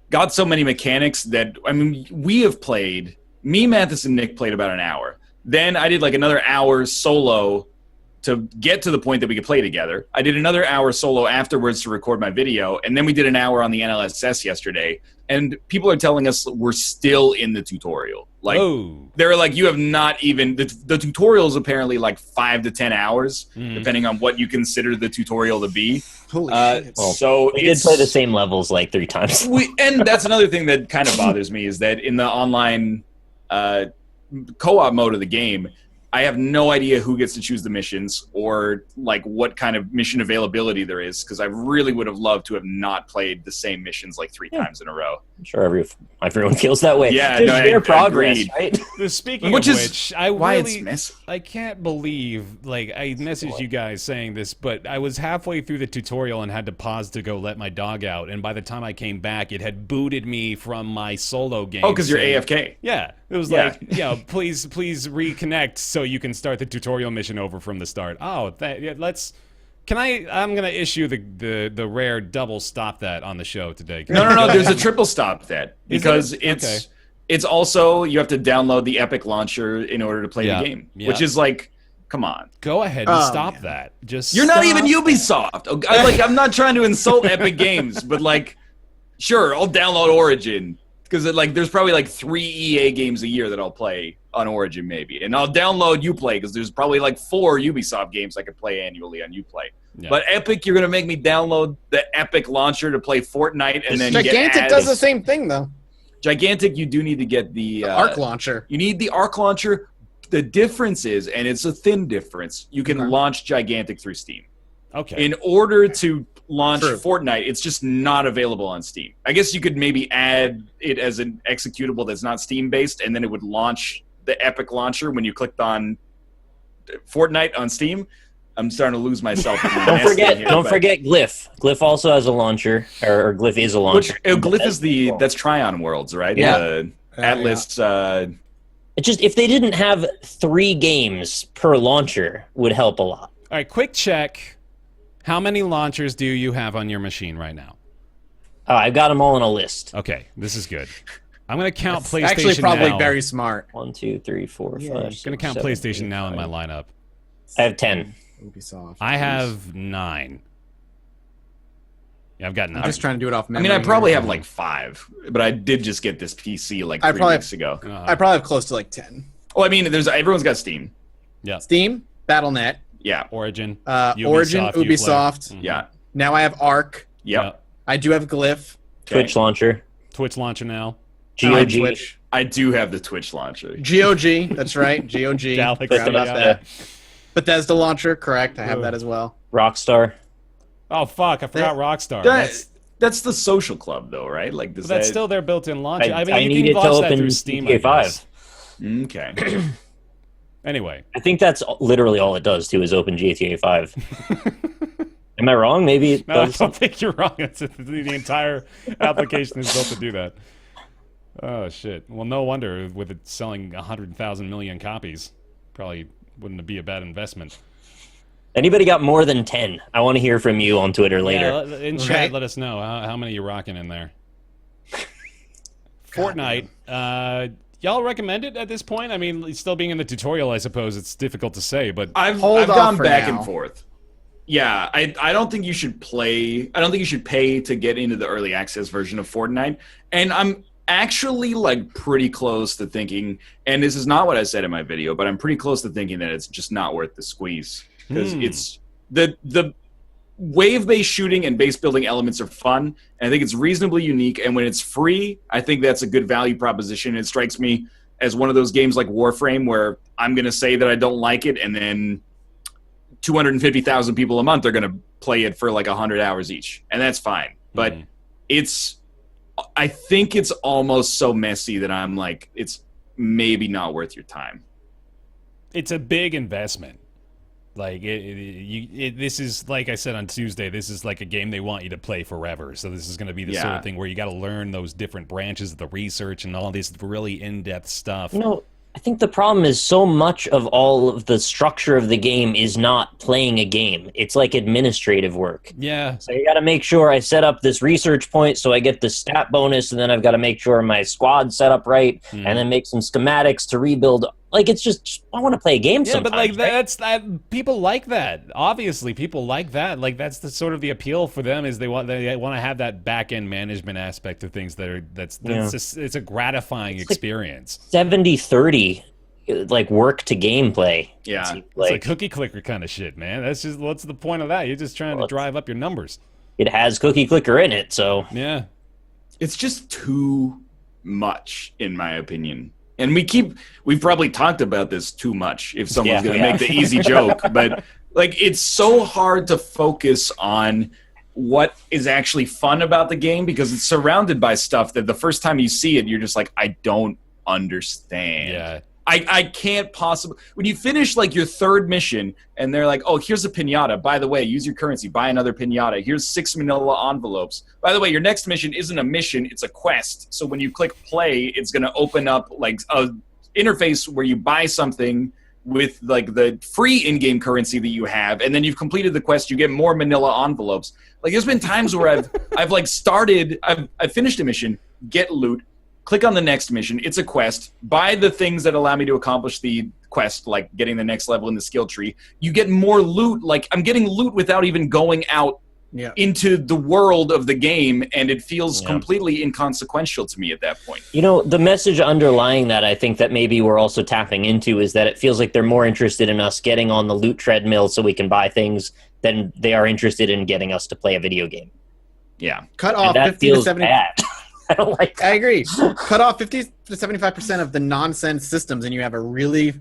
got so many mechanics that, I mean, we have played, me, Mathas, and Nick played about an hour. Then I did like another hour solo to get to the point that we could play together. I did another hour solo afterwards to record my video, and then we did an hour on the NLSS yesterday, and people are telling us we're still in the tutorial. Like, they're like, you have not even, the tutorial is apparently like 5 to 10 hours, depending on what you consider the tutorial to be. Holy shit. Well, so we did play the same levels like 3 times. And that's another thing that kind of bothers me is that in the online co-op mode of the game, I have no idea who gets to choose the missions or like what kind of mission availability there is, because I really would have loved to have not played the same missions like 3 times in a row. I'm sure everyone feels that way. Yeah, There's no, their I progress, agreed. right? Speaking Which of is which, I why really, it's messy. I can't believe, like, I messaged you guys saying this, but I was halfway through the tutorial and had to pause to go let my dog out, and by the time I came back, it had booted me from my solo game. Oh, because you're saying- AFK. Yeah, it was Yeah. like, please reconnect so you can start the tutorial mission over from the start. Oh, let's. I'm gonna issue the rare double stop that on the show today. No. There's a triple stop that Is because there? it's also you have to download the Epic launcher in order to play Yeah, the game, yeah. which is like, come on. Go ahead and Oh, stop man. that. Just You're not stop. even Ubisoft. I'm not trying to insult Epic Games, but like, sure, I'll download Origin because there's probably like 3 EA games a year that I'll play on Origin maybe, and I'll download Uplay because there's probably like 4 Ubisoft games I could play annually on Uplay. Yeah. But Epic, you're gonna make me download the Epic launcher to play Fortnite and then Gigantic get does the same thing though. Gigantic, you do need to get the Arc launcher. You need the Arc launcher. The difference is, and it's a thin difference, you can launch Gigantic through Steam. Okay. In order to launch True. Fortnite, it's just not available on Steam. I guess you could maybe add it as an executable that's not Steam-based, and then it would launch the Epic launcher when you clicked on Fortnite on Steam. I'm starting to lose myself. Don't forget Glyph. Glyph also has a launcher, or Glyph is a launcher. Glyph is that's Tryon Worlds, right? Yeah. The Atlas. It's just if they didn't have 3 games per launcher, would help a lot. All right, quick check. How many launchers do you have on your machine right now? I've got them all on a list. Okay, this is good. I'm going to count PlayStation Actually, probably Now. very smart. 1, 2, 3, 4, 5. I'm going to count PlayStation Now in my lineup. I have 10. Ubisoft. I have 9. Yeah, I've got 9. I'm just trying to do it off I memory. mean, I probably here. have like 5, but I did just get this PC like I 3 probably- weeks ago. I probably have close to like 10. Well, I mean, everyone's got Steam. Yeah. Steam, BattleNet, Yeah, Origin. Origin, Uplay. Ubisoft. yeah, Now I have Arc. yep. I do have Glyph. Okay. Twitch launcher. Twitch launcher now. GOG. Twitch. I do have the Twitch launcher. GOG. That's right. GOG. Galaxy, Forgot about yeah. that. Bethesda launcher. Correct. I have that as well. Rockstar. Oh, fuck. I forgot Rockstar. That's the social club, though, right? Like, does That's that... still their built-in launcher. I mean, I you need can it to launch that open through Steam, I GTA 5. guess. Okay. Anyway. I think that's literally all it does, too, is open GTA 5. Am I wrong? Maybe it No, I does. don't think you're wrong. The entire application is built to do that. Oh, shit. Well, no wonder with it selling 100,000 million copies. Probably wouldn't be a bad investment. Anybody got more than 10? I want to hear from you on Twitter later. Yeah, in chat, Right. let us know how many you're rocking in there. Fortnite. Y'all recommend it at this point? I mean, still being in the tutorial, I suppose it's difficult to say, but I've Hold off gone for back now. and forth. Yeah, I don't think you should play. I don't think you should pay to get into the early access version of Fortnite. And I'm actually like pretty close to thinking, and this is not what I said in my video, but I'm pretty close to thinking that it's just not worth the squeeze because it's the wave-based shooting and base building elements are fun, and I think it's reasonably unique. And when it's free, I think that's a good value proposition. It strikes me as one of those games like Warframe where I'm going to say that I don't like it, and then 250,000 people a month are going to play it for like 100 hours each, and that's fine. But I think it's almost so messy that I'm like, it's maybe not worth your time. it's a big investment. Like this is, like I said on Tuesday, this is like a game they want you to play forever. So this is going to be the sort Yeah. of thing where you got to learn those different branches of the research and all this really in-depth stuff. You know, I think the problem is so much of all of the structure of the game is not playing a game. It's like administrative work. Yeah. So you got to make sure I set up this research point so I get the stat bonus, and then I've got to make sure my squad's set up right, and then make some schematics to rebuild. Like, it's just, I want to play a game sometimes. Yeah, but like right? people like that. Obviously, people like that. Like that's the sort of the appeal for them is they want to have that back end management aspect of things that's just, it's a gratifying experience. 70-30, like work to gameplay. Yeah, it's like cookie clicker kind of shit, man. That's just what's the point of that? You're just trying to drive up your numbers. It has cookie clicker in it, so yeah, it's just too much, in my opinion. And we've probably talked about this too much if someone's going to make the easy joke, but like it's so hard to focus on what is actually fun about the game because it's surrounded by stuff that the first time you see it, you're just like, I don't understand. Yeah. I can't possibly. When you finish like your third mission and they're like, oh, here's a pinata. By the way, use your currency. Buy another pinata. Here's 6 manila envelopes. By the way, your next mission isn't a mission. It's a quest. So when you click play, it's going to open up like a interface where you buy something with like the free in-game currency that you have. And then you've completed the quest. You get more manila envelopes. Like there's been times where I've finished a mission, get loot, click on the next mission. It's a quest. Buy the things that allow me to accomplish the quest, like getting the next level in the skill tree. You get more loot. Like I'm getting loot without even going out into the world of the game, and it feels completely inconsequential to me at that point. You know, the message underlying that, I think that maybe we're also tapping into is that it feels like they're more interested in us getting on the loot treadmill so we can buy things than they are interested in getting us to play a video game. Yeah. Cut off and that 50 to feels 70. bad. I don't like that. I agree. Cut off 50 to 75% of the nonsense systems, and you have a really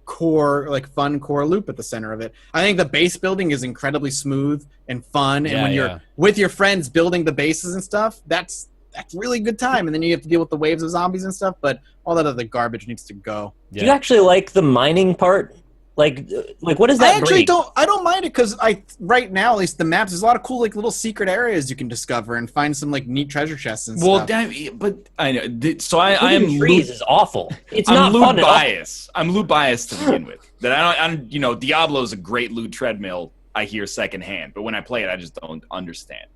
core, like fun core loop at the center of it. I think the base building is incredibly smooth and fun, and when you're with your friends building the bases and stuff, that's really good time. And then you have to deal with the waves of zombies and stuff, but all that other garbage needs to go. Do you actually like the mining part? Like what does that bring? I don't mind it because right now, at least the maps, there's a lot of cool like little secret areas you can discover and find some like neat treasure chests and stuff. But I know. So I am trees is awful. It's I'm not loot fun bias. I'm loot biased to begin with. That I'm Diablo is a great loot treadmill. I hear secondhand, but when I play it, I just don't understand.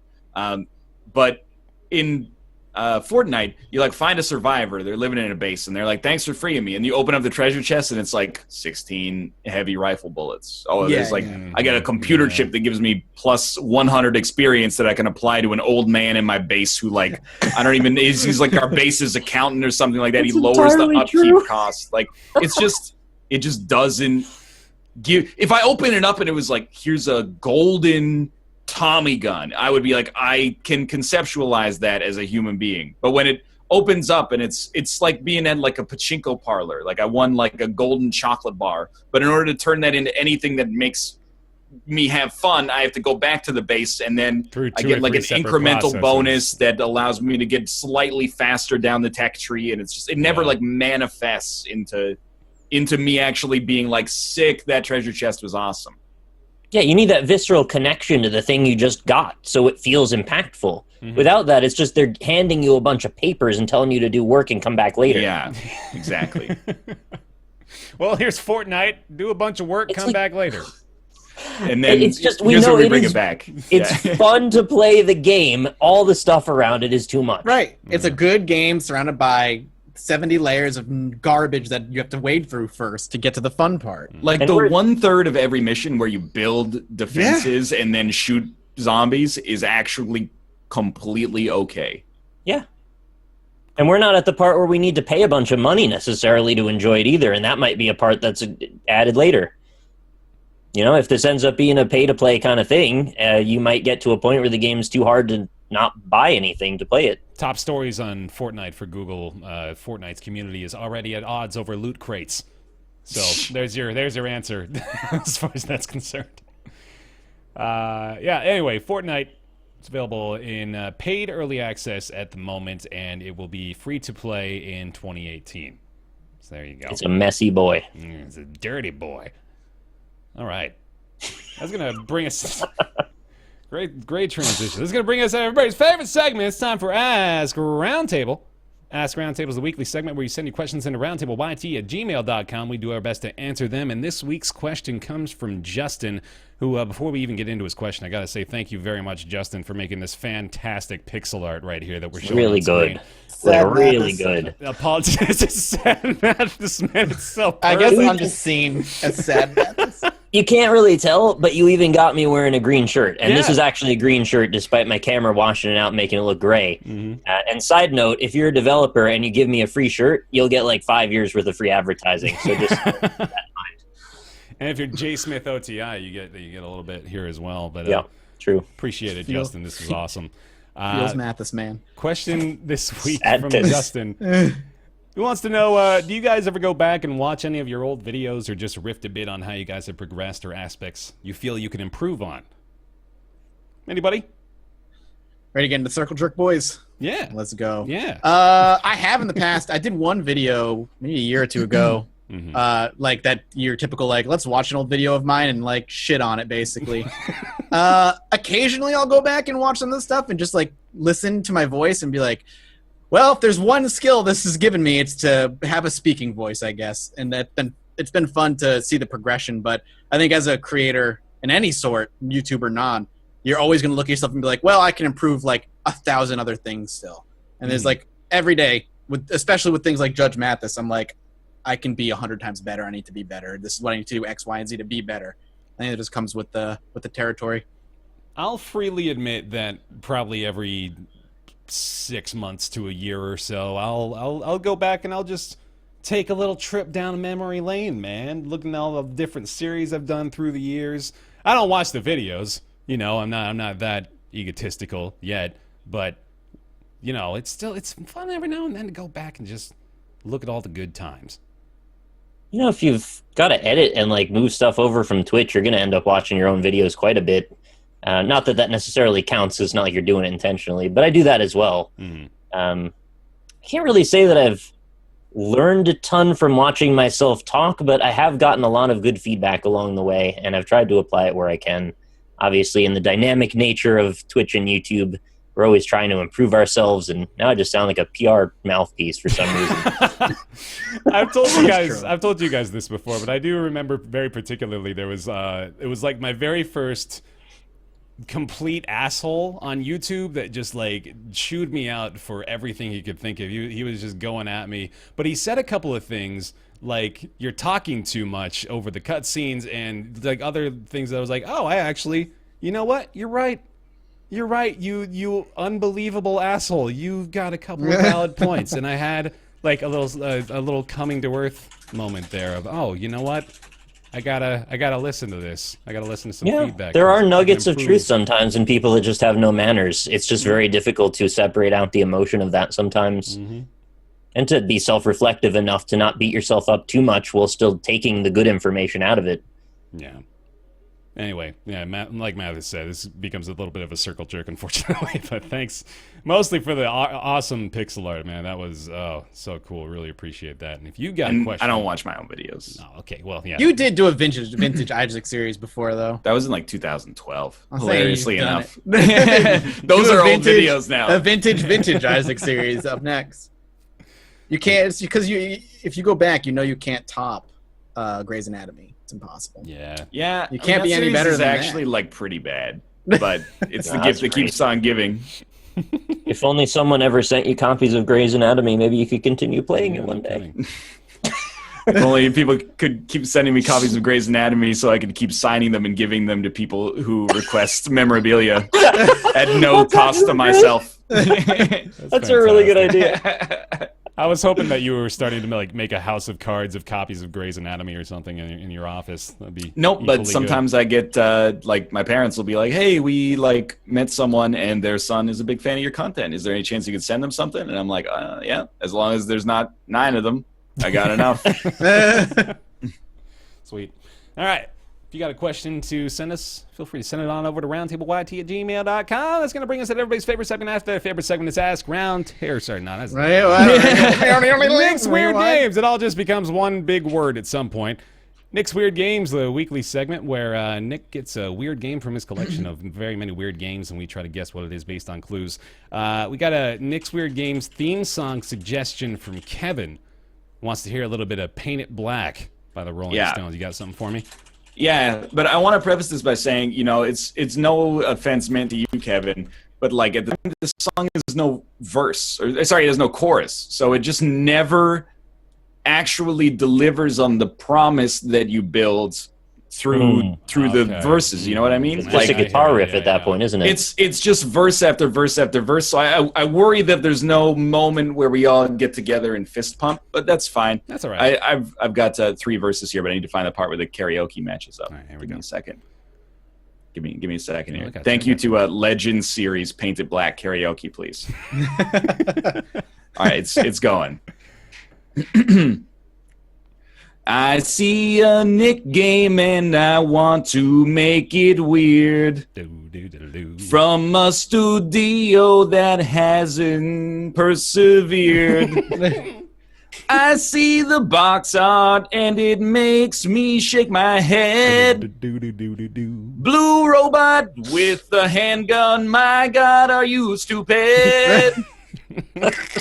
But in Fortnite, you like find a survivor. They're living in a base, and they're like, "Thanks for freeing me." And you open up the treasure chest, and it's like 16 heavy rifle bullets. Oh, there's like I got a computer chip that gives me plus 100 experience that I can apply to an old man in my base who like I don't even. He's like our base's accountant or something like that. He lowers the upkeep cost. Like it just doesn't give. If I open it up and it was like, here's a golden Tommy gun, I would be like, I can conceptualize that as a human being. But when it opens up and it's like being at like a pachinko parlor, like I won like a golden chocolate bar, but in order to turn that into anything that makes me have fun, I have to go back to the base, and then I get like an incremental bonus that allows me to get slightly faster down the tech tree, and it's just it never like manifests into me actually being like, sick, that treasure chest was awesome. Yeah, you need that visceral connection to the thing you just got so it feels impactful. Mm-hmm. Without that, it's just they're handing you a bunch of papers and telling you to do work and come back later. Yeah, exactly. Well, here's Fortnite. Do a bunch of work, come back later. And then it's just we know bring it back. It's fun to play the game. All the stuff around it is too much. Right. It's a good game surrounded by 70 layers of garbage that you have to wade through first to get to the fun part. Like and the 1/3 of every mission where you build defenses and then shoot zombies is actually completely okay. Yeah. And we're not at the part where we need to pay a bunch of money necessarily to enjoy it either, and that might be a part that's added later. You know, if this ends up being a pay-to-play kind of thing, you might get to a point where the game's too hard to not buy anything to play it. Top stories on Fortnite for Google. Fortnite's community is already at odds over loot crates. So there's your answer as far as that's concerned. Anyway, Fortnite is available in paid early access at the moment, and it will be free to play in 2018. So there you go. It's a messy boy. It's a dirty boy. All right. That's going to bring us... Great transition. This is going to bring us to everybody's favorite segment. It's time for Ask Roundtable. Ask Roundtable is the weekly segment where you send your questions into roundtableyt@gmail.com. We do our best to answer them. And this week's question comes from Justin, who, before we even get into his question, I got to say thank you very much, Justin, for making this fantastic pixel art right here that we're showing Really on screen. good. Like, really good. Apologies. It's sad Mathas, man. It's so perfect. I guess I'm just seen as sad Mathas. You can't really tell, but you even got me wearing a green shirt. And this Yeah. is actually a green shirt, despite my camera washing it out and making it look gray. And side note, if you're a developer and you give me a free shirt, you'll get like 5 years worth of free advertising. So just keep that in mind. And if you're J Smith OTI, you get a little bit here as well. But Yeah, true. appreciate it, Justin. This is awesome. Feels Mathas, man. Question this week Sad from piss. Justin. Who wants to know, do you guys ever go back and watch any of your old videos or just riff a bit on how you guys have progressed or aspects you feel you can improve on? Anybody? Ready to get into Circle Jerk, boys? Yeah. Let's go. Yeah. I have in the past. I did one video maybe a year or two ago. Like that your typical like let's watch an old video of mine and like shit on it basically. Occasionally I'll go back and watch some of this stuff and just like listen to my voice and be like, well, if there's one skill this has given me, it's to have a speaking voice, I guess. And it's been fun to see the progression. But I think as a creator in any sort, YouTube or non, you're always going to look at yourself and be like, well, I can improve like 1,000 other things still. And there's like every day, especially with things like Judge Mathas, I'm like, I can be 100 times better. I need to be better. This is what I need to do, X, Y, and Z to be better. I think it just comes with the territory. I'll freely admit that probably every 6 months to a year or so, I'll go back and I'll just take a little trip down memory lane, man. Looking at all the different series I've done through the years. I don't watch the videos, you know. I'm not that egotistical yet, but you know, it's fun every now and then to go back and just look at all the good times. You know, if you've got to edit and like move stuff over from Twitch, you're going to end up watching your own videos quite a bit. Not that necessarily counts. It's not like you're doing it intentionally, but I do that as well. I can't really say that I've learned a ton from watching myself talk, but I have gotten a lot of good feedback along the way, and I've tried to apply it where I can. Obviously, in the dynamic nature of Twitch and YouTube, we're always trying to improve ourselves, and now I just sound like a PR mouthpiece for some reason. I've told you guys this before, but I do remember very particularly there was it was like my very first complete asshole on YouTube that just like chewed me out for everything he could think of. He was just going at me, but he said a couple of things like you're talking too much over the cutscenes and like other things that I was like, oh, I actually, you know what? You're right. You're right, you unbelievable asshole. You've got a couple of valid points. And I had like a little coming to earth moment there of, oh, you know what? I gotta listen to this. I gotta listen to some feedback. There are nuggets of truth sometimes in people that just have no manners. It's just very difficult to separate out the emotion of that sometimes. And to be self-reflective enough to not beat yourself up too much while still taking the good information out of it. Yeah. Anyway, yeah, like Mathas said, this becomes a little bit of a circle jerk, unfortunately. But thanks mostly for the awesome pixel art, man. That was so cool. Really appreciate that. And if you got a question, I don't watch my own videos. Oh, okay. Well, yeah. You did do a vintage Isaac series before, though. That was in like 2012. I'll say Hilariously you've done enough. Those Do a are old videos now. A vintage Isaac series up next. You can't, it's because if you go back, you know you can't top Grey's Anatomy. It's impossible. Yeah. Yeah, You can't be any better is than that. actually like pretty bad, but it's the gift that keeps on giving. If only someone ever sent you copies of Grey's Anatomy, maybe you could continue playing it one day. If only people could keep sending me copies of Grey's Anatomy so I could keep signing them and giving them to people who request memorabilia at no cost to myself. That's a really good idea. I was hoping that you were starting to like make a house of cards of copies of Grey's Anatomy or something in your office. That'd be Nope, but equally sometimes I get like my parents will be like, "Hey, we like met someone and their son is a big fan of your content. Is there any chance you could send them something?" And I'm like, "Yeah, as long as there's not 9 of them, I got enough." good. Sweet. All right. If you got a question to send us, feel free to send it on over to roundtableyt@gmail.com. That's going to bring us to everybody's favorite segment. After that favorite segment is Ask Round... Sorry, no, that's... Right? Mix weird games. It all just becomes one big word at some point. Nick's Weird Games, the weekly segment where Nick gets a weird game from his collection of very many weird games, and we try to guess what it is based on clues. We got a Nick's Weird Games theme song suggestion from Kevin. Wants to hear a little bit of Paint It Black by the Rolling Stones. You got something for me? Yeah, but I want to preface this by saying, it's no offense meant to you, Kevin, but like at the end of the song, there's no verse, there's no chorus, so it just never actually delivers on the promise that you build through the verses. You know what I mean? It's like a guitar riff at that point, isn't it? It's just verse after verse after verse. So I worry that there's no moment where we all get together and fist pump, but that's fine. That's all right. I've got 3 verses here, but I need to find the part where the karaoke matches up. All right, here we Give go. me a second. Give me a second here. Okay, Thank you to Legends series Paint It Black karaoke, please. All right, it's going. I see a Nick game and I want to make it weird. From a studio that hasn't persevered. I see the box art and it makes me shake my head. Blue robot with a handgun, my God, are you stupid?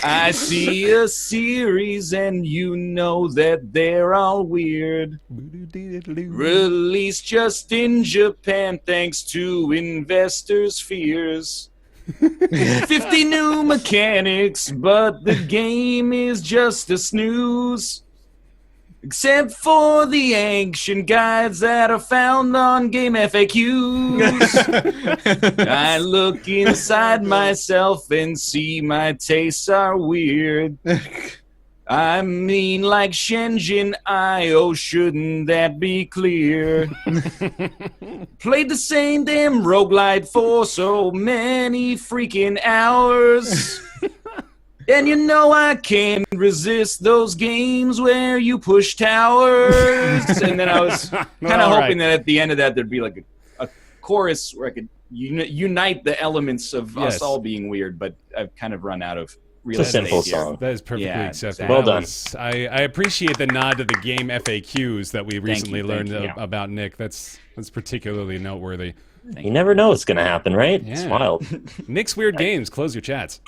I see a series and you know that they're all weird. Released just in Japan thanks to investors' fears. 50 new mechanics, but the game is just a snooze. Except for the ancient guides that are found on game FAQs. I look inside myself and see my tastes are weird. I mean, like Shenzhen IO, shouldn't that be clear? Played the same damn roguelite for so many freaking hours. And you know I can't resist those games where you push towers. And then I was kind of hoping that at the end of that there'd be like a chorus where I could unite the elements of us all being weird, but I've kind of run out of real It's a simple estate here. song. That is perfectly acceptable. Well done. I appreciate the nod to the game FAQs that we recently learned about Nick. That's particularly noteworthy. You never know what's going to happen, right? Yeah. It's wild. Nick's Weird Games. Close your chats.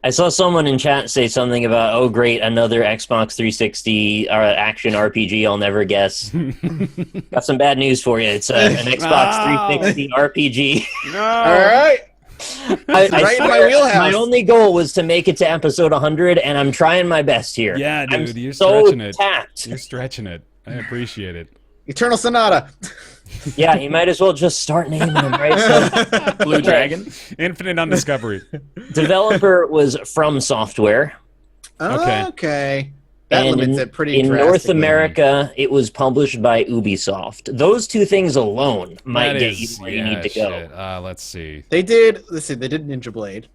I saw someone in chat say something about, oh, great, another Xbox 360 action RPG I'll never guess. Got some bad news for you. It's an Xbox 360 RPG. No. All right. Right in my wheelhouse. My only goal was to make it to episode 100, and I'm trying my best here. Yeah, dude, I'm you're so stretching it. tapped. You're stretching it. I appreciate it. Eternal Sonata. Yeah, you might as well just start naming them, right? So, Blue Dragon. Infinite Undiscovery. developer was From Software. Okay. That And limits it pretty in North drastically. America, it was published by Ubisoft. Those two things alone might That get is- you where you need to go. shit. Let's see. They did Ninja Blade.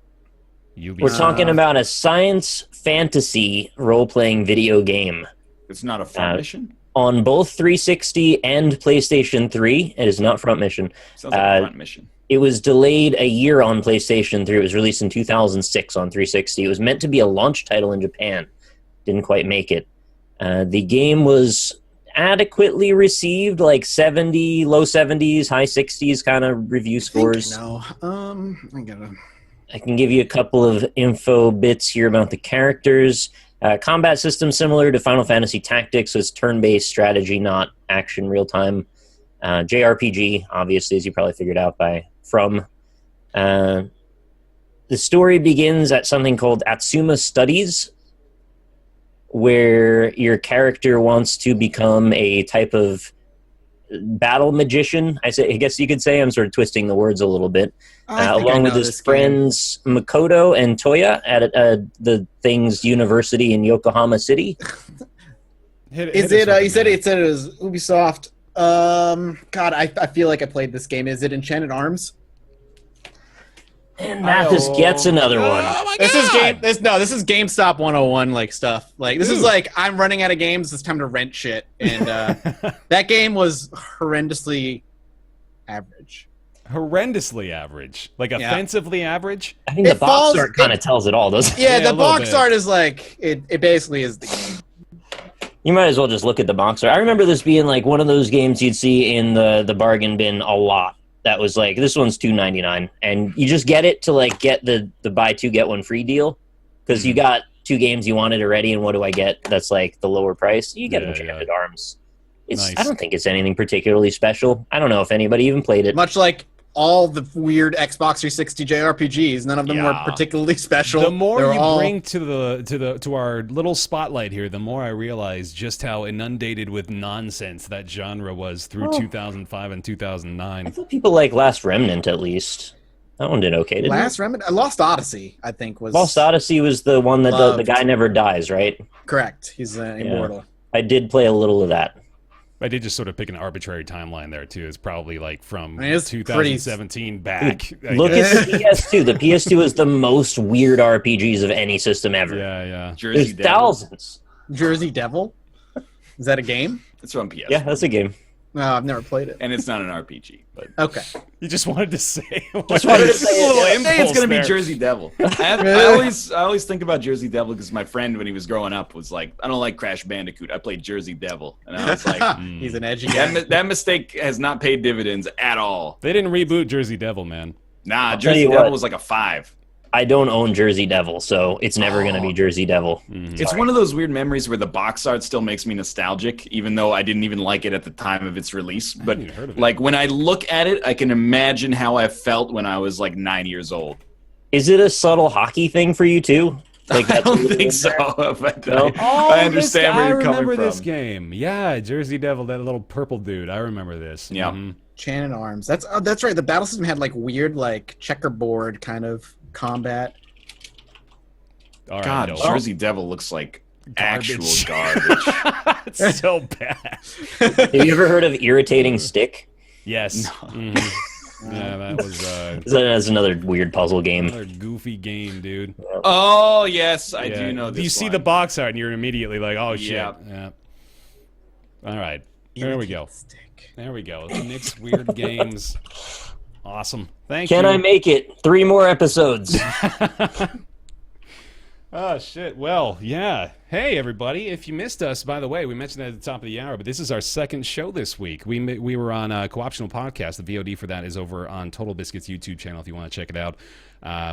Ubisoft. We're talking about a science fantasy role-playing video game It's not a front mission? on both 360 and PlayStation 3. It is not Front Mission. Sounds like a front mission. It was delayed a year on PlayStation 3. It was released in 2006 on 360. It was meant to be a launch title in Japan. Didn't quite make it. The game was adequately received, like 70, low 70s, high 60s kind of review scores. No. I gotta. I can give you a couple of info bits here about the characters. Combat system similar to Final Fantasy Tactics, so it's turn-based strategy, not action real-time. JRPG, obviously, as you probably figured out by From. The story begins at something called Atsuma Studies, where your character wants to become a type of battle magician. I guess you could say. I'm sort of twisting the words a little bit. Along with his friends Makoto and Toya at the Thing's University in Yokohama City. You said it was Ubisoft. God, I feel like I played this game. Is it Enchanted Arms? And Mathas gets another one. Oh my This God! is GameStop 101 like stuff. Like this is like I'm running out of games. It's time to rent shit. And that game was horrendously average. Horrendously average. Like offensively average. I think the box art kind of tells it all, doesn't it? Yeah, Yeah, a the little box bit. art is like it basically is the game. You might as well just look at the box art. I remember this being like one of those games you'd see in the bargain bin a lot. That was like, this one's $2.99, and you just get it to like get the buy two get one free deal because you got 2 games you wanted already, and what do I get? That's like the lower price. You get Enchanted Arms. It's Nice. I don't think it's anything particularly special. I don't know if anybody even played it. Much like all the weird Xbox 360 JRPGs, none of them were particularly special. The more They were you all- bring to our little spotlight here, the more I realize just how inundated with nonsense that genre was through 2005 and I 2009. thought people like Last Remnant at least. That one did okay. Didn't Last it? Remnant, Lost Odyssey, I think was Lost Odyssey was the one that the Loved. guy never dies, right? correct. He's immortal. I did play a little of that. I did just sort of pick an arbitrary timeline there too. It's probably like from I mean, it's 2017 back. I Look guess. at the PS2. The PS2 is the most weird RPGs of any system ever. Yeah. Jersey There's Devil. thousands. Jersey Devil. Is that a game? It's from PS. Yeah, that's a game. No, I've never played it. And it's not an RPG. But Okay. You just wanted to say. Just wanted to Just a say it. little Yeah. I say it's gonna impulse be there. Jersey Devil. I always think about Jersey Devil because my friend, when he was growing up, was like, "I don't like Crash Bandicoot. I played Jersey Devil," and I was like, He's an edgy guy. that mistake has not paid dividends at all. They didn't reboot Jersey Devil, man. Nah, tell Jersey you Devil what. was like a 5. I don't own Jersey Devil, so it's never going to be Jersey Devil. It's one of those weird memories where the box art still makes me nostalgic, even though I didn't even like it at the time of its release. But even heard of it. like when I look at it, I can imagine how I felt when I was like 9 years old. Is it a subtle hockey thing for you too? Like I that's don't what it think is so. there? But No? I understand where you're I coming remember from. this game. Yeah, Jersey Devil, that little purple dude. I remember this. Yeah. Mhm. Shannon Arms. That's right. The battle system had like weird like checkerboard kind of combat. All right, God, no. Jersey Devil looks like actual Garbage. garbage. It's so bad. Have you ever heard of Irritating Stick? Yes. Mhm. Yeah, that was That's another weird puzzle game. another goofy game, dude. Oh yes, I Yeah. do know this. You see one. the box art and you're immediately like, oh shit. Yep. Yeah. All right. There we go. Stick. There we go. Nick's Weird Games. Awesome. Thank you. Can I make it 3 more episodes? Oh, shit. Well, yeah. Hey, everybody. If you missed us, by the way, we mentioned it at the top of the hour, but this is our second show this week. We were on Co-optional Podcast. The VOD for that is over on Total Biscuit's YouTube channel if you want to check it out.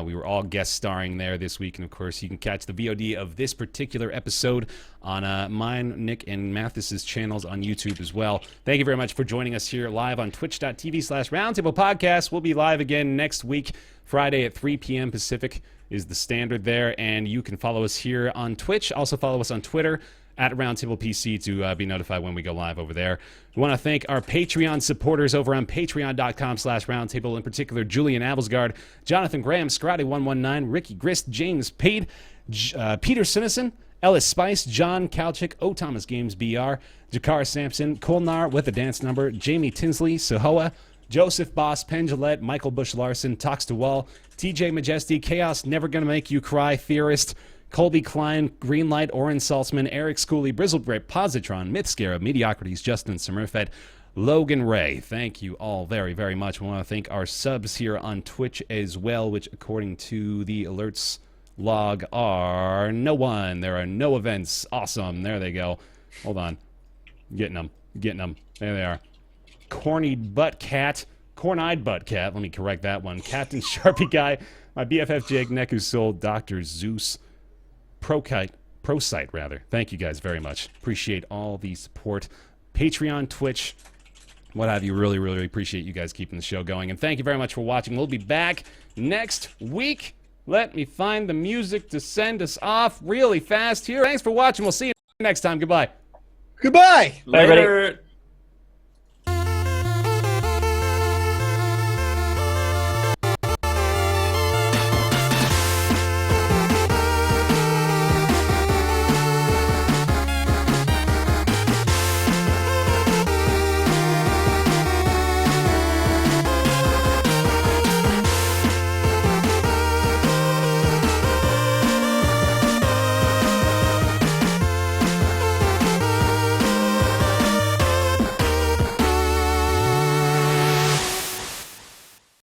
We were all guest starring there this week, and of course, you can catch the VOD of this particular episode on mine, Nick, and Mathas's channels on YouTube as well. Thank you very much for joining us here live on twitch.tv/Roundtable Podcast. We'll be live again next week, Friday at 3 p.m. Pacific is the standard there, and you can follow us here on Twitch. Also follow us on Twitter at RoundtablePC to be notified when we go live over there. We want to thank our Patreon supporters over on patreon.com/roundtable, in particular Julian Avelsgaard, Jonathan Graham, Scotty119, Ricky Grist, James Pade, Peter Sinison, Ellis Spice, John Kalchik, O Thomas Games BR, Jakar Sampson, Kolnar with a dance number, Jamie Tinsley, Sohoa, Joseph Boss, Pendulette, Michael Bush Larson, Talks to Wall, TJ Majesty, Chaos Never Gonna Make You Cry, Theorist, Colby Klein, Greenlight, Oren Saltzman, Eric Schooley, Brizzlegrape, Positron, Mythscara, Mediocrities, Justin Sommerfed, Logan Ray. Thank you all very, very much. We want to thank our subs here on Twitch as well, which according to the alerts log are no one. There are no events. Awesome. There they go. Hold on. Getting them. There they are. Corny-eyed butt cat. Let me correct that one. Captain Sharpie Guy. My BFF Jake Neku Soul. Dr. Zeus. Prosite, rather. Thank you guys very much. Appreciate all the support. Patreon, Twitch, what have you. Really, really appreciate you guys keeping the show going. And thank you very much for watching. We'll be back next week. Let me find the music to send us off really fast here. Thanks for watching. We'll see you next time. Goodbye. Goodbye. Bye, everybody. Later.